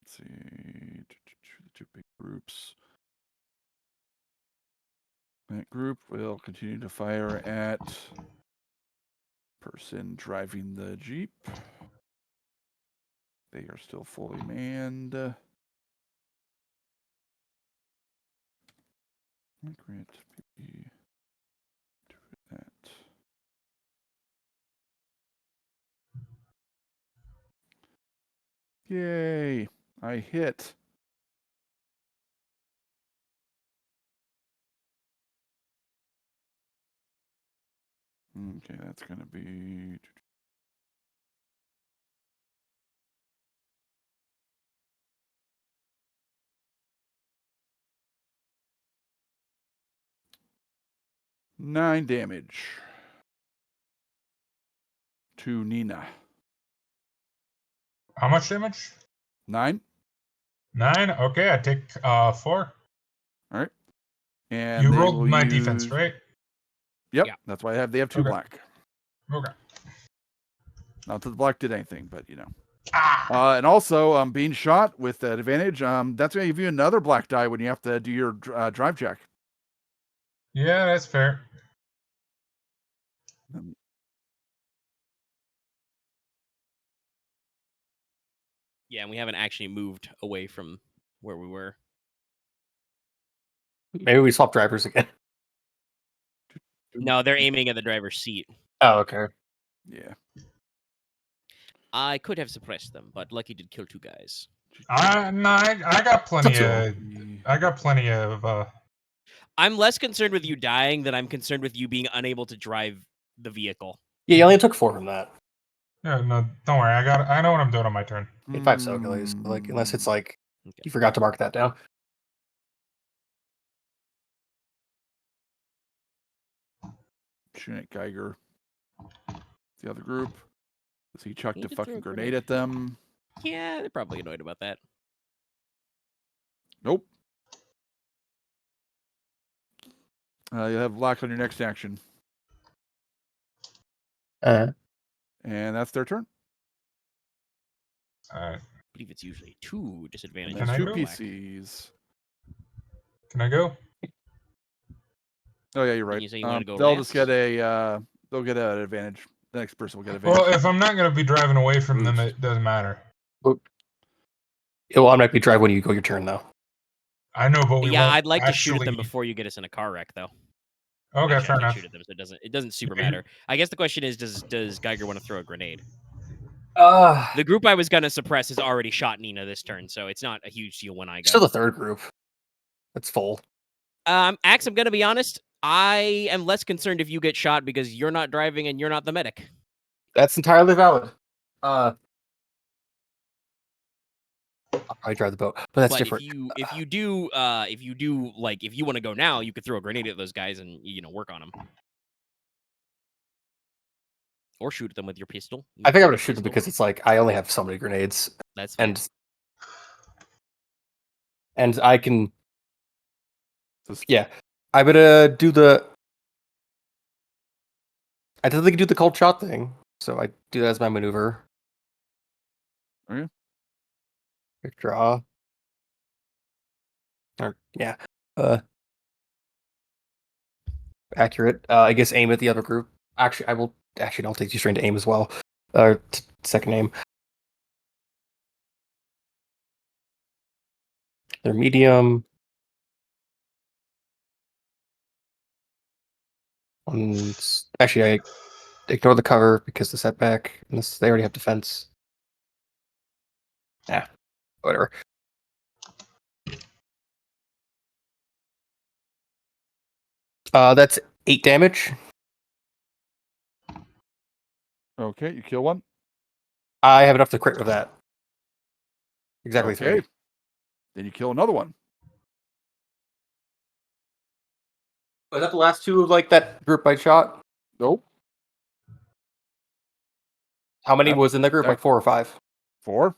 Let's see. The 2 big groups. That group will continue to fire at person driving the Jeep. They are still fully manned. Grant PP to that. Yay! I hit. Okay, that's gonna be. Nine damage to Nina. How much damage? 9. 9. Okay, I take 4. All right. And You they rolled will my use... defense, right? Yep, Yeah. that's why they have 2 Okay. black. Okay. Not that the black did anything, but you know. Ah! And also, being shot with that advantage, that's going to give you another black die when you have to do your drive check. Yeah, that's fair. Yeah, and we haven't actually moved away from where we were. Maybe we swap drivers again. No, they're aiming at the driver's seat. Oh, okay. Yeah. I could have suppressed them, but Lucky did kill 2 guys. No, I got plenty That's of. I got plenty of. I'm less concerned with you dying than I'm concerned with you being unable to drive the vehicle. Yeah, you only took 4 from that. Yeah, no, don't worry. I know what I'm doing on my turn. 5 Soculays. Like, unless it's like Okay. you forgot to mark that down. Shooting at Geiger. The other group. So he chucked He a did throw fucking a grenade grenade. at them. Yeah, they're probably annoyed about that. Nope. You have black on your next action. Uh, And that's their turn. Alright. I believe it's usually 2 disadvantages. And Can I that's for 2 go? black. PCs. Can I go? Oh yeah, you're right. you say you wanted to go they'll last? just get a they'll get an advantage. The next person will get advantage. Well, if I'm not going to be driving away from them, Boost. it doesn't matter. it will automatically drive when you go your turn, though. I know, but we Yeah, won't I'd like to shoot at them actually- before you get us in a car wreck, though. Okay, Actually, I fair can't enough. shoot at them, so it doesn't super matter. I guess the question is, does Geiger want to throw a grenade? The group I was gonna suppress has already shot Nina this turn, so it's not a huge deal when I go. Still the third group. That's full. Axe, I'm gonna be honest. I am less concerned if you get shot because you're not driving and you're not the medic. That's entirely valid. I'll probably drive the boat, but that's But different. if you do like if you want to go now, you could throw a grenade at those guys and work on them, or shoot at them with your pistol. I think I'm Your gonna shoot them pistol. because it's like I only have so many grenades, That's fair. and I can. Just- Yeah, I'm gonna do the. I don't think I can do the cold shot thing, so I do that as my maneuver. Okay. Quick draw. Or yeah, accurate. I guess aim at the other group. Actually, I will. Actually, I'll take you straight to aim as well. Second aim. They're medium. Actually, I ignore the cover because the setback. They already have defense. Yeah, whatever. That's 8 damage. Okay, you kill one. I have enough to crit with that. Exactly Okay. 3. Then you kill another one. Was that the last 2 of like that group I shot? Nope. How many was in the group? that- Like 4 or 5. 4.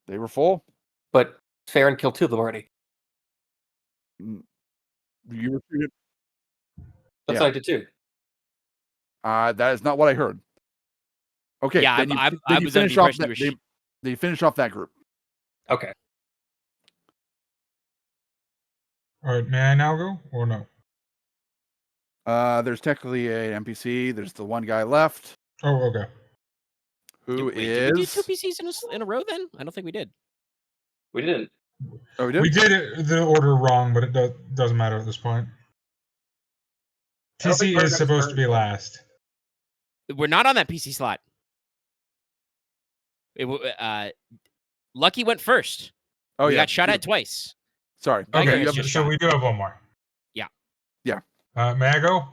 They were full. But Farren killed 2 of them already. You were shooting. That's Yeah. what I did too. That is not what I heard. Okay. Yeah, then I you was under finish the off impression that. you were They finish off that group. Okay. All right, may I now go or no? There's technically an NPC. There's the one guy left. Oh, okay. Who Did we do 2 is? PCs in a row then? I don't think we did. We didn't. Oh, we did. We did it, the order wrong, but it doesn't matter at this point. I don't think PC Farren is got supposed to be started. last. We're not on that PC slot. Lucky went first. Oh, we yeah. got shot at twice. Sorry. Geiger Okay, has you have, just so shot. we do have one more. Yeah. Yeah. May I go?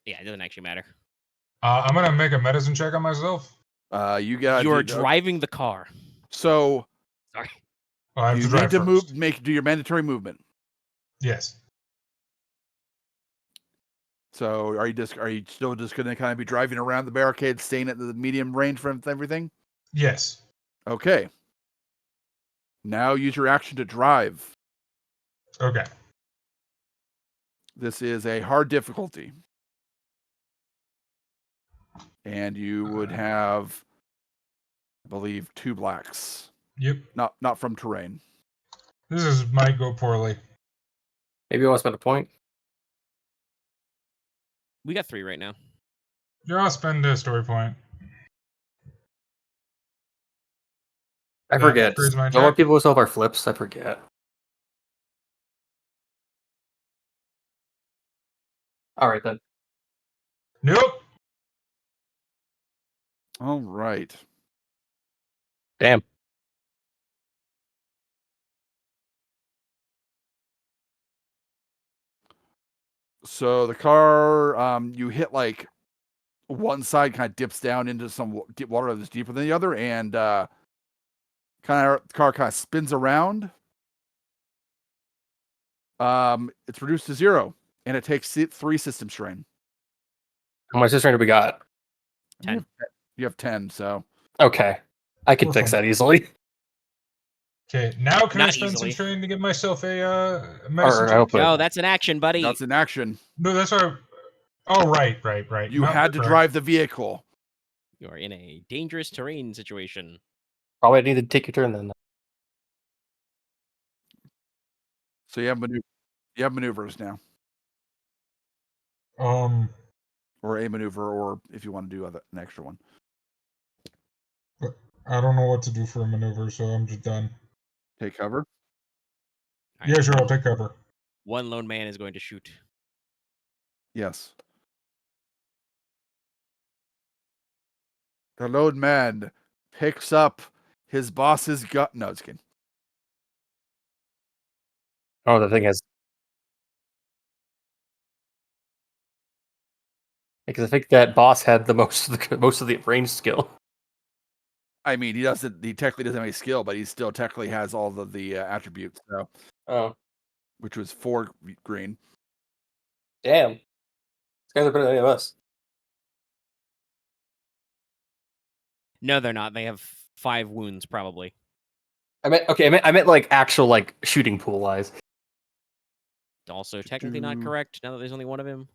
Yeah, it doesn't actually matter. I'm gonna make a medicine check on myself. you got. You're driving the car. So Sorry. Oh, I have you to drive need to first. do your mandatory movement. Yes. So are you still just going to kind of be driving around the barricade, staying at the medium range from everything? Yes. Okay. Now use your action to drive. Okay. This is a hard difficulty. And you would have, I believe, 2 blacks. Yep. Not from terrain. Might go poorly. Maybe you want to spend a point. We got 3 right now. Yeah, I'll spend a story point. I forget. Here's my A lot of check. people solve our flips. I forget. All right then. Nope. All right. Damn. So the car, you hit like one side, kind of dips down into some water that's deeper than the other, and the car kind of spins around. It's reduced to 0, and it takes 3 system strain. How much strain do we got? 10. You have 10, so Okay, I can fix that easily. Okay, now can I Not spend easily. some training to get myself a medicine Or check? I'll put. No, that's an action, buddy. that's an action. No, that's what. Oh, right. You No, had to right. drive the vehicle. You are in a dangerous terrain situation. Probably need to take your turn then. So you have maneuvers now, or a maneuver, or if you want to do an extra one. I don't know what to do for a maneuver, so I'm just done. Take cover. All Yeah, right, sure, I'll take cover. One lone man is going to shoot. Yes. The lone man picks up his boss's gun. No, it's kidding. Oh, the thing is, because I think that boss had the most of the range skill. I mean, he technically doesn't have any skill, but he still technically has all of the attributes. So, which was 4 green. Damn, these guys are better than any of us. No, they're not. They have 5 wounds, probably. I meant like actual like shooting pool wise. Also, technically not correct. Now that there's only one of him.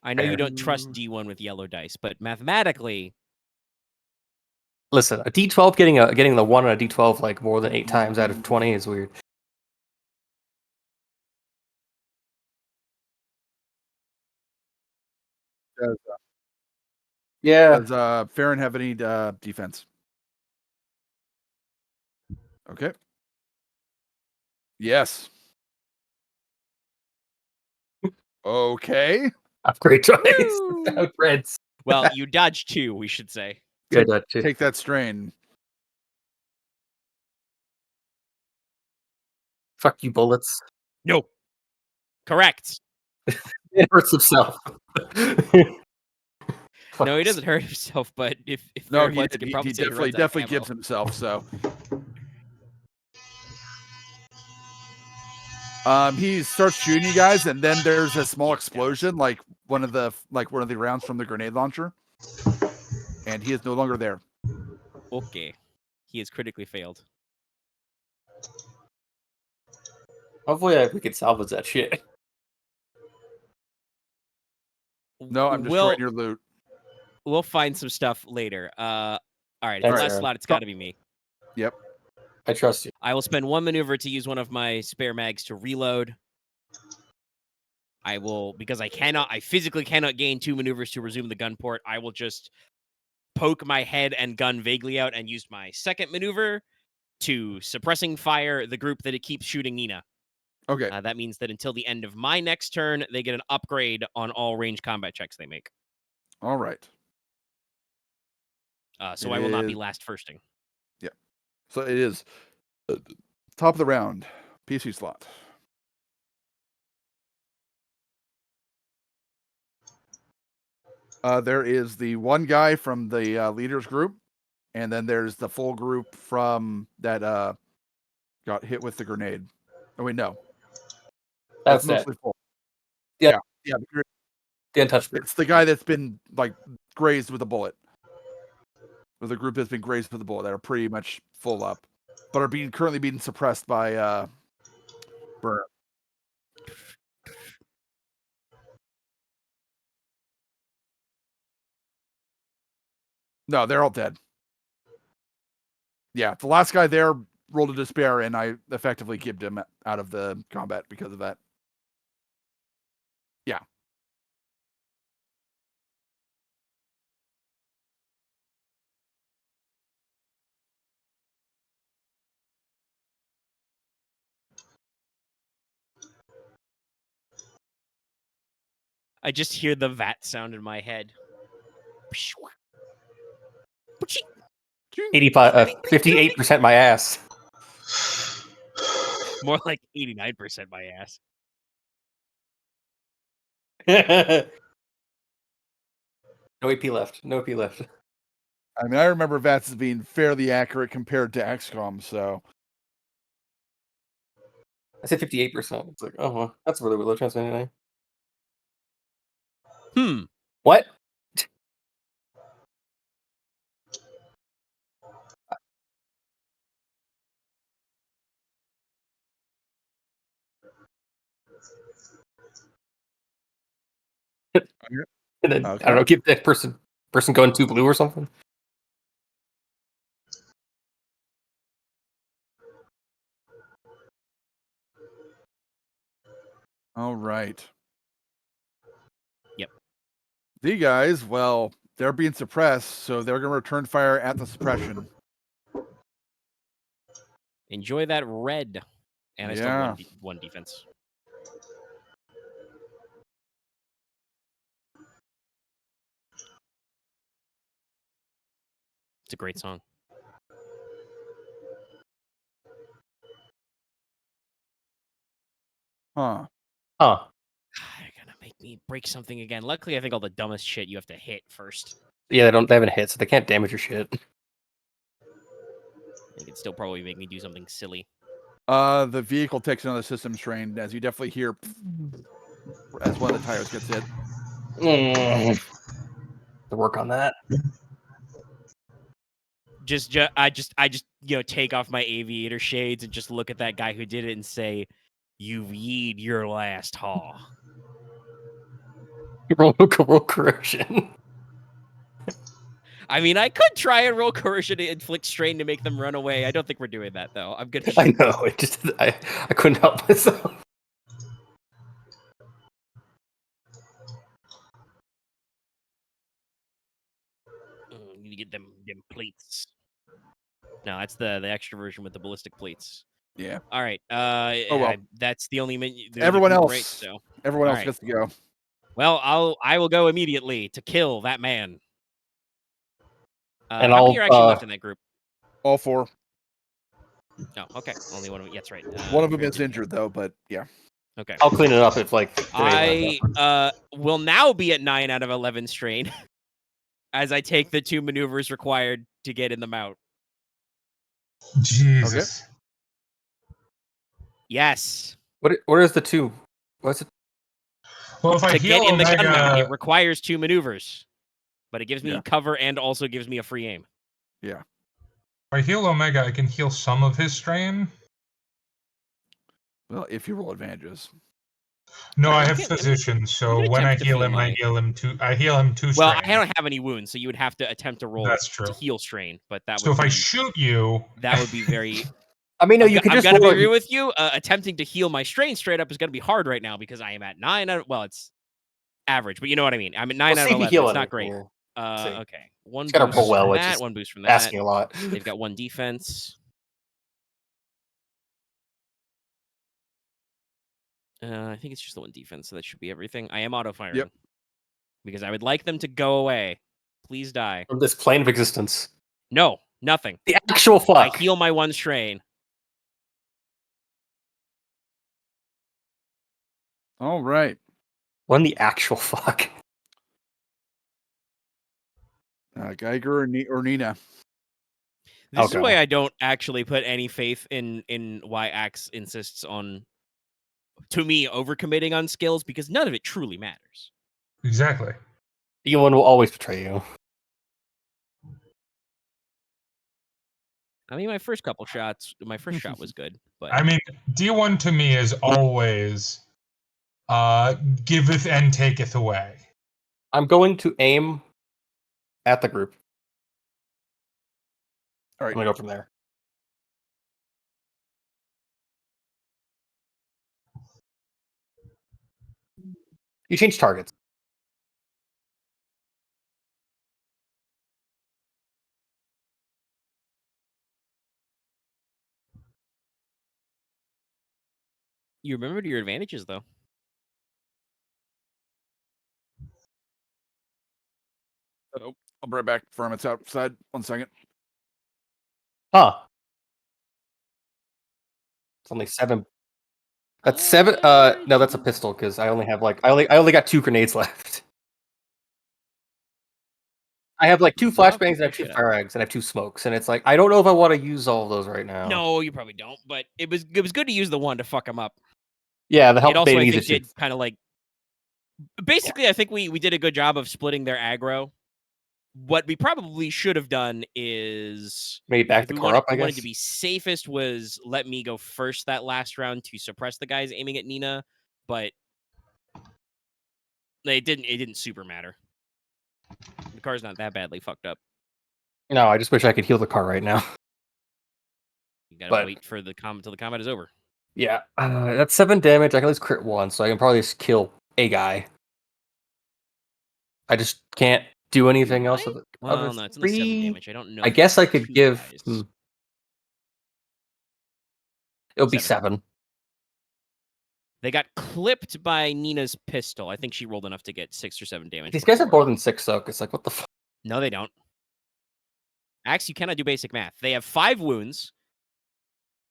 I know you don't trust D1 with yellow dice, but mathematically, Listen, a D12 getting the 1 on a D12 like more than 8 times out of 20 is weird. Yeah. Does Farren have any defense? Okay. Yes. Okay. Upgrade choice. Woo! Upgrades. well, you dodged 2, we should say. Good. That too. Take that strain. Fuck you, bullets. No. Correct. It hurts himself. No, he doesn't hurt himself, but if No, Farren he wants, can probably say he runs out of definitely ammo. gives himself. So, he starts shooting you guys, and then there's a small explosion, like one of the rounds from the grenade launcher, and he is no longer there. Okay. He has critically failed. Hopefully, we can salvage that shit. No, I'm destroying your loot. We'll find some stuff later. All right, Thanks, last Aren. slot, it's got to be me. Yep. I trust you. I will spend 1 maneuver to use one of my spare mags to reload. I will, because I physically cannot gain 2 maneuvers to resume the gun port. I will just poke my head and gun vaguely out and use my second maneuver to suppressing fire the group that it keeps shooting Nina. Okay. That means that until the end of my next turn, they get an upgrade on all range combat checks they make. All right. So I will not be last firsting. Yeah. So it is top of the round, PC slot. There is the one guy from the leaders group, and then there's the full group from that got hit with the grenade. Oh wait, no. That's mostly full. Yeah. Yeah. The untouched group. It's the guy that's been like grazed with a bullet. Or the group that's been grazed with a bullet that are pretty much full up, but are currently being suppressed by burn. No, they're all dead. Yeah, the last guy there rolled a despair, and I effectively kicked him out of the combat because of that. Yeah. I just hear the VAT sound in my head. 58% my ass. More like 89% my ass. No AP left. No AP left. I mean, I remember VATS as being fairly accurate compared to XCOM, so. I said 58%. It's like, oh, well, that's really low chance anyway. What? And then, Okay. I don't know, give that person going 2 blue or something. All right. Yep. The guys, well, they're being suppressed, so they're going to return fire at the suppression. Enjoy that red. And I still have one defense. It's a great song. Huh. You're gonna make me break something again. Luckily, I think all the dumbest shit you have to hit first. Yeah, they haven't hit, so they can't damage your shit. They could still probably make me do something silly. The vehicle takes another system strain, as you definitely hear as one of the tires gets hit. To work on that. I just take off my aviator shades and just look at that guy who did it and say, "You've yeed your last haw." Roll corrosion. I mean, I could try and roll coercion to inflict strain to make them run away. I don't think we're doing that, though. I'm good. I know. I couldn't help myself. You need to get them plates. No, that's the extra version with the ballistic plates. Yeah. All right. well. That's the only menu. Everyone else. Right, so. Everyone else right. gets to go. Well, I will go immediately to kill that man. And how many are actually left in that group? All 4. Oh, okay. Only one of them. That's right. One of them is injured, though, but yeah. Okay. I'll clean it up if, like... I will now be at 9 out of 11 strain as I take the 2 maneuvers required to get in the mount. Jesus. Okay. Yes. What is the 2? What's it? Well, if I To heal get in the gun mount, Omega, it requires 2 maneuvers. But it gives me Yeah. cover and also gives me a free aim. Yeah. if I heal Omega, I can heal some of his strain. Well, if you roll advantages. No, I You have can- physician, so you can when I attempt to heal feel him, my- I heal him 2. I heal him 2 strain. Well, I don't have any wounds, so you would have to attempt to roll That's true. to heal strain. But that So would if I be, shoot you, that would be very I mean, no, you could I'm just gonna be roll it. real with you. Attempting to heal my strain straight up is gonna be hard right now because I am at 9 out of, well, it's average, but you know what I mean. I'm at 9 We'll out see of if you 11. heal It's it. not great. See. Okay. One It's gotta boost roll well, from which that, is one boost from that. asking a lot. They've got 1 defense. I think it's just the 1 defense, so that should be everything. I am auto firing. Yep. Because I would like them to go away. Please die. From this plane of existence. No, nothing. The actual fuck. I heal my 1 strain. All right. When the actual fuck. Geiger or Nina. This is Okay. why I don't actually put any faith in why Axe insists on, to me, overcommitting on skills, because none of it truly matters. Exactly. D1 will always betray you. I mean, my first shot was good, but I mean, D1 to me is always giveth and taketh away. I'm going to aim at the group. All right. I'm gonna go from there. You change targets. you remembered your advantages, though. Oh, I'll be right back. Firm, it's outside. 1 second. Huh. It's only 7. That's 7. No, that's a pistol because I only have I only got 2 grenades left. I have 2 flashbangs and I have 2 fire eggs and I have 2 smokes, and it's I don't know if I want to use all of those right now. No, you probably don't. But it was good to use the 1 to fuck him up. Yeah, the help It also, I baiting think, is just did kind of basically. I think we did a good job of splitting their aggro. What we probably should have done is maybe back the car up. I wanted guess to be safest was let me go first that last round to suppress the guys aiming at Nina, but it didn't super matter. The car's not that badly fucked up. no. I just wish I could heal the car right now. You gotta But- wait for the combat till the combat is over. Yeah, that's 7 damage. I can at least crit 1, so I can probably just kill a guy. I just can't do anything else. Well, no, it's only 7 damage. I don't know. I if guess I it's could 2 give. guys. It'll be 7. They got clipped by Nina's pistol. I think she rolled enough to get 6 or 7 damage. These guys are before. more than 6, though. It's what the fuck? No, they don't. Axe, you cannot do basic math. They have 5 wounds.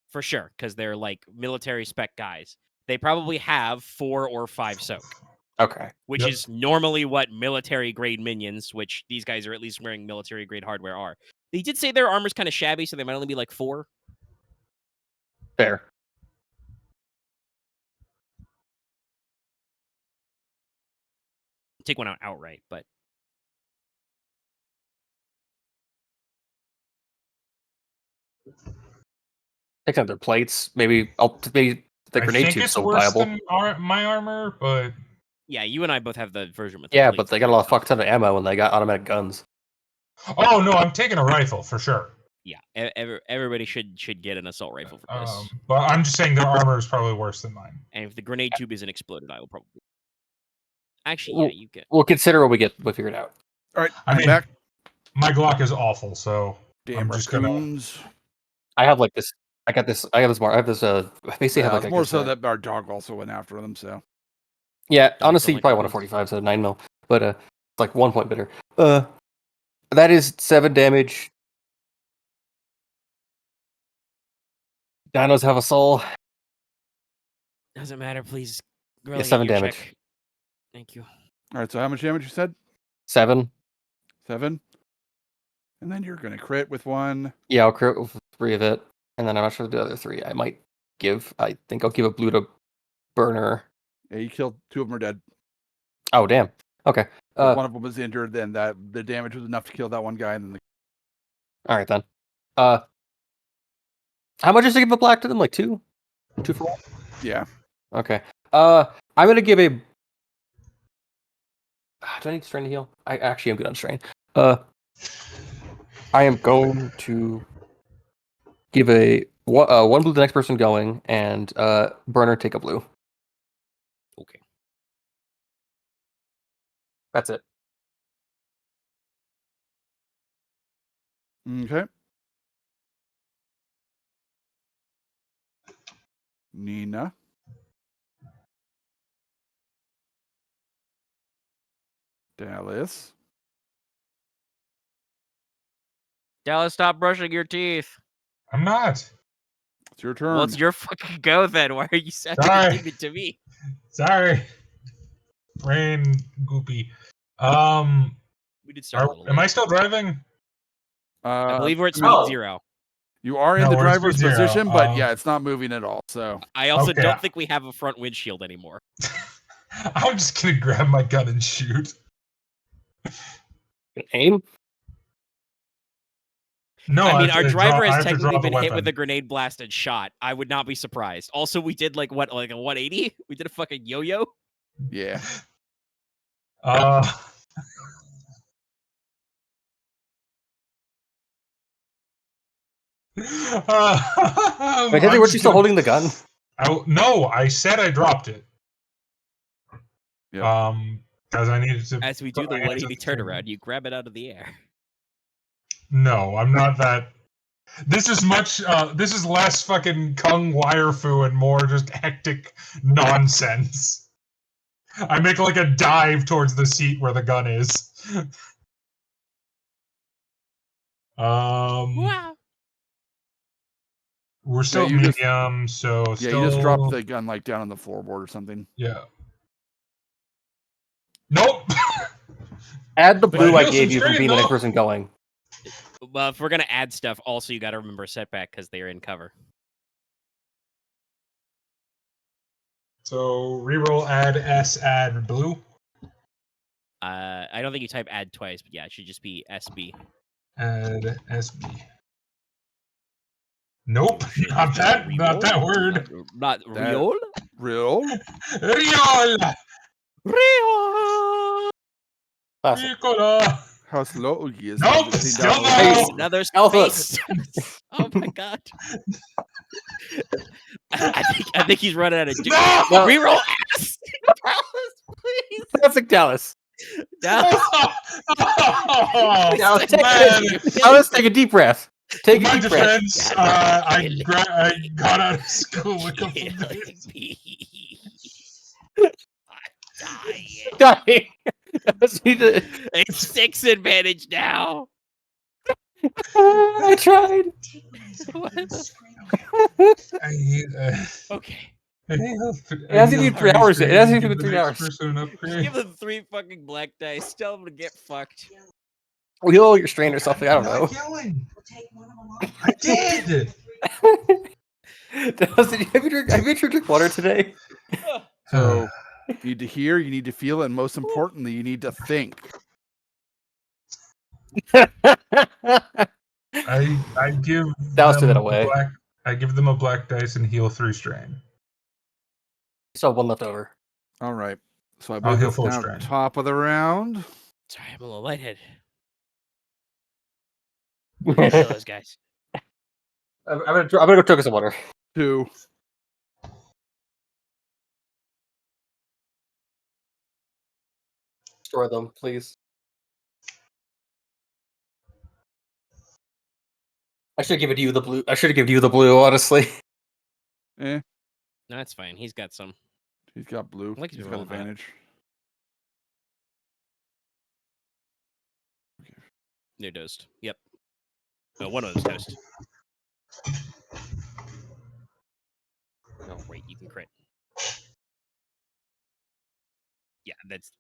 For sure, because they're military spec guys. They probably have 4 or 5 soak. Okay. Which is normally what military grade minions, which these guys are at least wearing military grade hardware, are. They did say their armor's kind of shabby, so they might only be 4. Fair. Take one out outright, but Take out their plates. Maybe the I grenade think tube's it's so worse viable. than my armor, but yeah, you and I both have the version with. Yeah, but they got a lot of fuck ton of ammo when they got automatic guns. oh no, I'm taking a rifle for sure. Yeah, everybody should get an assault rifle for this. But I'm just saying their armor is probably worse than mine. And if the grenade tube isn't exploded, I will probably. Actually, yeah, you get. We'll consider what we figure it out. All right, I I'm mean, back. My Glock is awful, so Damn I'm just gonna. raccoons. I have this. I got this. I have this. I have this. Basically, Yeah, have it's more so that our dog also went after them. So yeah, Don't honestly, you like probably want a raccoons. 45, so 9 mil, but it's 1 point better. That is 7 damage. Dinos have a soul. Doesn't matter, please. Yeah, 7 damage. Check. Thank you. all right. So how much damage you said? 7. 7. And then you're gonna crit with 1. Yeah, I'll crit with 3 of it, and then I'm not sure the other 3. I might give. I think I'll give a blue to burner. Yeah, you killed 2 of them are dead. Oh damn. Okay. If one of them was injured, then the damage was enough to kill that one guy, and then All right then. How much is to give a black to them? 2? 2 for 1? yeah. Okay. I'm gonna give a. Do I need strain to heal? I actually am good on strain. I am going to give a One blue, the next person going, and Burner take a blue. Okay. That's it. Okay. Nina. Dallas. Dallas, stop brushing your teeth. I'm not. It's your turn. Well, it's your fucking go then. Why are you sounding Sorry. indignant to me? Sorry. Brain goopy. We did start a little Am I late. still driving? I believe we're at speed no. 0. You are in No, the we're at driver's speed 0. position, but yeah, it's not moving at all. So I also Okay. don't think we have a front windshield anymore. I'm just gonna grab my gun and shoot. Aim. No, I mean, have our to driver I has have to technically draw the been hit weapon. with a grenade blast and shot. I would not be surprised. Also, we did like a 180? We did a fucking yo-yo? yeah. Wait, Henry, weren't you still holding the gun? No, I said I dropped it. Yep. Because I needed to. As we do the I had to 180 turnaround, you grab it out of the air. No, I'm not that. This is much. This is less fucking kung wire fu and more just hectic nonsense. I make like a dive towards the seat where the gun is. Wow. We're still you just- medium, so Yeah, still. you just dropped the gun like down on the floorboard or something. Yeah. Nope. Add the blue I Nielsen gave you from straight, being the next though. person going. Well, if we're gonna add stuff, also you got to remember setback because they're in cover. So reroll, add S, add blue. I don't think you type add twice, but yeah, it should just be SB. Add SB. Nope, not that word. Not That- real. Real? Real. Real. Classic. Nicola. How slow he is. Nope, Everything still down no. the road. Another Alpha. space. Oh my god. I think he's running out of juice. No. Reroll ass. Please. Classic Dallas. Dallas. Dallas, take, Man. Dallas, take a deep breath. Take In a my deep breath. defense, I got out of school a couple days. I'm dying. Dying. Dallas, you did- It's 6 advantage now. I tried. Okay. It hasn't even been 3 hours yet. It hasn't even been 3 hours. Give them 3 fucking black dice. Tell them to get fucked. Wheel your strain or something. I don't know. Yelling. I did. Dallas, have you drink water today? So you need to hear, you need to feel, and most importantly, you need to think. I give Dallas threw them that away. I give them a black dice and heal 3 strain. Still have one left over. All right. So I I'll believe heal it's full now strength. top of the round. Sorry, I'm a little lightheaded. I'm Kill those guys. gonna go chug some water. 2. Destroy them, please. I should have given you the blue. I should have given you the blue, honestly. Eh. No, that's fine. He's got some. He's got blue. I like He's his got roll hot. advantage. They're dosed. Yep. No, one of them's toast. No, wait, you can crit. Yeah, that's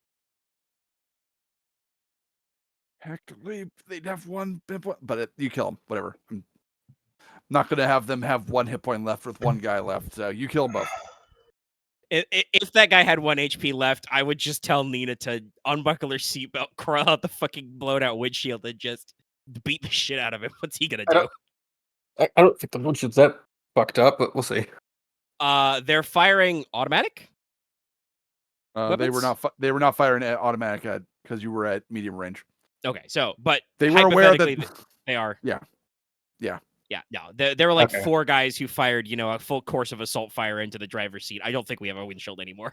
Actually, they'd have one hit point, but you kill them. Whatever. I'm not going to have them have 1 hit point left with 1 guy left. So you kill them both. if that guy had 1 HP left, I would just tell Nina to unbuckle her seatbelt, crawl out the fucking blown out windshield, and just beat the shit out of him. What's he gonna do? I don't think the windshield's that fucked up, but we'll see. They're firing automatic. They were not. They were not firing at automatic because you were at medium range. Okay, so but They were aware that hypothetically, they are. Yeah. Yeah, no, there were like Okay. 4 guys who fired, a full course of assault fire into the driver's seat. I don't think we have a windshield anymore.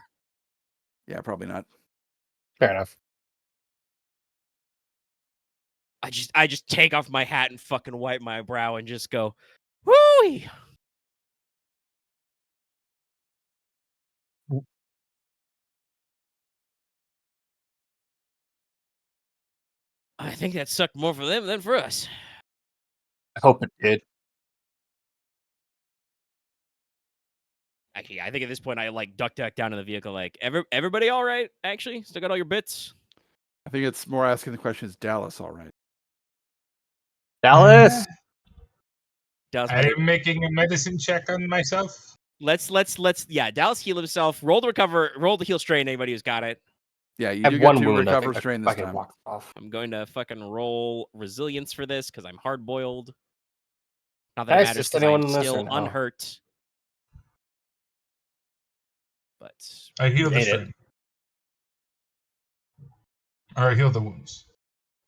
Yeah, probably not. Fair enough. I just take off my hat and fucking wipe my brow and just go, whoo! I think that sucked more for them than for us. I hope it did. Actually, I think at this point I like duck down in the vehicle, like everybody all right? Actually, still got all your bits. I think it's more asking the question: is Dallas all right? Dallas. Dallas, I'm making a medicine check on myself. let's Dallas heal himself. Roll the heal strain. Anybody who's got it. Yeah, you I have do get one 2 wound. I recover think strain I this can time. walk off. I'm going to fucking roll resilience for this because I'm hard boiled. Not that Can I it matters assist because anyone I'm in this or still no? unhurt. But I heal the Made it. strain. Or I heal the wounds.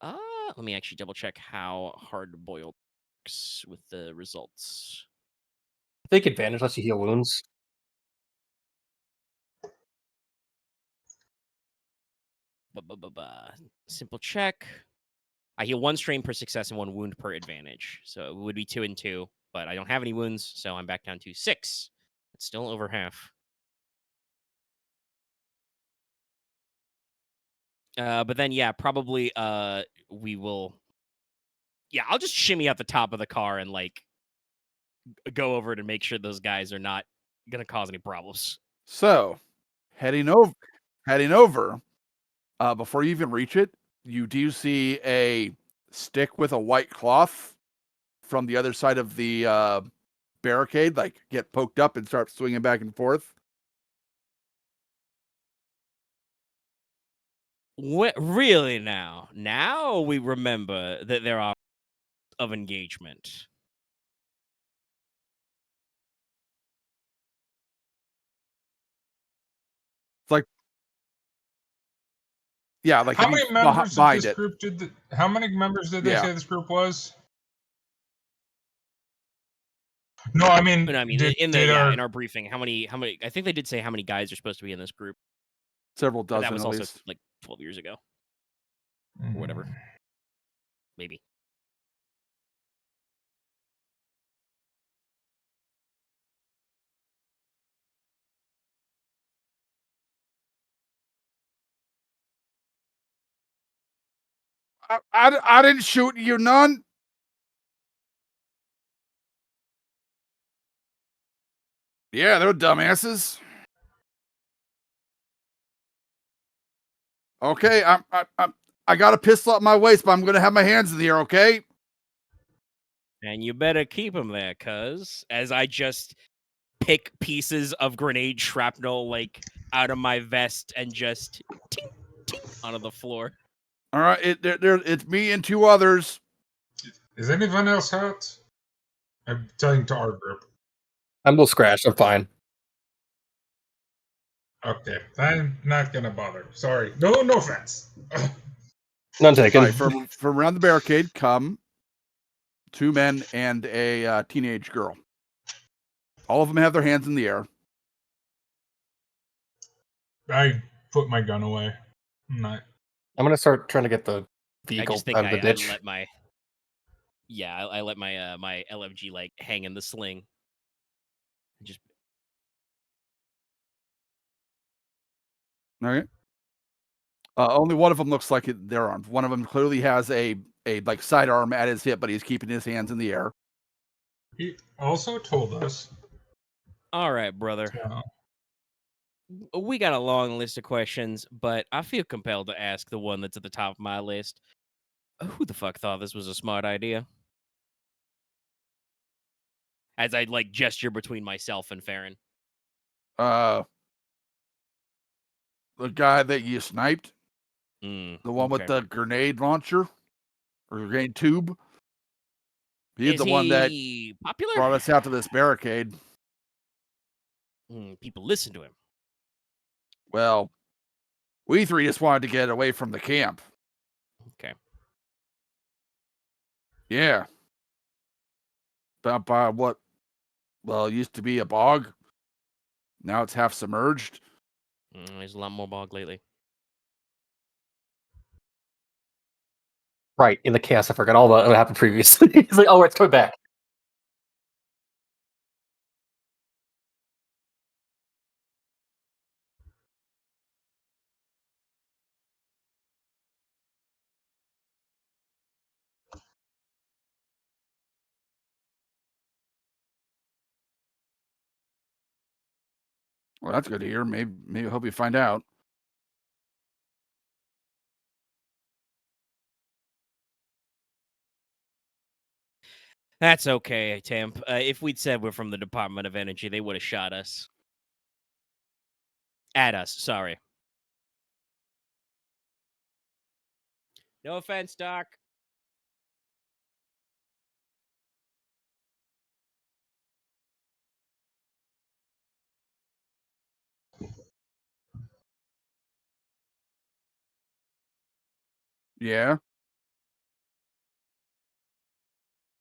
let me actually double check how hard boiled works with the results. Take advantage lets you heal wounds. Simple check. I heal 1 strain per success and 1 wound per advantage. So it would be 2 and 2, but I don't have any wounds, so I'm back down to 6. It's still over half. But then, yeah, probably we will. Yeah, I'll just shimmy out the top of the car and like go over to make sure those guys are not gonna cause any problems. So, heading over. Before you even reach it, you do see a stick with a white cloth from the other side of the barricade, like get poked up and start swinging back and forth. Really now? Now we remember that there are of engagement. It's like, yeah, like How if you many members of behind this it. group how many members did they Yeah. say this group was? No, I mean, But I mean, in our briefing, how many? I think they did say how many guys are supposed to be in this group. Several But that dozen was at also least. like 12 years ago, or whatever. Maybe. I didn't shoot you none. Yeah, they're dumbasses. Okay, I got a pistol at my waist, but I'm gonna have my hands in the air. Okay. And you better keep them there, cuz as I just pick pieces of grenade shrapnel like out of my vest and just tink tink onto the floor. All right, it's me and 2 others. Is anyone else hurt? I'm telling to our group. I'm a little scratched. I'm fine. Okay, I'm not gonna bother. Sorry. No offense. None taken. All right, from around the barricade come 2 men and a teenage girl. All of them have their hands in the air. I put my gun away. I'm not. I'm gonna start trying to get the I vehicle just think out of the I ditch. let my I let my my LMG like hang in the sling. And just Okay. Only one of them looks like they're armed. One of them clearly has a like sidearm at his hip, but he's keeping his hands in the air. He also told us. all right, brother. We got a long list of questions, but I feel compelled to ask the one that's at the top of my list. Who the fuck thought this was a smart idea? As I like gesture between myself and Farren. The guy that you sniped, The the one with the grenade launcher or grenade tube. He's the one that popular? brought us out to this barricade. People listen to him. Well, we 3 just wanted to get away from the camp. Okay. Yeah. by what? Well, it used to be a bog. Now it's half submerged. There's a lot more bog lately. Right, in the chaos, I forgot all about what happened previously. He's like, oh, it's coming back. Well, that's good to hear. Maybe I hope you find out. That's okay, Temp. If we'd said we're from the Department of Energy, they would have shot us. At us, sorry. No offense, Doc. Yeah.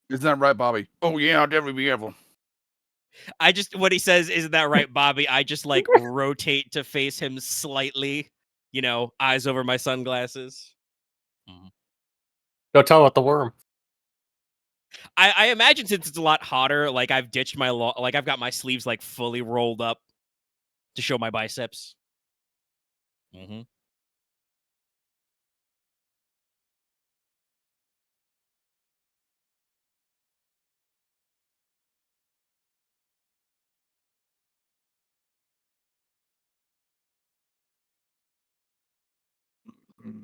Isn't that right, Bobby? Oh yeah, I'll definitely be careful. I just, what he says, isn't that right, Bobby? I just like rotate to face him slightly, eyes over my sunglasses. Go tell about the worm. I imagine since it's a lot hotter, like I've ditched my like I've got my sleeves like fully rolled up to show my biceps. Mm-hmm.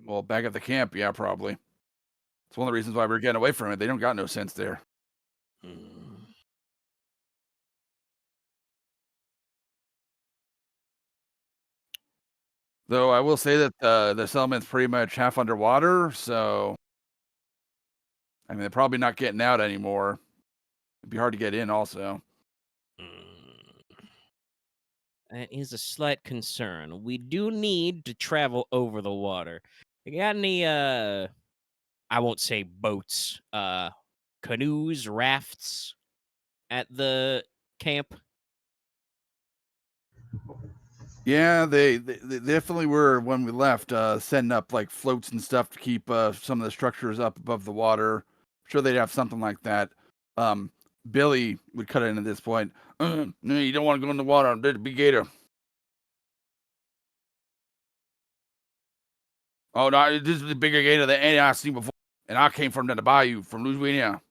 Well, back at the camp, yeah, probably. It's one of the reasons why we're getting away from it. They don't got no sense there. Though I will say that the settlement's pretty much half underwater, so I mean they're probably not getting out anymore. It'd be hard to get in, also. That is a slight concern. We do need to travel over the water. You got any I won't say boats, canoes, rafts at the camp? Yeah, they definitely were when we left, setting up like floats and stuff to keep some of the structures up above the water. I'm sure they'd have something like that. Billy would cut in at this point. No, you don't want to go in the water. There's a big gator. Oh no, this is the bigger gator than any I've seen before. And I came from the bayou from Louisiana.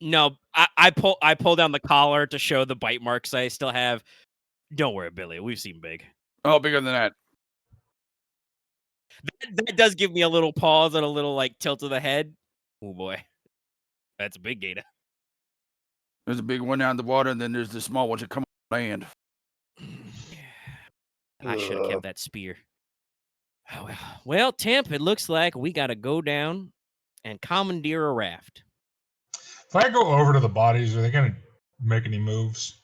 No, I pull down the collar to show the bite marks I still have. Don't worry, Billy. We've seen big. Oh, bigger than that. That does give me a little pause and a little like tilt of the head. Oh boy, that's a big gator. There's a big one down the water, and then there's the small ones that come on land. I should have kept that spear. Oh, well, Temp, it looks like we got to go down and commandeer a raft. If I go over to the bodies, are they going to make any moves?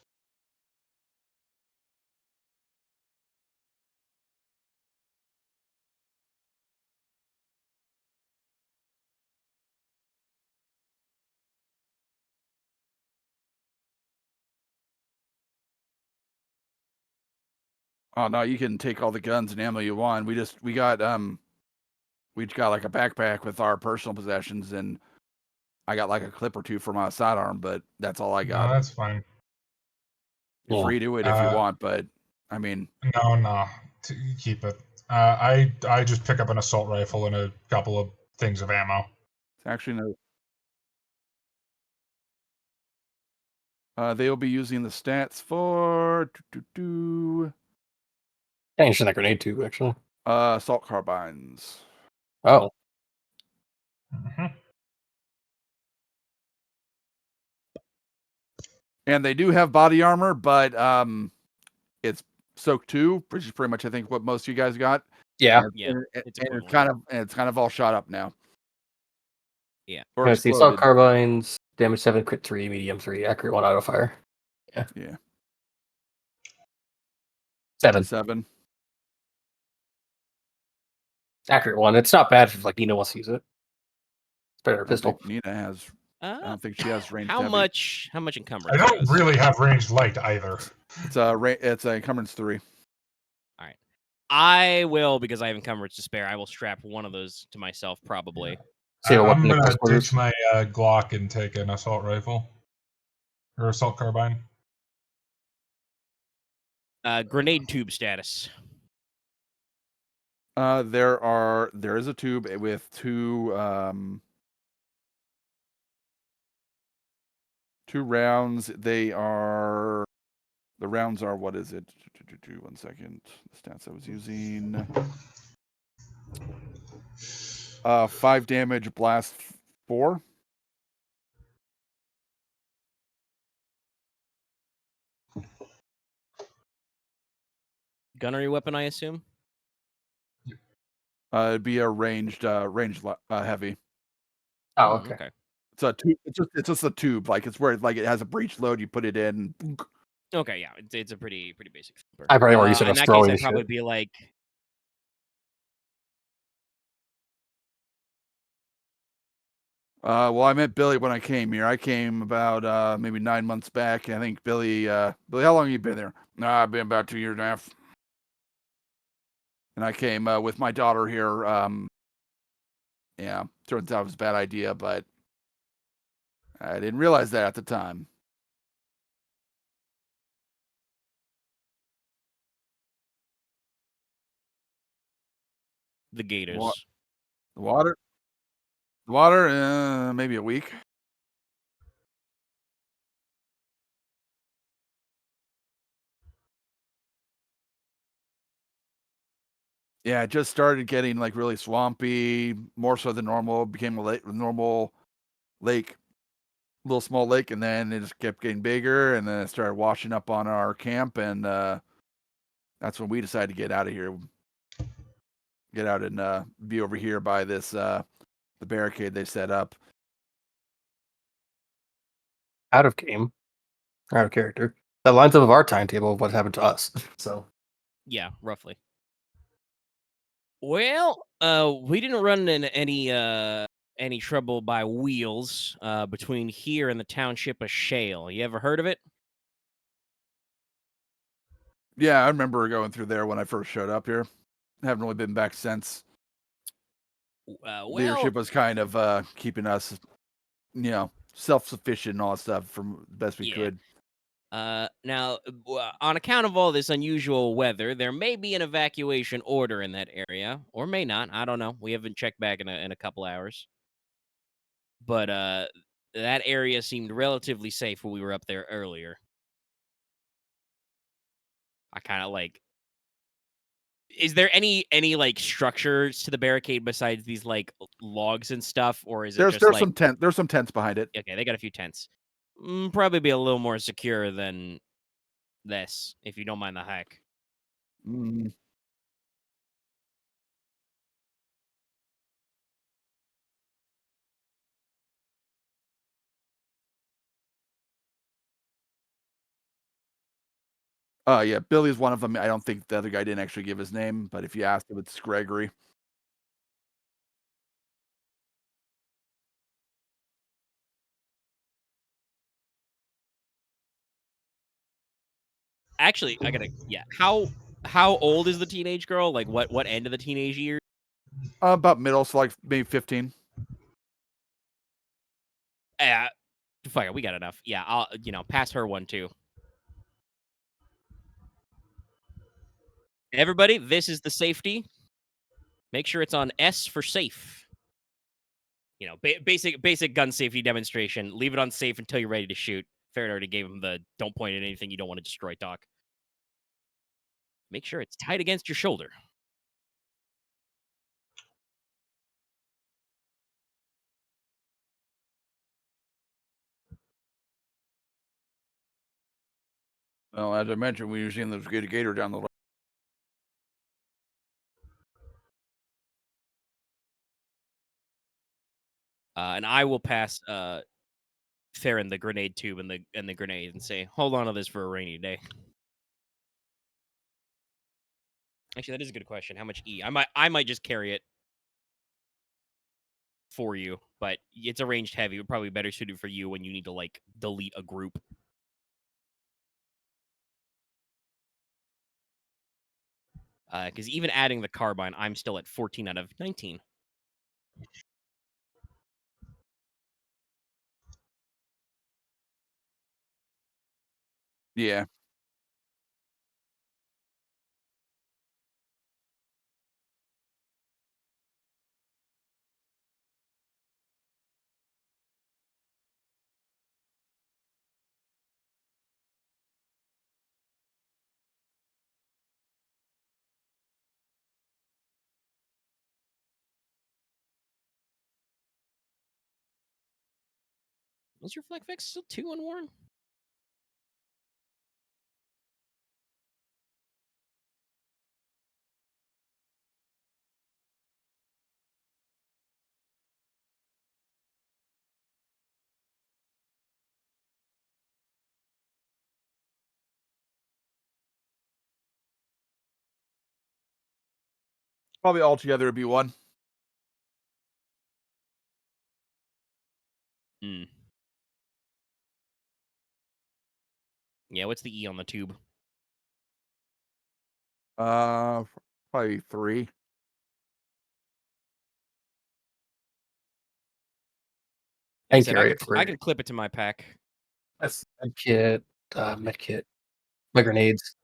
Oh no, you can take all the guns and ammo you want. We got like a backpack with our personal possessions, and I got like a clip or two for my sidearm, but that's all I No, got. that's fine. You're free to it if you want, but I mean, No, keep it. I just pick up an assault rifle and a couple of things of ammo. it's actually no. They will be using the stats for Yeah, you should that grenade too, actually. assault carbines. Oh. Mm-hmm. And they do have body armor, but it's soaked too, which is pretty much I think what most of you guys got. Yeah. And It's it's kind of all shot up now. Yeah. Or Yeah, see, assault exploded. carbines, damage 7, crit 3, medium 3, accurate 1, auto fire. Yeah. 7. 7. Accurate 1. It's not bad if like Nina wants to use it. It's better than a I pistol. think Nina has. I don't think she has ranged How heavy. much encumbrance? I don't goes? really have ranged light either. It's a encumbrance 3. I will, because I have encumbrance to spare. I will strap one of those to myself, probably. So you have a I'm weapon at gonna close quarters? ditch my Glock and take an assault rifle or assault carbine. Grenade tube status. There is a tube with two rounds. The rounds are, what is it? 1 second. The stats I was using. 5 damage, blast 4. Gunnery weapon, I assume. It'd be a ranged heavy. Oh, okay. It's a tube. It's just a tube. Like, it's where it has a breech load. You put it in. Okay, yeah, it's a pretty basic thumper. I probably more used to in just that throwing case, I'd shit. probably be like. Well, I met Billy when I came here. I came about maybe 9 months back. I think Billy, how long have you been there? I've been about 2 years and a half. And I came with my daughter here. Yeah, turns out it was a bad idea, but I didn't realize that at the time. The gators. The water, maybe a week. Yeah, it just started getting like really swampy, more so than normal. It became a normal lake, little small lake, and then it just kept getting bigger, and then it started washing up on our camp, and that's when we decided to get out of here. Get out and be over here by this the barricade they set up. Out of game. Out of character. That lines up with our timetable of what happened to us. So Yeah, roughly. Well, we didn't run into any trouble by wheels between here and the township of Shale. You ever heard of it? Yeah, I remember going through there when I first showed up here. Haven't really been back since. Leadership was kind of keeping us, self-sufficient and all that stuff from the best we could. Now, on account of all this unusual weather, there may be an evacuation order in that area, or may not. I don't know. We haven't checked back in a couple hours. But that area seemed relatively safe when we were up there earlier. I kind of like. Is there any like structures to the barricade besides these like logs and stuff, or is it There's just like there's some tents behind it. okay? They got a few tents. Probably be a little more secure than this, if you don't mind the hike. Mm. Yeah, Billy's one of them. I don't think the other guy didn't actually give his name, but if you asked him, it's Gregory. Actually, I gotta How old is the teenage girl? Like what end of the teenage years? About middle, so like maybe 15. Fuck it, we got enough. Yeah, I'll pass her one too. Everybody, this is the safety. Make sure it's on S for safe. Basic gun safety demonstration. Leave it on safe until you're ready to shoot. Farren already gave him the don't point at anything you don't want to destroy talk. Make sure it's tight against your shoulder. Well, as I mentioned, we were seeing those gator down the lane. And I will pass Farren the grenade tube and the grenade and say, hold on to this for a rainy day. Actually, that is a good question. How much E? I might just carry it. for you, but it's a ranged heavy. It would probably be better suited for you when you need to like delete a group. Because even adding the carbine, I'm still at 14 out of 19. Yeah. Was your flag fix still 2 unworn? Probably altogether it'd be 1. Hmm. Yeah, what's the E on the tube? Probably 3. Like I And said, carry I it could, for I could clip it to my pack. that's medkit, medkit, my grenades.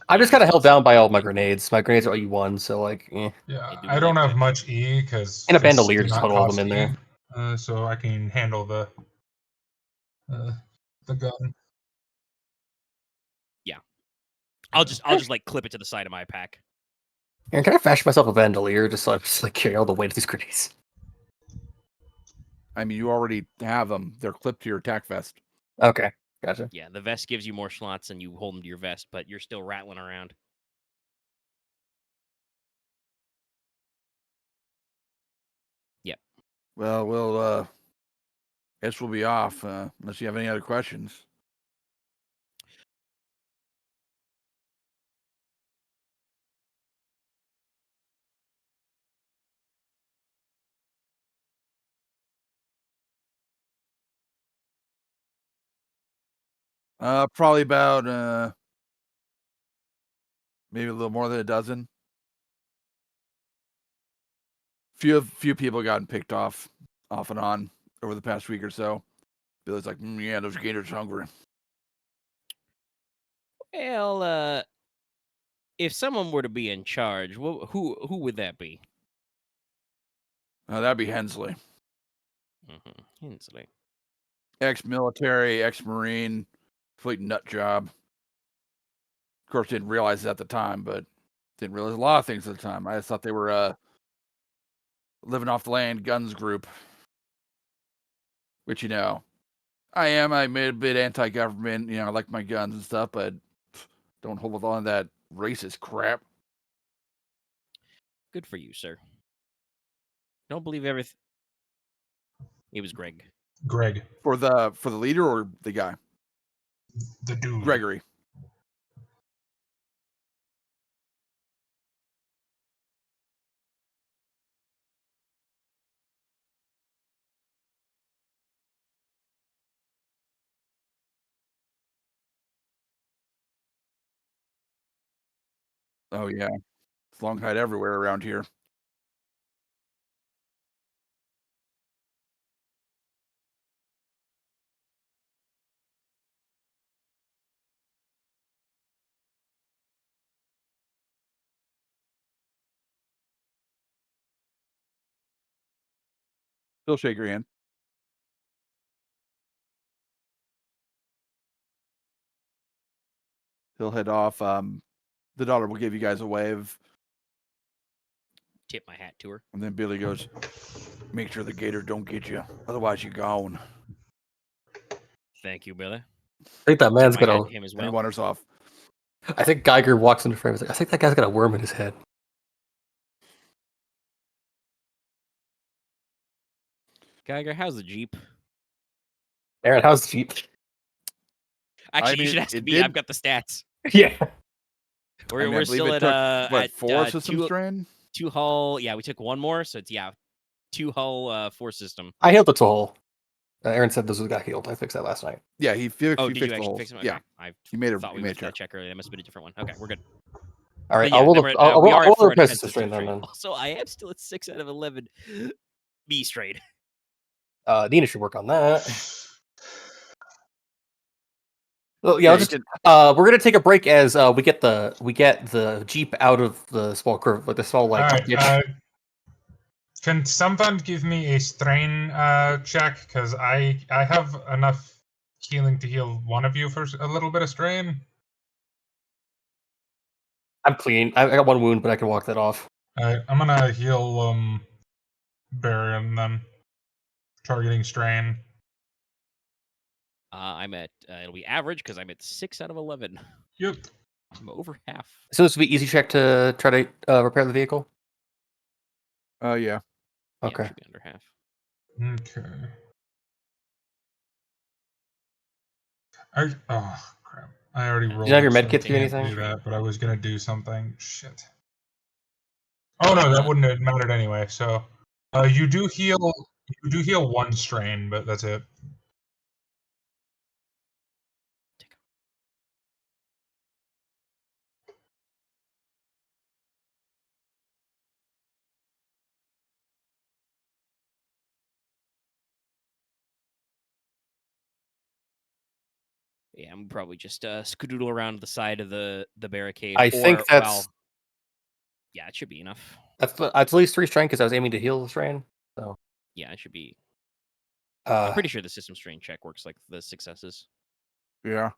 I just kind of held down by all my grenades. My grenades are E1, so like, Yeah, They do I be don't like have that. much E because And a bandolier, just huddle all them in there. so I can handle the gun. I'll just like clip it to the side of my pack. Aaron, can I fashion myself a bandolier just so I just like carry all the weight of these grenades? I mean, you already have them. They're clipped to your attack vest. Okay, gotcha. Yeah, the vest gives you more slots and you hold them to your vest, but you're still rattling around. Yep. Well, we'll guess we'll be off unless you have any other questions. Probably about maybe a little more than a dozen. Few people gotten picked off and on over the past week or so. Billy's like, yeah, those gators hungry. Well, if someone were to be in charge, who would that be? That'd be Hensley, Hensley. ex-military, ex-marine, complete nut job. Of course, didn't realize it at the time, but didn't realize a lot of things at the time. I just thought they were living off the land guns group, which I am. I'm a bit anti-government. I like my guns and stuff, but don't hold on to that racist crap. Good for you, sir. Don't believe everything. It was Greg. Greg, For the leader or the guy? the dude. Gregory. Oh yeah, it's long hide everywhere around here. Still shake your hand. He'll head off. The daughter will give you guys a wave, Tip my hat to her. and then Billy goes, "Make sure the gator don't get you, otherwise you're gone." Thank you, Billy. I think that man's Tip my hat gonna. to him as And he well. wanders off. I think Geiger walks into frame. He's like, I think that guy's got a worm in his head. Geiger, how's the Jeep? Aaron, how's the Jeep? Actually, you mean, should ask it me. did- I've got the stats. Yeah. We're I believe still it at took, 4 at system strain? 2 hull. Yeah, we took 1 more, so it's 2 hull 4 system. I healed the tool. Aaron said this was got healed. I fixed that last night. Yeah, he fixed. Oh, he did fixed you the actually holes. fix them? Okay. Yeah, I he made a thought we he made a missed that check. check earlier. That must have been a different one. Okay, we're good. All right, But yeah, I will. then we are I at 4 will out of 10 replace the system strain then. strain. Also, I am still at 6 out of 11 B strain. Nina should work on that. Well, Yeah, let's just, we're gonna take a break as we get the jeep out of the small curve, like the small All like. right. Can someone give me a strain check? Because I have enough healing to heal one of you for a little bit of strain. I'm clean. I got 1 wound, but I can walk that off. All right, I'm gonna heal Baron then, targeting strain. I'm at it'll be average because I'm at 6 out of 11. Yep. I'm over half. So this will be easy check to try to repair the vehicle. Yeah. Yeah, Okay. should be under half. Okay. Oh crap! I already rolled. you have your it, med so kit I do can't anything? do that, but I was gonna do something. Shit. Oh no, that wouldn't have mattered anyway. So, you do heal 1 strain, but that's it. Yeah, I'm probably just skedoodle around the side of the barricade. I think that's well, yeah, it should be enough. that's at least 3 strain because I was aiming to heal the strain. So Yeah, it should be. I'm uh, pretty sure the system strain check works like the successes. Yeah.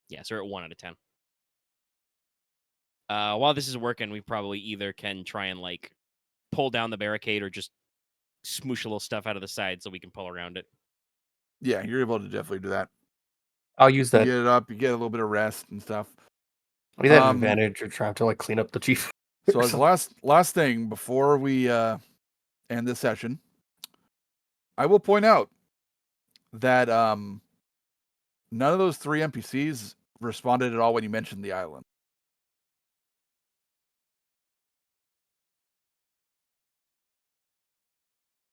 Yeah, so we're at 1 out of 10. While this is working, we probably either can try and like pull down the barricade or just smoosh a little stuff out of the side so we can pull around it. Yeah, you're able to definitely do that. I'll use You that. get it up, you get a little bit of rest and stuff. I mean, that advantage of trying to like clean up the chief. So as the last thing before we end this session, I will point out that none of those 3 NPCs responded at all when you mentioned the island.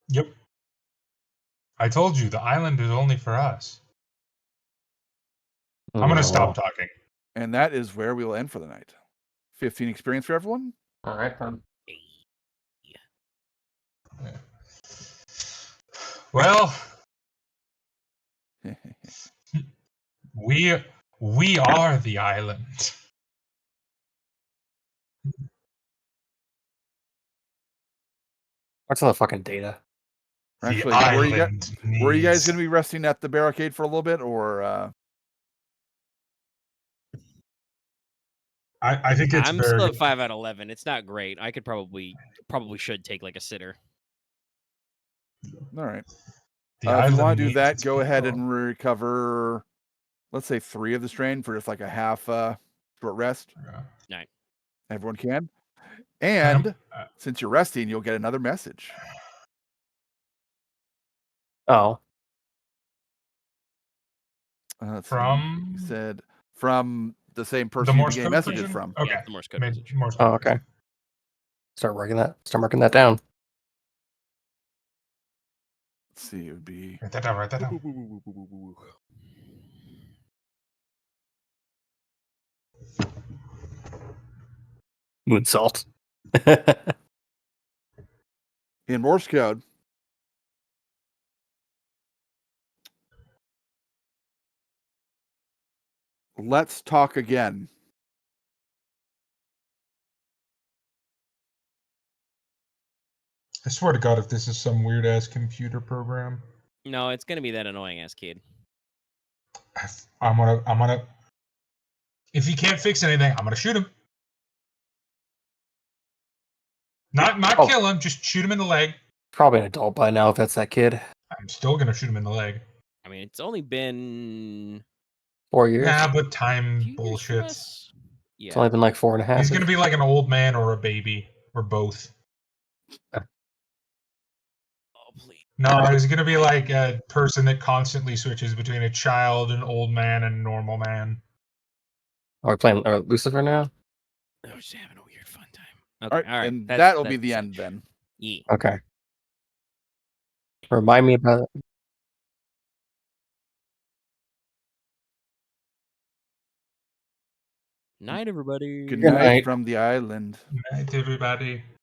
Yep. I told you the island is only for us. I'm gonna stop talking. And that is where we will end for the night. 15 experience for everyone. All right. Yeah. Well, we are the island. What's all the fucking data? Actually, the were island you guys needs- going to be resting at the barricade for a little bit, or? I think it's I'm very. still at 5 out of 11. It's not great. I could probably should take like a sitter. All right. The If you island want to do needs that, its go ahead people. and recover, let's say 3 of the strain for just like a half short rest. Yeah. Everyone can. And Uh, since you're resting, you'll get another message. Oh, Let's From- see. He said from the same the person you Morse began code messages version? from. Okay. Yeah, the Morse code Maybe message. Morse code oh, okay. version. Start marking that down. Let's see. It would be. Write that down. Write that down. Moonsault. In Morse code. Let's talk again. I swear to God, if this is some weird ass computer program, No, it's gonna be that annoying ass kid. I'm gonna. If he can't fix anything, I'm gonna shoot him. Not Oh. kill him, just shoot him in the leg. Probably an adult by now if that's that kid. I'm still gonna shoot him in the leg. I mean, it's only been 4 years. Yeah, but a time few years for bullshit. us. Yeah. It's only been like 4.5. He's gonna be like an old man or a baby or both. Oh, please. No, he's gonna be like a person that constantly switches between a child, an old man, and a normal man. Are we playing Lucifer now? I was just having a weird fun time. Okay, All right, and that'll be the end then. Yeah. Okay. Remind me about it. Night, everybody. Good Good night night. from the island. Good night, everybody.